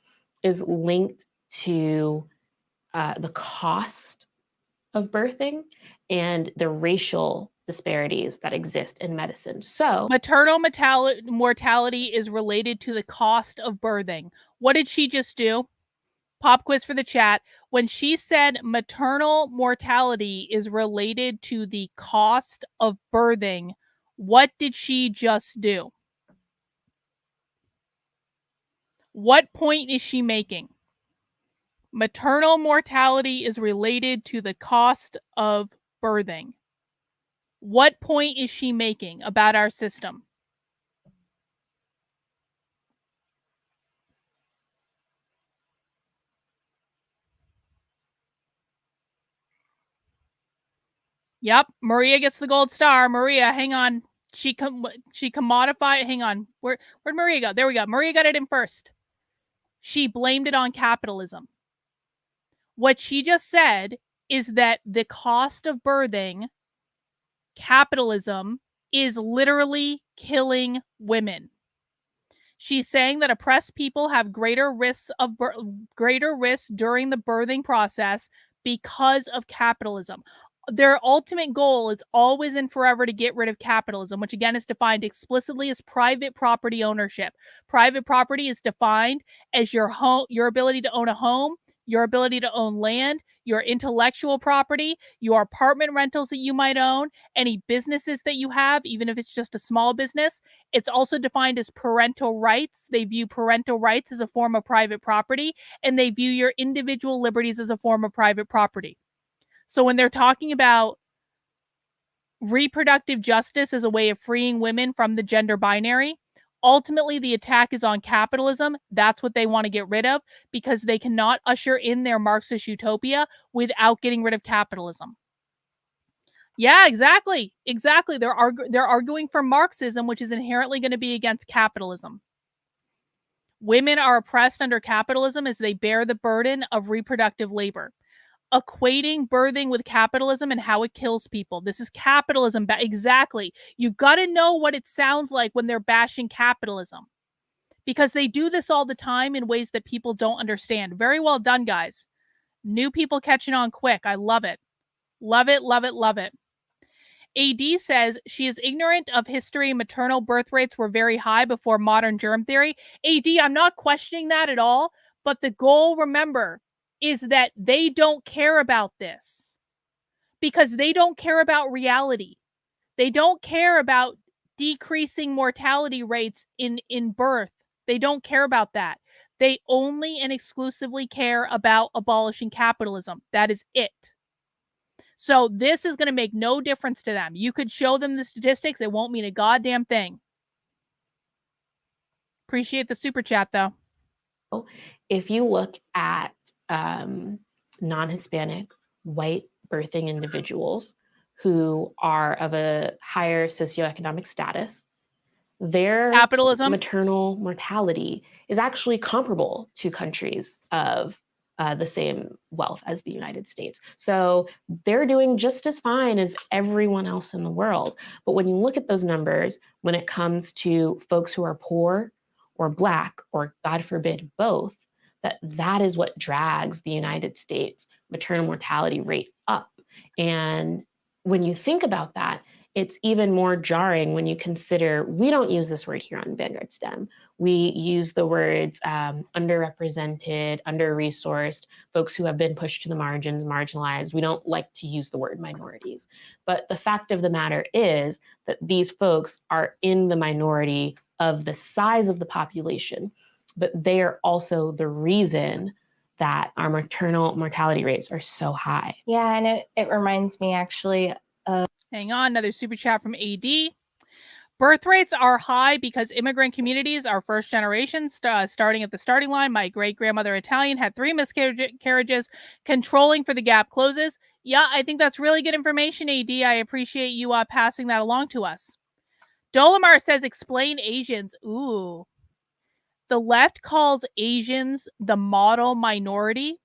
S7: is linked to the cost of birthing and the racial disparities that exist in medicine. So,
S2: maternal mortality is related to the cost of birthing. What did she just do? Pop quiz for the chat. When she said maternal mortality is related to the cost of birthing, what did she just do? What point is she making? Maternal mortality is related to the cost of birthing. What point is she making about our system? Yep, Maria gets the gold star. Maria, hang on. She commodified. Hang on. Where'd Maria go? There we go. Maria got it in first. She blamed it on capitalism. What she just said is that the cost of birthing, capitalism, is literally killing women. She's saying that oppressed people have greater risks during the birthing process because of capitalism. Their ultimate goal is always and forever to get rid of capitalism, which again is defined explicitly as private property ownership. Private property is defined as your home, your ability to own a home, your ability to own land, your intellectual property, your apartment rentals that you might own, any businesses that you have, even if it's just a small business. It's also defined as parental rights. They view parental rights as a form of private property, and they view your individual liberties as a form of private property. So when they're talking about reproductive justice as a way of freeing women from the gender binary, ultimately the attack is on capitalism. That's what they want to get rid of because they cannot usher in their Marxist utopia without getting rid of capitalism. Yeah, exactly. Exactly. They're arguing for Marxism, which is inherently going to be against capitalism. Women are oppressed under capitalism as they bear the burden of reproductive labor. Equating birthing with capitalism and how it kills people. This is capitalism. Exactly. You've got to know what it sounds like when they're bashing capitalism because they do this all the time in ways that people don't understand. Very well done, guys. New people catching on quick. I love it. Love it, love it, love it. AD says she is ignorant of history. Maternal birth rates were very high before modern germ theory. AD, I'm not questioning that at all, but the goal, remember, is that they don't care about this because they don't care about reality. They don't care about decreasing mortality rates in birth. They don't care about that. They only and exclusively care about abolishing capitalism. That is it. So this is going to make no difference to them. You could show them the statistics. It won't mean a goddamn thing. Appreciate the super chat, though.
S7: If you look at non-Hispanic white birthing individuals who are of a higher socioeconomic status, their
S2: Capitalism.
S7: maternal mortality is actually comparable to countries of the same wealth as the United States. So they're doing just as fine as everyone else in the world. But when you look at those numbers, when it comes to folks who are poor or Black, or God forbid, both, that is what drags the United States maternal mortality rate up. And when you think about that, it's even more jarring when you consider, we don't use this word here on Vanguard STEM. We use the words underrepresented, under-resourced, folks who have been pushed to the margins, marginalized. We don't like to use the word minorities. But the fact of the matter is that these folks are in the minority of the size of the population, but they are also the reason that our maternal mortality rates are so high.
S8: Yeah, and it reminds me actually of...
S2: Hang on, another super chat from AD. Birth rates are high because immigrant communities are first generation, starting at the starting line. My great-grandmother Italian had 3 miscarriages. Controlling for the gap closes. Yeah, I think that's really good information, AD. I appreciate you passing that along to us. Dolomar says, explain Asians. Ooh. The left calls Asians the model minority.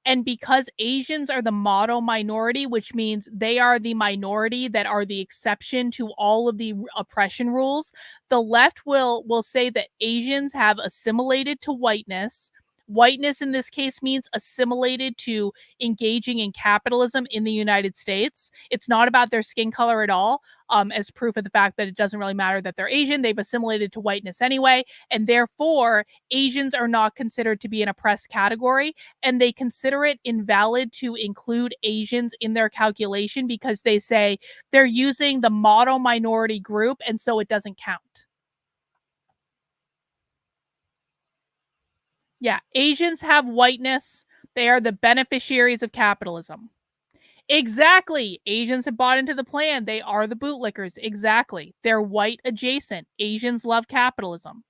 S2: And because Asians are the model minority, which means they are the minority that are the exception to all of the oppression rules, the left will say that Asians have assimilated to whiteness. Whiteness in this case means assimilated to engaging in capitalism in the United States. It's not about their skin color at all, as proof of the fact that it doesn't really matter that they're Asian. They've assimilated to whiteness anyway, and therefore Asians are not considered to be an oppressed category, and they consider it invalid to include Asians in their calculation because they say they're using the model minority group, and so it doesn't count. Yeah, Asians have whiteness. They are the beneficiaries of capitalism. Exactly. Asians have bought into the plan. They are the bootlickers. Exactly. They're white adjacent. Asians love capitalism.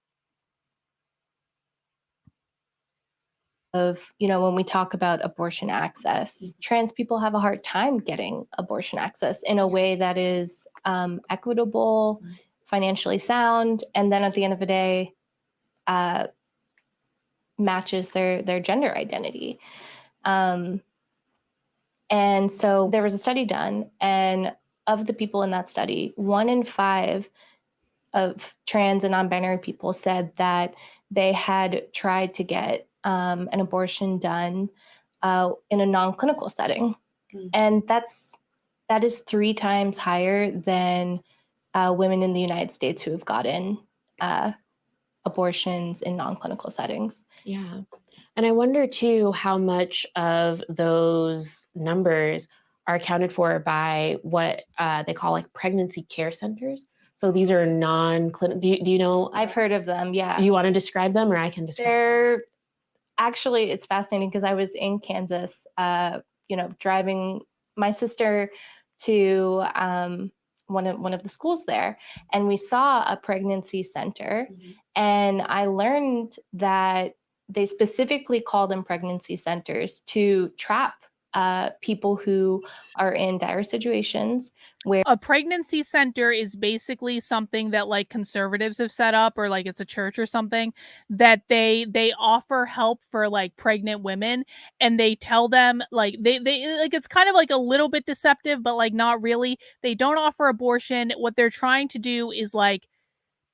S8: Of, when we talk about abortion access, trans people have a hard time getting abortion access in a way that is equitable, financially sound, and then at the end of the day, matches their gender identity. And so there was a study done, and of the people in that study, 1 in 5 of trans and non-binary people said that they had tried to get an abortion done in a non-clinical setting. Mm-hmm. And that is 3 times higher than women in the United States who have gotten abortions in non-clinical settings.
S7: Yeah. And I wonder too how much of those numbers are accounted for by what they call like pregnancy care centers. So these are non-clinical. Do you know?
S8: I've heard of them. Yeah.
S7: Do you want to describe them, or I can describe them?
S8: Actually, it's fascinating because I was in Kansas, driving my sister to one of the schools there, and we saw a pregnancy center. Mm-hmm. And I learned that they specifically call them pregnancy centers to trap people who are in dire situations. Where
S2: a pregnancy center is basically something that like conservatives have set up, or like it's a church or something, that they offer help for like pregnant women, and they tell them like they like, it's kind of like a little bit deceptive, but like not really. They don't offer abortion. What they're trying to do is like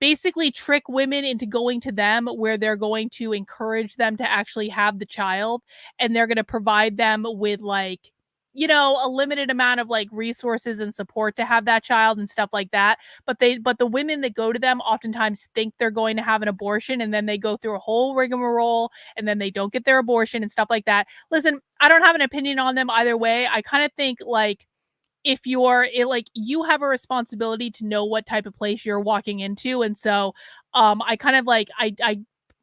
S2: basically trick women into going to them, where they're going to encourage them to actually have the child, and they're going to provide them with like you know, a limited amount of like resources and support to have that child and stuff like that. But the women that go to them oftentimes think they're going to have an abortion, and then they go through a whole rigmarole, and then they don't get their abortion and stuff like that. Listen, I don't have an opinion on them either way. I kind of think like, if you're like, you have a responsibility to know what type of place you're walking into. And so I kind of like, I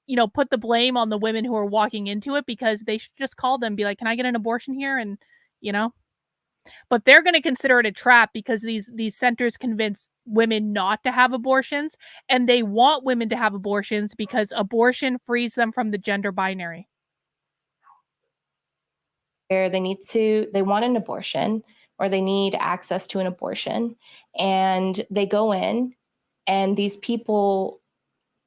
S2: you know, put the blame on the women who are walking into it, because they should just call them, be like, can I get an abortion here? And you know, but they're going to consider it a trap, because these centers convince women not to have abortions, and they want women to have abortions because abortion frees them from the gender binary.
S8: Where they want an abortion, or they need access to an abortion, and they go in, and these people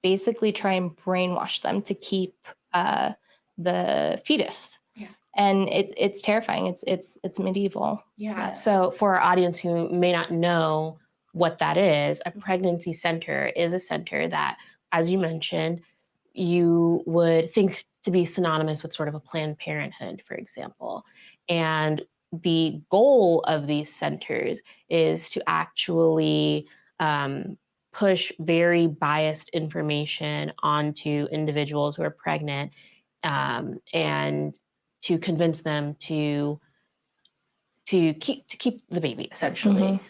S8: basically try and brainwash them to keep the fetus.
S7: Yeah.
S8: And it's terrifying. It's medieval.
S7: Yeah. So for our audience who may not know what that is, a pregnancy center is a center that, as you mentioned, you would think to be synonymous with sort of a Planned Parenthood, for example. And the goal of these centers is to actually push very biased information onto individuals who are pregnant, and to convince them to keep the baby, essentially,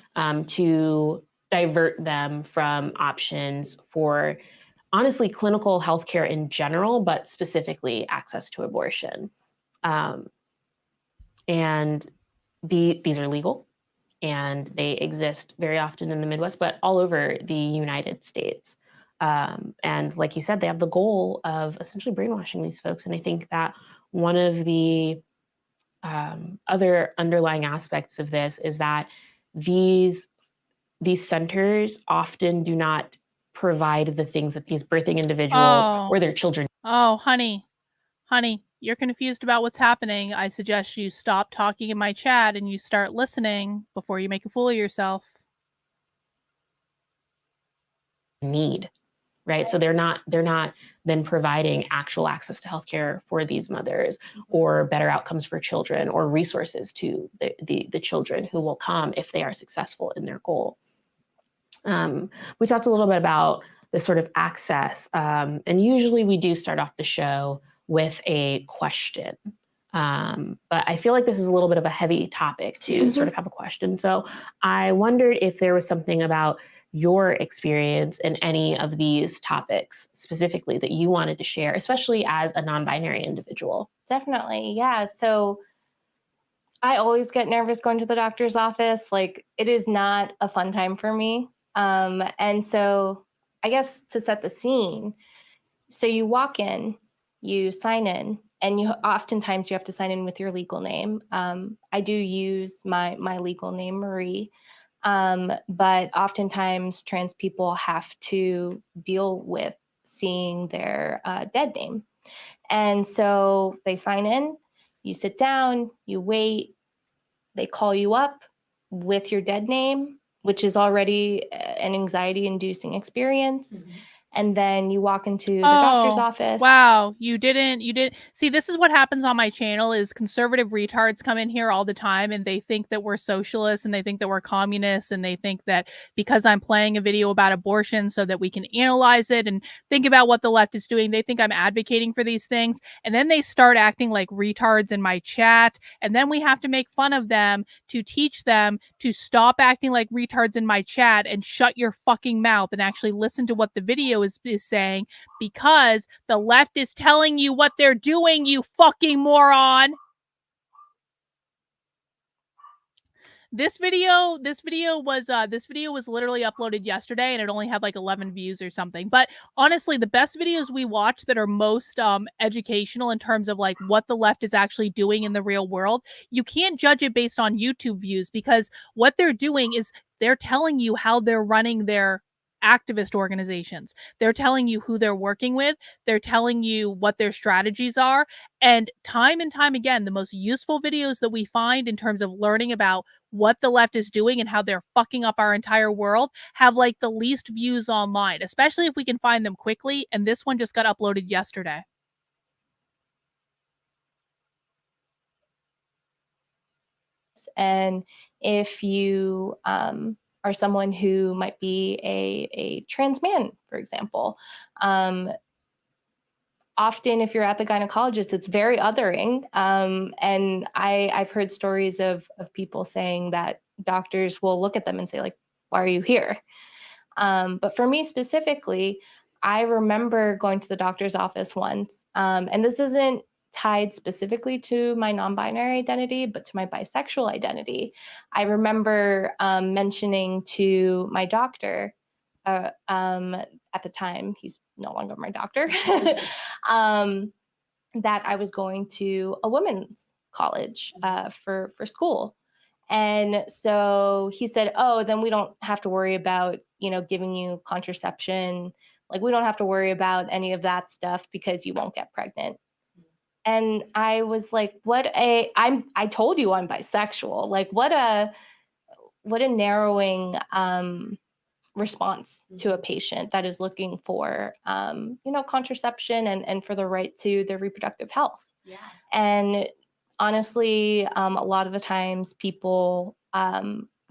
S7: to divert them from options for, honestly, clinical healthcare in general, but specifically access to abortion. And these are legal, and they exist very often in the Midwest, but all over the United States. And like you said, they have the goal of essentially brainwashing these folks. And I think that one of the other underlying aspects of this is that these centers often do not provide the things that these birthing individuals or their children.
S2: Oh, honey, you're confused about what's happening. I suggest you stop talking in my chat and you start listening before you make a fool of yourself.
S7: Need, right? So they're not then providing actual access to healthcare for these mothers, or better outcomes for children, or resources to the children who will come if they are successful in their goal. We talked a little bit about the sort of access, and usually we do start off the show with a question. But I feel like this is a little bit of a heavy topic to sort of have a question. So I wondered if there was something about your experience in any of these topics specifically that you wanted to share, especially as a non-binary individual.
S8: Definitely, yeah. So I always get nervous going to the doctor's office. Like, it is not a fun time for me. And so I guess to set the scene, so you walk in, you sign in, and oftentimes you have to sign in with your legal name. I do use my legal name, Marie, but oftentimes trans people have to deal with seeing their dead name. And so they sign in, you sit down, you wait, they call you up with your dead name, which is already an anxiety-inducing experience. And then you walk into the doctor's office.
S2: Wow, you didn't see, this is what happens on my channel, is conservative retards come in here all the time, and they think that we're socialists, and they think that we're communists, and they think that because I'm playing a video about abortion so that we can analyze it and think about what the left is doing, they think I'm advocating for these things. And then they start acting like retards in my chat, and then we have to make fun of them to teach them to stop acting like retards in my chat and shut your fucking mouth and actually listen to what the video is saying, because the left is telling you what they're doing, you fucking moron. This video was literally uploaded yesterday, and it only had like 11 views or something. But honestly, the best videos we watch that are most educational in terms of like what the left is actually doing in the real world, you can't judge it based on YouTube views, because what they're doing is they're telling you how they're running their activist organizations. They're telling you who they're working with. They're telling you what their strategies are. And time again, the most useful videos that we find in terms of learning about what the left is doing and how they're fucking up our entire world have like the least views online, especially if we can find them quickly. And this one just got uploaded yesterday.
S8: And if you are someone who might be a trans man, for example, often if you're at the gynecologist, it's very othering. And I've heard stories of people saying that doctors will look at them and say, like, why are you here? But for me specifically, I remember going to the doctor's office once, and this isn't tied specifically to my non-binary identity, but to my bisexual identity. I remember mentioning to my doctor, at the time, he's no longer my doctor, that I was going to a women's college for school. And so he said, oh, then we don't have to worry about, giving you contraception. Like, we don't have to worry about any of that stuff because you won't get pregnant. And I was like, I told you I'm bisexual. Like, what a narrowing response to a patient that is looking for, contraception and for the right to their reproductive health.
S7: Yeah.
S8: And honestly, a lot of the times people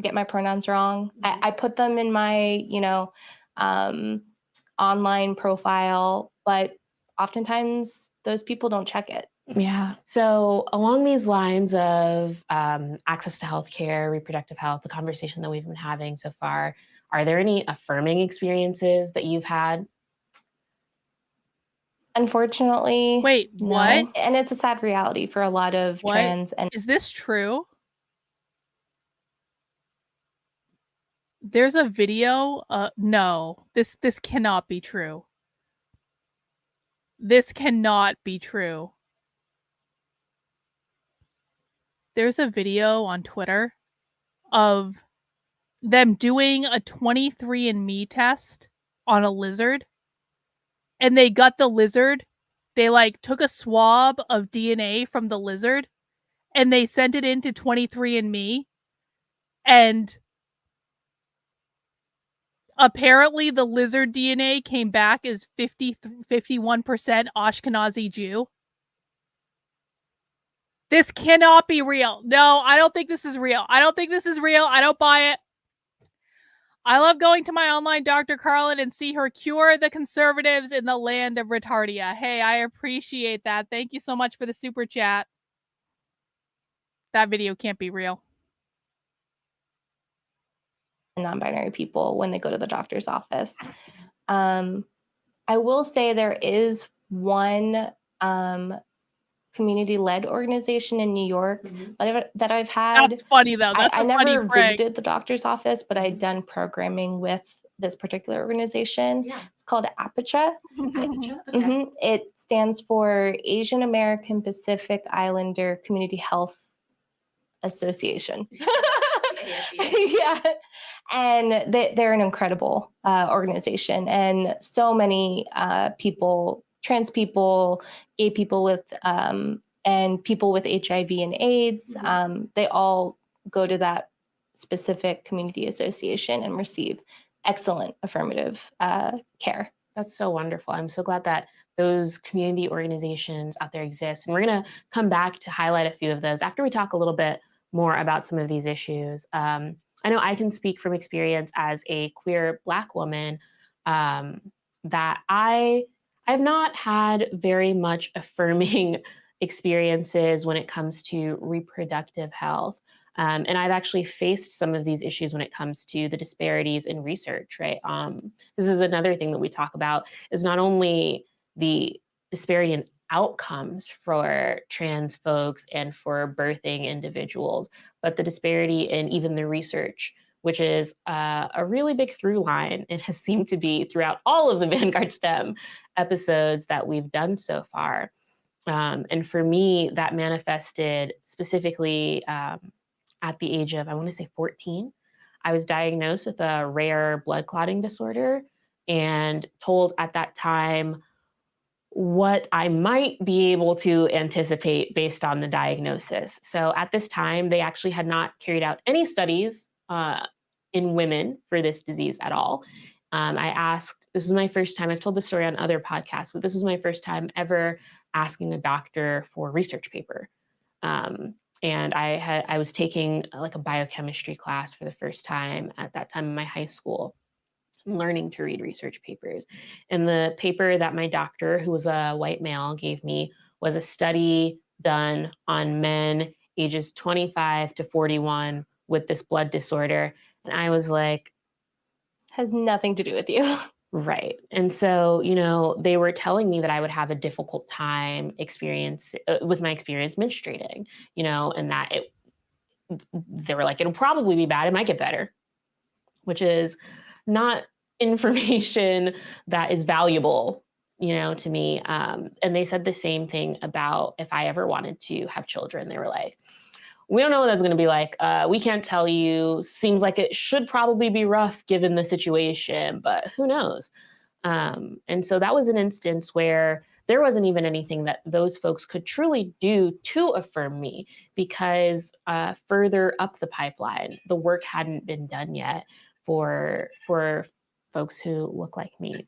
S8: get my pronouns wrong. I put them in my, online profile, but oftentimes those people don't check it.
S7: Yeah. So along these lines of access to healthcare, reproductive health, the conversation that we've been having so far, are there any affirming experiences that you've had?
S8: Unfortunately,
S2: Wait,
S8: no.
S2: what?
S8: And it's a sad reality for a lot of
S2: What?
S8: trans and
S2: Is this true? There's a video. No, this cannot be true. This cannot be true. There's a video on Twitter of them doing a 23andMe test on a lizard, and they got the lizard. They took a swab of DNA from the lizard, and they sent it into 23andMe, and apparently the lizard DNA came back as 51% Ashkenazi Jew. This cannot be real. No, I don't think this is real. I don't think this is real. I don't buy it. I love going to my online Dr. Carlin and see her cure the conservatives in the land of retardia. Hey, I appreciate that. Thank you so much for the super chat. That video can't be real.
S8: non-binary people when they go to the doctor's office. I will say there is one community-led organization in New York that I've had.
S2: That's funny though. That's
S8: I
S2: a funny
S8: never
S2: prank.
S8: visited the doctor's office, but I'd done programming with this particular organization.
S7: Yeah.
S8: It's called APACHA.
S7: Okay.
S8: It stands for Asian American Pacific Islander Community Health Association. Yeah. And they're an incredible organization. And so many people, trans people, gay people with, and people with HIV and AIDS, they all go to that specific community association and receive excellent affirmative care.
S7: That's so wonderful. I'm so glad that those community organizations out there exist. And we're going to come back to highlight a few of those after we talk a little bit more about some of these issues. I know I can speak from experience as a queer Black woman that I've not had very much affirming experiences when it comes to reproductive health. And I've actually faced some of these issues when it comes to the disparities in research, right? This is another thing that we talk about, is not only the disparity in outcomes for trans folks and for birthing individuals, but the disparity in even the research, which is a really big through line. It has seemed to be throughout all of the Vanguard STEM episodes that we've done so far. And for me, that manifested specifically at the age of, I want to say 14. I was diagnosed with a rare blood clotting disorder and told at that time what I might be able to anticipate based on the diagnosis. So at this time, they actually had not carried out any studies in women for this disease at all. I asked, this was my first time, I've told this story on other podcasts, but this was my first time ever asking a doctor for a research paper. and I was taking like a biochemistry class for the first time at that time in my high school, learning to read research papers. And the paper that my doctor, who was a white male, gave me was a study done on men ages 25 to 41 with this blood disorder. And I was like,
S8: Has nothing to do with you.
S7: right. And so, you know, they were telling me that I would have a difficult time with my experience menstruating, you know, and that they were like, it'll probably be bad. It might get better, which is not information that is valuable, you know, to me. And they said the same thing about if I ever wanted to have children. They were like, we don't know what that's going to be like. We can't tell you. Seems like it should probably be rough given the situation, but who knows? And so that was an instance where there wasn't even anything that those folks could truly do to affirm me, because further up the pipeline, the work hadn't been done yet for folks who look like me.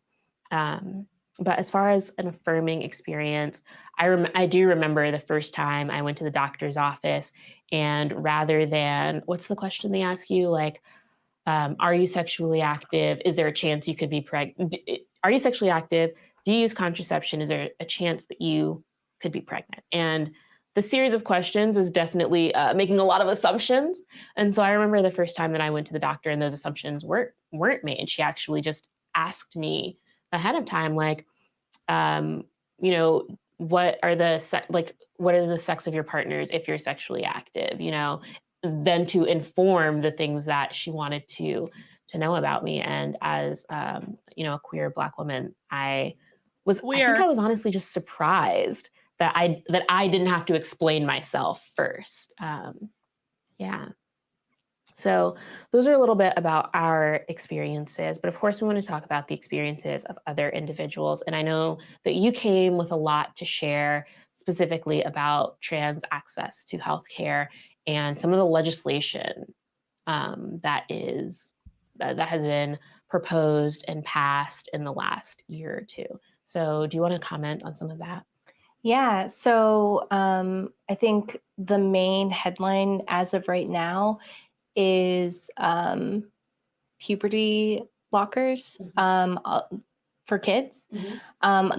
S7: But as far as an affirming experience, I do remember the first time I went to the doctor's office, and rather than, what's the question they ask you? Like, are you sexually active? Is there a chance you could be pregnant? Are you sexually active? Do you use contraception? Is there a chance that you could be pregnant? And the series of questions is definitely making a lot of assumptions. And so I remember the first time that I went to the doctor and those assumptions weren't made. She actually just asked me ahead of time, like, you know, what are the sex of your partners if you're sexually active, you know, then to inform the things that she wanted to know about me. And as you know, a queer Black woman, I think I was honestly just surprised that I didn't have to explain myself first. Yeah. So those are a little bit about our experiences, but of course we want to talk about the experiences of other individuals. And I know that you came with a lot to share, specifically about trans access to healthcare and some of the legislation that has been proposed and passed in the last year or two. So do you want to comment on some of that?
S8: Yeah, so I think the main headline as of right now is puberty blockers for kids.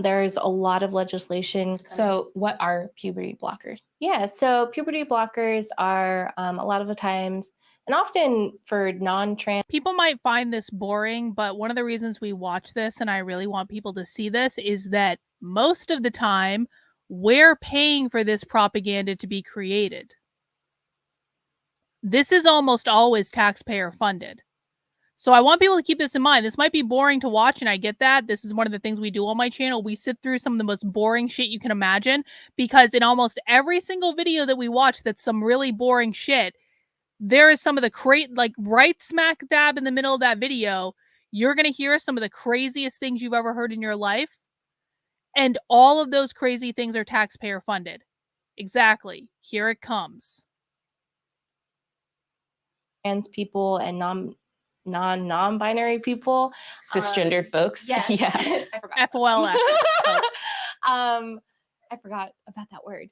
S8: There's a lot of legislation.
S7: So what are puberty blockers?
S8: Yeah, so puberty blockers are a lot of the times, and often for non-trans.
S2: People might find this boring, but one of the reasons we watch this, and I really want people to see this, is that most of the time we're paying for this propaganda to be created. This is almost always taxpayer funded. So I want people to keep this in mind. This might be boring to watch, and I get that. This is one of the things we do on my channel. We sit through some of the most boring shit you can imagine, because in almost every single video that we watch that's some really boring shit, there is some of the like right smack dab in the middle of that video, you're going to hear some of the craziest things you've ever heard in your life. And all of those crazy things are taxpayer funded. Exactly. Here it comes.
S8: Trans people and non-binary people,
S7: cisgendered folks.
S8: Yes.
S7: Yeah.
S8: I forgot.
S2: FOLF.
S8: I forgot about that word.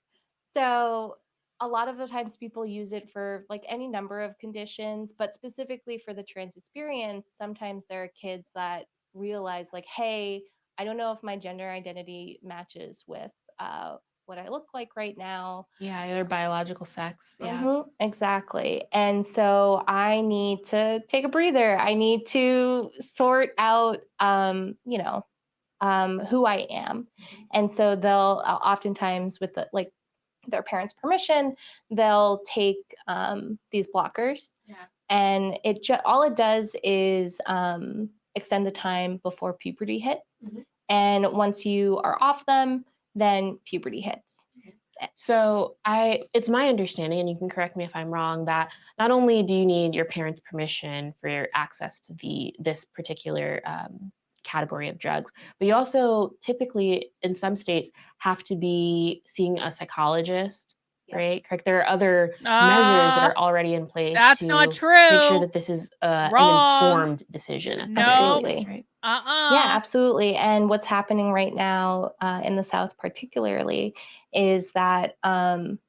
S8: So a lot of the times people use it for like any number of conditions, but specifically for the trans experience, sometimes there are kids that realize like, hey, I don't know if my gender identity matches with what I look like right now.
S7: Yeah, their biological sex. Yeah.
S8: Exactly. And so I need to take a breather. I need to sort out, you know, who I am. And so they'll oftentimes, with their parents' permission, they'll take these blockers.
S7: Yeah.
S8: And all it does is extend the time before puberty hits. And once you are off them, then puberty hits.
S7: So it's my understanding, and you can correct me if I'm wrong, that not only do you need your parents' permission for your access to this particular category of drugs, but you also typically in some states have to be seeing a psychologist, right? Correct. There are other measures that are already in place.
S2: That's
S7: to
S2: not true.
S7: Make sure that this is an informed decision.
S2: No.
S7: Absolutely. Right.
S8: Yeah, absolutely. And what's happening right now in the South, particularly, is that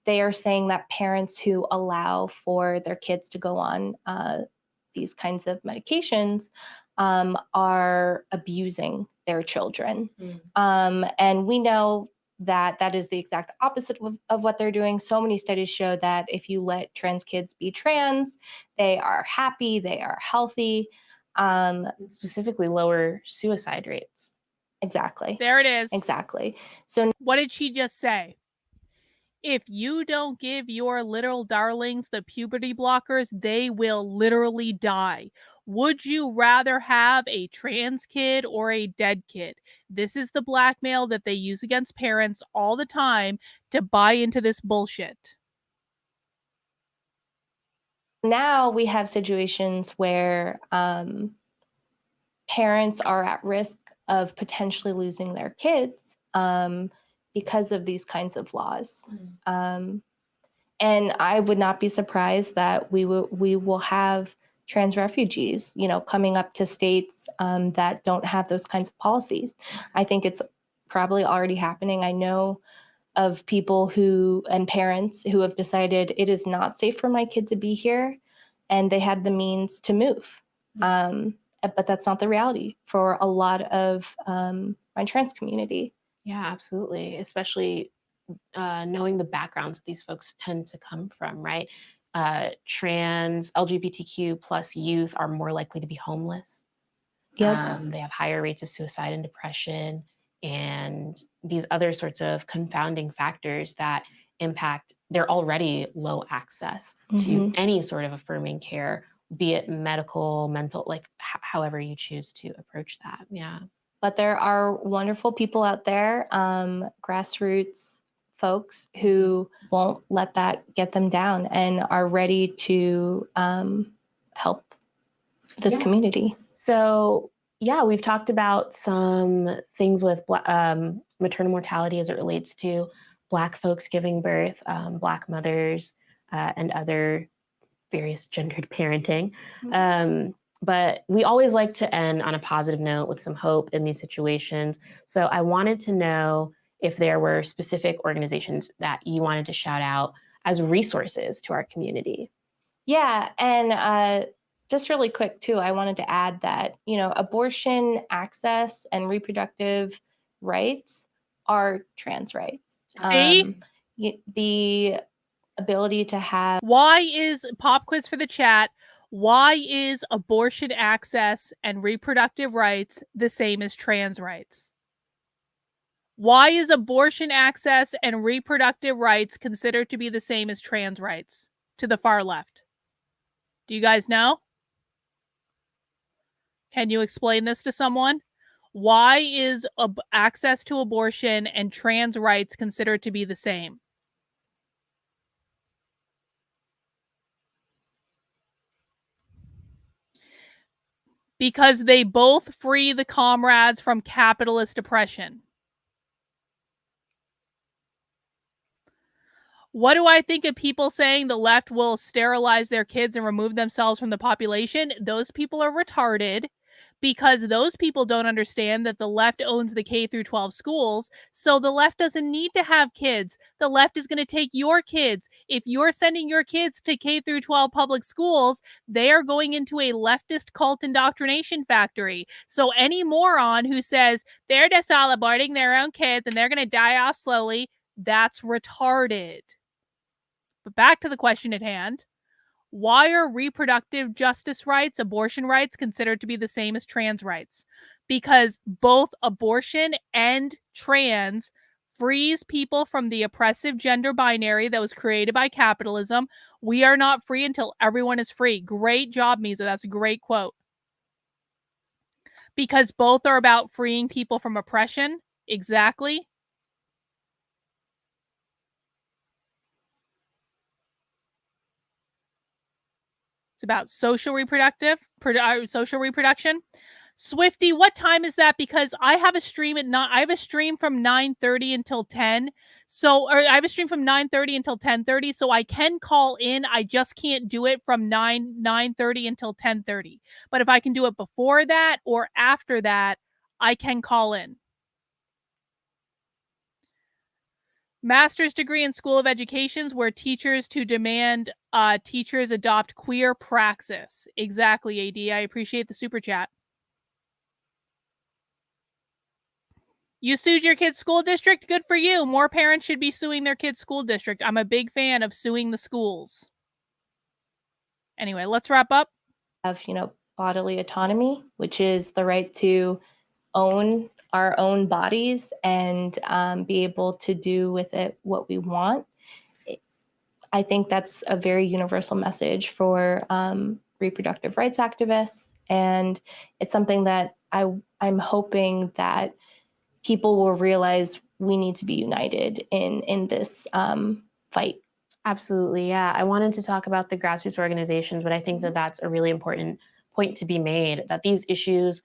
S8: they are saying that parents who allow for their kids to go on these kinds of medications are abusing their children. And we know that that is the exact opposite of what they're doing. So many studies show that if you let trans kids be trans, they are happy, they are healthy.
S7: Specifically lower suicide rates.
S8: Exactly.
S2: There it is.
S8: Exactly. So
S2: What did she just say? If you don't give your little darlings the puberty blockers, they will literally die. Would you rather have a trans kid or a dead kid? This is the blackmail that they use against parents all the time to buy into this bullshit.
S8: now we have situations where parents are at risk of potentially losing their kids because of these kinds of laws. And I would not be surprised that we will have trans refugees, coming up to states that don't have those kinds of policies. I think it's probably already happening. I know of people and parents who have decided it is not safe for my kid to be here, and they had the means to move. But that's not the reality for a lot of my trans community.
S7: Yeah, absolutely. Especially knowing the backgrounds these folks tend to come from, right? Trans, LGBTQ plus youth are more likely to be homeless.
S8: Yep.
S7: They have higher rates of suicide and depression, and these other sorts of confounding factors that impact their already low access to any sort of affirming care, be it medical, mental, like however you choose to approach that. Yeah.
S8: But there are wonderful people out there, grassroots folks who won't let that get them down and are ready to help this community.
S7: So, yeah, we've talked about some things with maternal mortality as it relates to Black folks giving birth, Black mothers, and other various gendered parenting. But we always like to end on a positive note with some hope in these situations. So I wanted to know if there were specific organizations that you wanted to shout out as resources to our community.
S8: Yeah, and just really quick too, I wanted to add that, abortion access and reproductive rights are trans rights.
S2: See?
S8: The ability to have.
S2: Why is pop quiz for the chat? Why is abortion access and reproductive rights the same as trans rights? Why is abortion access and reproductive rights considered to be the same as trans rights to the far left? Do you guys know? Can you explain this to someone? Why is access to abortion and trans rights considered to be the same? Because they both free the comrades from capitalist oppression. What do I think of people saying the left will sterilize their kids and remove themselves from the population? Those people are retarded, because those people don't understand that the left owns the K through 12 schools. So the left doesn't need to have kids. The left is going to take your kids. If you're sending your kids to K through 12 public schools, they are going into a leftist cult indoctrination factory. So any moron who says they're just all aborting their own kids and they're going to die off slowly, that's retarded. But back to the question at hand. Why are reproductive justice rights, abortion rights, considered to be the same as trans rights? Because both abortion and trans frees people from the oppressive gender binary that was created by capitalism. We are not free until everyone is free. Great job, Misa. That's a great quote. Because both are about freeing people from oppression. Exactly. It's about social reproduction. Swifty, what time is that? Because I have a stream at I have a stream from 9:30 until 10. So, or I have a stream from 9:30 until 10:30. So I can call in. I just can't do it from 9:30 until 10:30. But if I can do it before that or after that, I can call in. Master's degree in School of Educations, where teachers to demand teachers adopt queer praxis. Exactly, AD. I appreciate the super chat. You sued your kid's school district? Good for you. More parents should be suing their kid's school district. I'm a big fan of suing the schools. Anyway, let's wrap up.
S8: Have, bodily autonomy, which is the right to own our own bodies and be able to do with it what we want. I think that's a very universal message for reproductive rights activists. And it's something that I'm hoping that people will realize we need to be united in this fight.
S7: Absolutely, yeah. I wanted to talk about the grassroots organizations, but I think that that's a really important point to be made, that these issues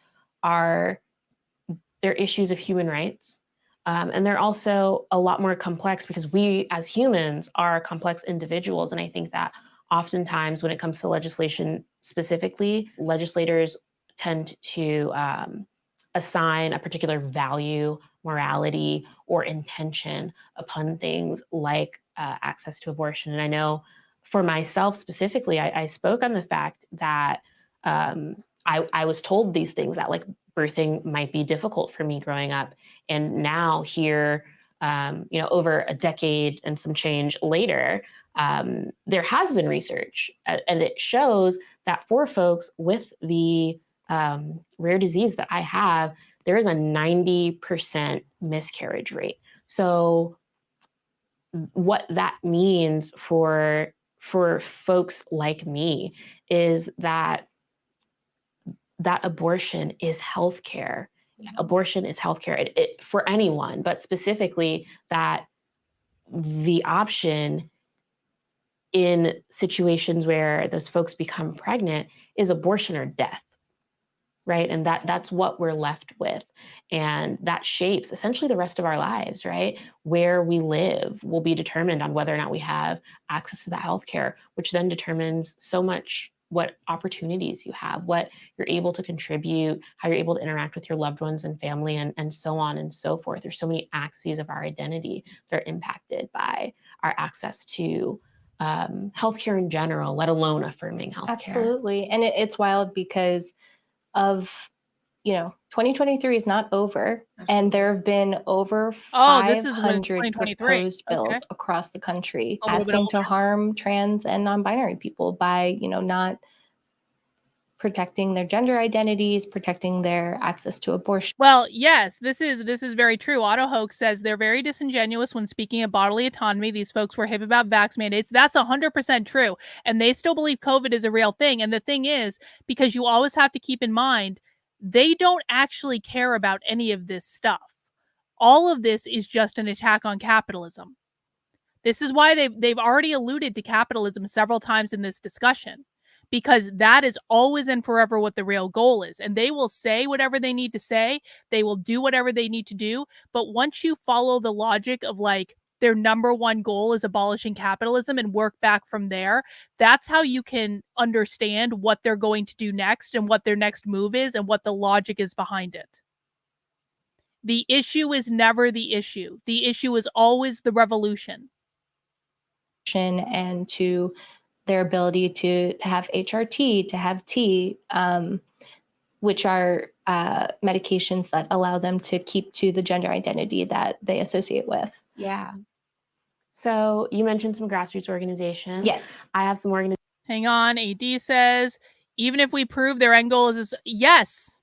S7: they're issues of human rights. And they're also a lot more complex because we as humans are complex individuals. And I think that oftentimes when it comes to legislation specifically, legislators tend to assign a particular value, morality, or intention upon things like access to abortion. And I know for myself specifically, I spoke on the fact that I was told these things, that like birthing might be difficult for me growing up. And now here, over a decade and some change later, there has been research and it shows that for folks with the rare disease that I have, there is a 90% miscarriage rate. So what that means for folks like me is that abortion is healthcare. Abortion is healthcare for anyone, but specifically that the option in situations where those folks become pregnant is abortion or death, right? And that's what we're left with. And that shapes essentially the rest of our lives, right? Where we live will be determined on whether or not we have access to that healthcare, which then determines so much what opportunities you have, what you're able to contribute, how you're able to interact with your loved ones and family, and so on and so forth. There's so many axes of our identity that are impacted by our access to healthcare in general, let alone affirming healthcare.
S8: Absolutely. And it's wild because of, 2023 is not over. Absolutely. And there have been over 500 proposed bills across the country asking to harm trans and non-binary people by, not protecting their gender identities, protecting their access to abortion.
S2: Well, yes, this is very true. Otto Hoax says they're very disingenuous when speaking of bodily autonomy. These folks were hip about vax mandates. That's 100% true. And they still believe COVID is a real thing. And the thing is, because you always have to keep in mind, they don't actually care about any of this stuff. All of this is just an attack on capitalism. This is why they've already alluded to capitalism several times in this discussion, because that is always and forever what the real goal is. And they will say whatever they need to say. They will do whatever they need to do. But once you follow the logic of like their number one goal is abolishing capitalism and work back from there, that's how you can understand what they're going to do next and what their next move is and what the logic is behind it. The issue is never the issue. The issue is always the revolution.
S8: And to their ability to have HRT, to have T, which are medications that allow them to keep to the gender identity that they associate with.
S7: Yeah. So you mentioned some grassroots organizations.
S8: Yes.
S7: I have some organizations.
S2: Hang on. AD says, even if we prove their end goal is yes.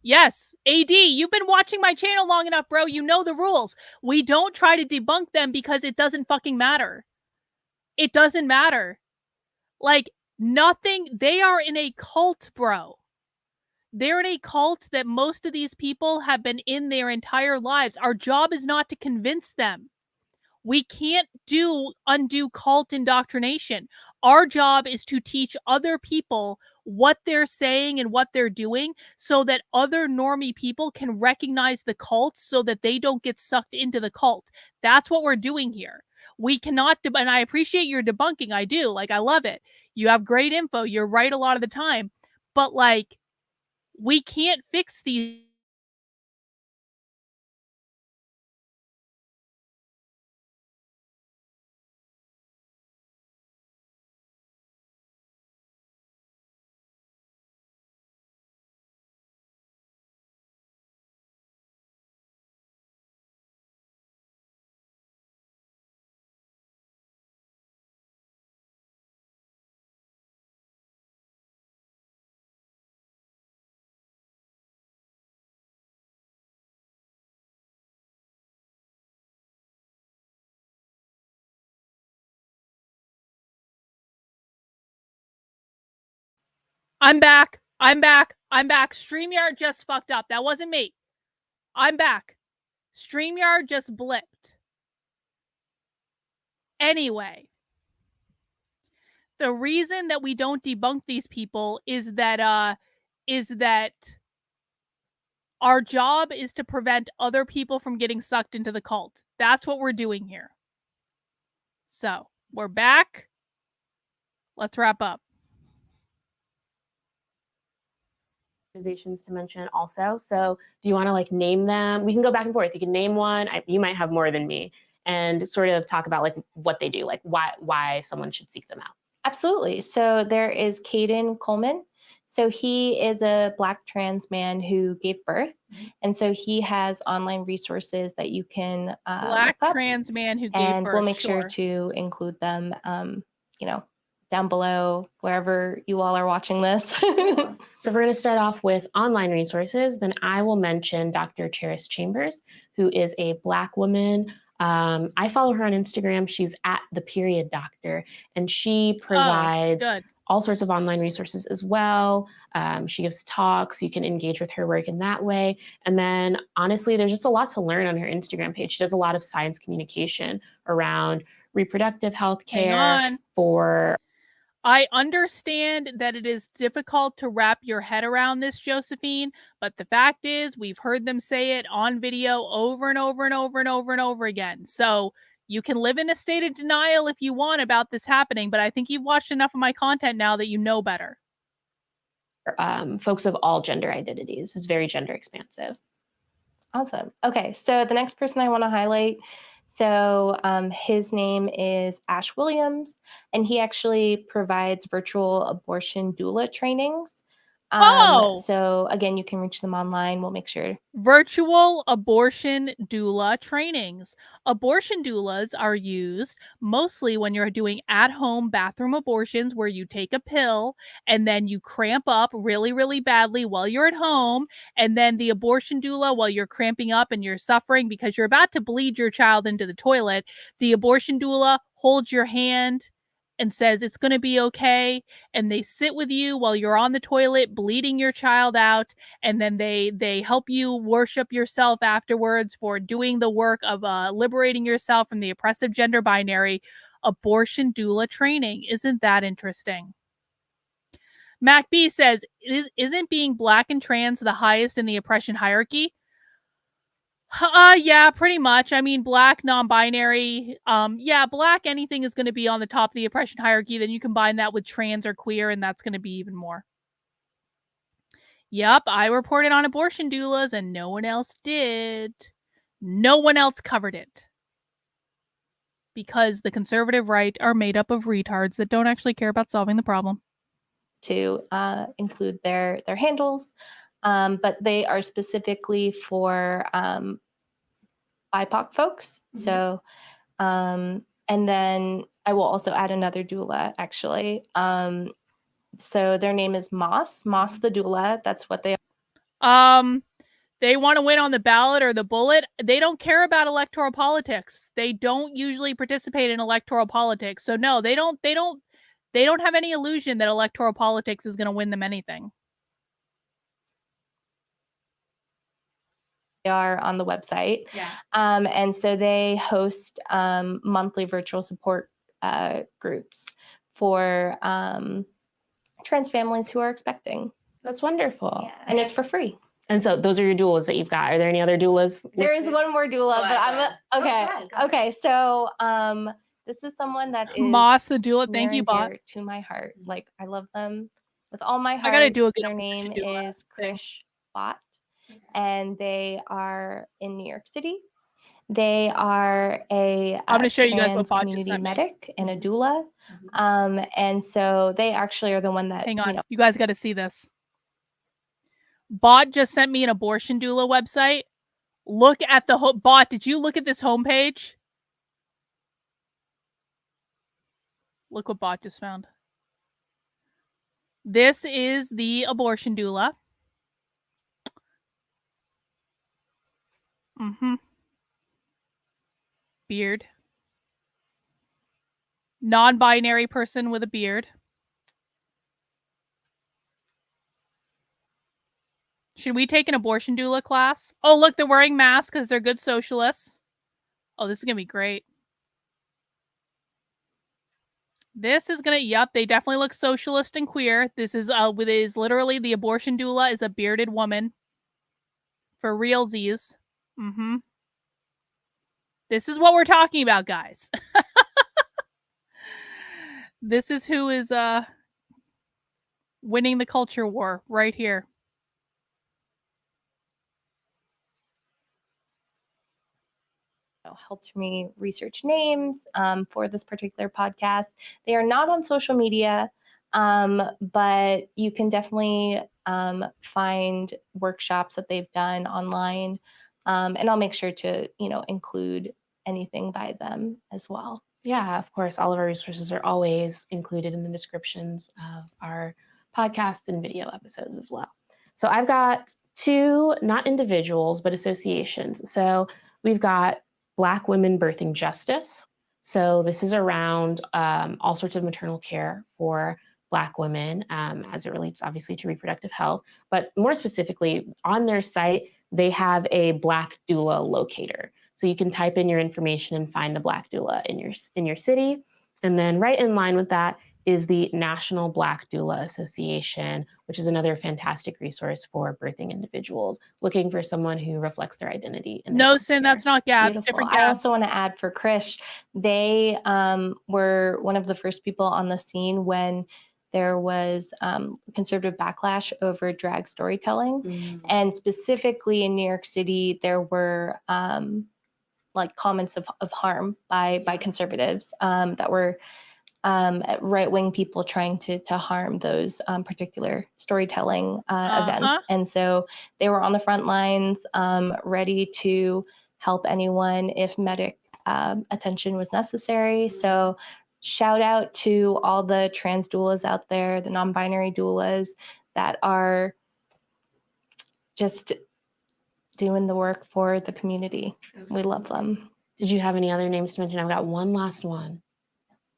S2: Yes. AD, you've been watching my channel long enough, bro. You know the rules. We don't try to debunk them because it doesn't fucking matter. It doesn't matter. Like, nothing. They are in a cult, bro. They're in a cult that most of these people have been in their entire lives. Our job is not to convince them. We can't undo cult indoctrination. Our job is to teach other people what they're saying and what they're doing so that other normie people can recognize the cult so that they don't get sucked into the cult. That's what we're doing here. We cannot, and I appreciate your debunking. I do. Like, I love it. You have great info. You're right a lot of the time. But, like, we can't fix these. I'm back. I'm back. I'm back. StreamYard just fucked up. That wasn't me. I'm back. StreamYard just blipped. Anyway, the reason that we don't debunk these people is that our job is to prevent other people from getting sucked into the cult. That's what we're doing here. So, we're back. Let's wrap up.
S7: Organizations to mention also. So do you want to like name them? We can go back and forth. You can name one. You might have more than me, and sort of talk about like what they do, like why someone should seek them out.
S8: Absolutely. So there is Caden Coleman. So he is a Black trans man who gave birth. And so he has online resources that you can
S2: Black
S8: look up,
S2: trans man who gave
S8: and
S2: birth.
S8: we'll make sure to include them, down below, wherever you all are watching this.
S7: So we're going to start off with online resources. Then I will mention Dr. Cheris Chambers, who is a Black woman. I follow her on Instagram. She's at The Period Doctor, and she provides all sorts of online resources as well. She gives talks. You can engage with her work in that way. And then honestly, there's just a lot to learn on her Instagram page. She does a lot of science communication around reproductive health care for...
S2: I understand that it is difficult to wrap your head around this, Josephine, but the fact is we've heard them say it on video over and over and over and over and over again. So you can live in a state of denial if you want about this happening, but I think you've watched enough of my content now that you know better.
S7: Folks of all gender identities. Is very gender expansive.
S8: Awesome. Okay, so the next person I want to highlight, so his name is Ash Williams, and he actually provides virtual abortion doula trainings. So again, you can reach them online. We'll make sure.
S2: Virtual abortion doula trainings. Abortion doulas are used mostly when you're doing at-home bathroom abortions where you take a pill and then you cramp up really, really badly while you're at home. And then the abortion doula, while you're cramping up and you're suffering because you're about to bleed your child into the toilet, the abortion doula holds your hand and says it's going to be okay, and they sit with you while you're on the toilet bleeding your child out, and then they help you worship yourself afterwards for doing the work of liberating yourself from the oppressive gender binary. Abortion doula training. Isn't that interesting? Mac B says, isn't being Black and trans the highest in the oppression hierarchy? Yeah, pretty much. I mean, Black, non-binary. Yeah, Black, anything is going to be on the top of the oppression hierarchy. Then you combine that with trans or queer, and that's going to be even more. Yep, I reported on abortion doulas, and no one else did. No one else covered it. Because the conservative right are made up of retards that don't actually care about solving the problem.
S8: To include their handles, but they are specifically for BIPOC folks. So, and then I will also add another doula, actually. So their name is Moss the doula. That's what they
S2: are. They want to win on the ballot or the bullet. They don't care about electoral politics. They don't usually participate in electoral politics. So no, they don't have any illusion that electoral politics is going to win them anything.
S8: They are on the website. Yeah. And so they host monthly virtual support groups for trans families who are expecting.
S7: That's wonderful.
S8: Yeah, and it's for free.
S7: And so those are your doulas that you've got. Are there any other doulas?
S8: There is
S7: listed?
S8: one more doula,
S7: Go
S8: but
S7: ahead,
S8: I'm
S7: go ahead.
S8: okay.
S7: Go ahead, go ahead.
S8: Okay, so this is someone that is
S2: Moss the doula.
S8: near
S2: Thank you,
S8: and
S2: Bot.
S8: dear to my heart. Like I love them with all my heart.
S2: I gotta do a good
S8: Their
S2: abortion
S8: name
S2: doula
S8: is
S2: thing.
S8: Krish Bot, and they are in New York City. They are a
S2: I'm gonna show you guys what
S8: trans
S2: Bot just
S8: community
S2: sent me.
S8: medic and a doula, and so they actually are the one that
S2: Hang on, you guys got to see this. Bot just sent me an abortion doula website. Look at the Bot. Did you look at this homepage? Look what Bot just found. This is the abortion doula. Beard. Non-binary person with a beard. Should we take an abortion doula class? Oh, look, they're wearing masks because they're good socialists. Oh, this is going to be great. This is going to, yep, they definitely look socialist and queer. This is literally the abortion doula is a bearded woman. For realsies. This is what we're talking about, guys. This is who is winning the culture war right here.
S8: helped me research names for this particular podcast. They are not on social media, but you can definitely find workshops that they've done online, and I'll make sure to include anything by them as well.
S7: Yeah, of course. All of our resources are always included in the descriptions of our podcasts and video episodes as well. So I've got two, not individuals, but associations. So we've got Black Women Birthing Justice. So this is around all sorts of maternal care for Black women as it relates obviously to reproductive health. But more specifically, on their site, they have a Black doula locator. So you can type in your information and find a Black doula in your city. And then right in line with that is the National Black Doula Association, which is another fantastic resource for birthing individuals looking for someone who reflects their identity.
S2: No, Sin, that's not Gabs.
S8: Beautiful.
S2: Different
S8: I
S2: Gabs.
S8: also want to add for Krish, they were one of the first people on the scene when there was conservative backlash over drag storytelling. And specifically in New York City, there were like comments of harm by conservatives that were right-wing people trying to harm those particular storytelling events. And so they were on the front lines, ready to help anyone if medic attention was necessary. So shout out to all the trans doulas out there, the non-binary doulas that are just doing the work for the community. Absolutely. We love them.
S7: Did you have any other names to mention? I've got one last one.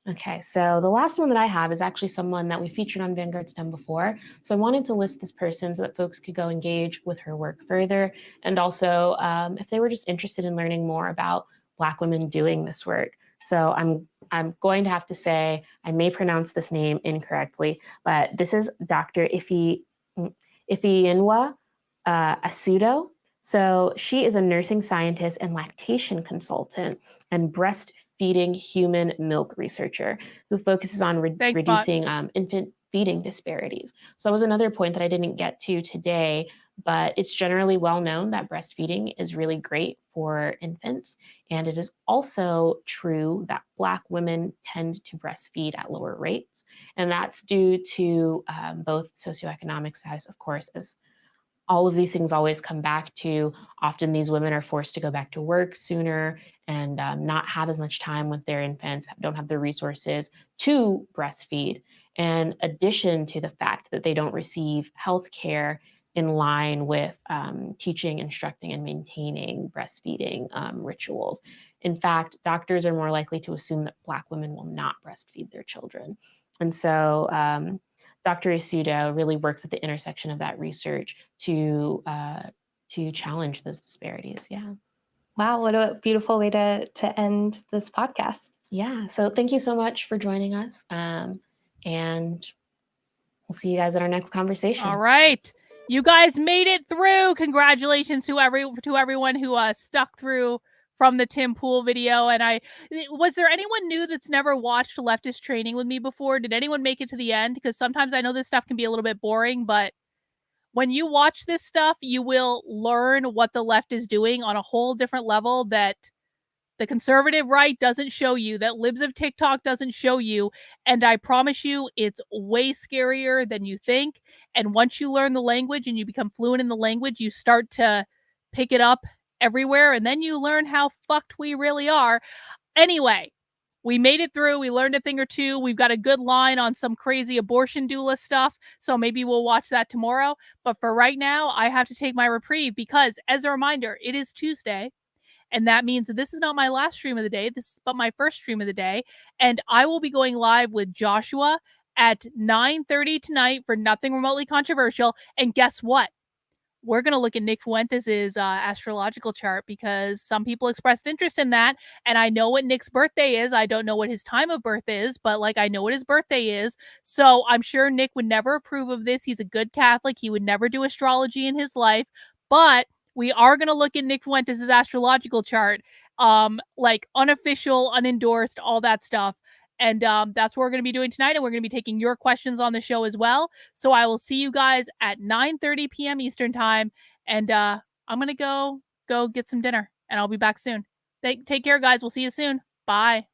S7: Okay, so the last one that I have is actually someone that we featured on Vanguard STEM before. So I wanted to list this person so that folks could go engage with her work further. And also if they were just interested in learning more about Black women doing this work. So I'm going to have to say, I may pronounce this name incorrectly, but this is Dr. Ifeyinwa Asudo. So she is a nursing scientist and lactation consultant and breastfeeding human milk researcher who focuses on reducing infant feeding disparities. So that was another point that I didn't get to today, but it's generally well known that breastfeeding is really great for infants. And it is also true that Black women tend to breastfeed at lower rates. And that's due to both socioeconomic status, of course, as all of these things always come back to often these women are forced to go back to work sooner and not have as much time with their infants, don't have the resources to breastfeed. In addition to the fact that they don't receive health care in line with teaching, instructing, and maintaining breastfeeding rituals. In fact, doctors are more likely to assume that Black women will not breastfeed their children. And so Dr. Asudo really works at the intersection of that research to challenge those disparities. Yeah.
S8: Wow, what a beautiful way to end this podcast.
S7: Yeah. So thank you so much for joining us. And we'll see you guys at our next conversation.
S2: All right. You guys made it through. Congratulations to everyone who stuck through from the Tim Pool video. And was there anyone new that's never watched Leftist Training with me before? Did anyone make it to the end? Because sometimes I know this stuff can be a little bit boring, but when you watch this stuff, you will learn what the left is doing on a whole different level that the conservative right doesn't show you, that libs of TikTok doesn't show you. And I promise you, it's way scarier than you think. And once you learn the language and you become fluent in the language, you start to pick it up everywhere. And then you learn how fucked we really are. Anyway, we made it through. We learned a thing or two. We've got a good line on some crazy abortion doula stuff. So maybe we'll watch that tomorrow. But for right now, I have to take my reprieve because, as a reminder, it is Tuesday. And that means that this is not my last stream of the day. This is but my first stream of the day. And I will be going live with Joshua at 9:30 tonight for Nothing Remotely Controversial. And guess what? We're going to look at Nick Fuentes' astrological chart because some people expressed interest in that. And I know what Nick's birthday is. I don't know what his time of birth is, but I know what his birthday is. So I'm sure Nick would never approve of this. He's a good Catholic. He would never do astrology in his life. But we are going to look at Nick Fuentes' astrological chart, unofficial, unendorsed, all that stuff. And that's what we're going to be doing tonight. And we're going to be taking your questions on the show as well. So I will see you guys at 9:30 p.m. Eastern time. And I'm going to go get some dinner. And I'll be back soon. Take care, guys. We'll see you soon. Bye.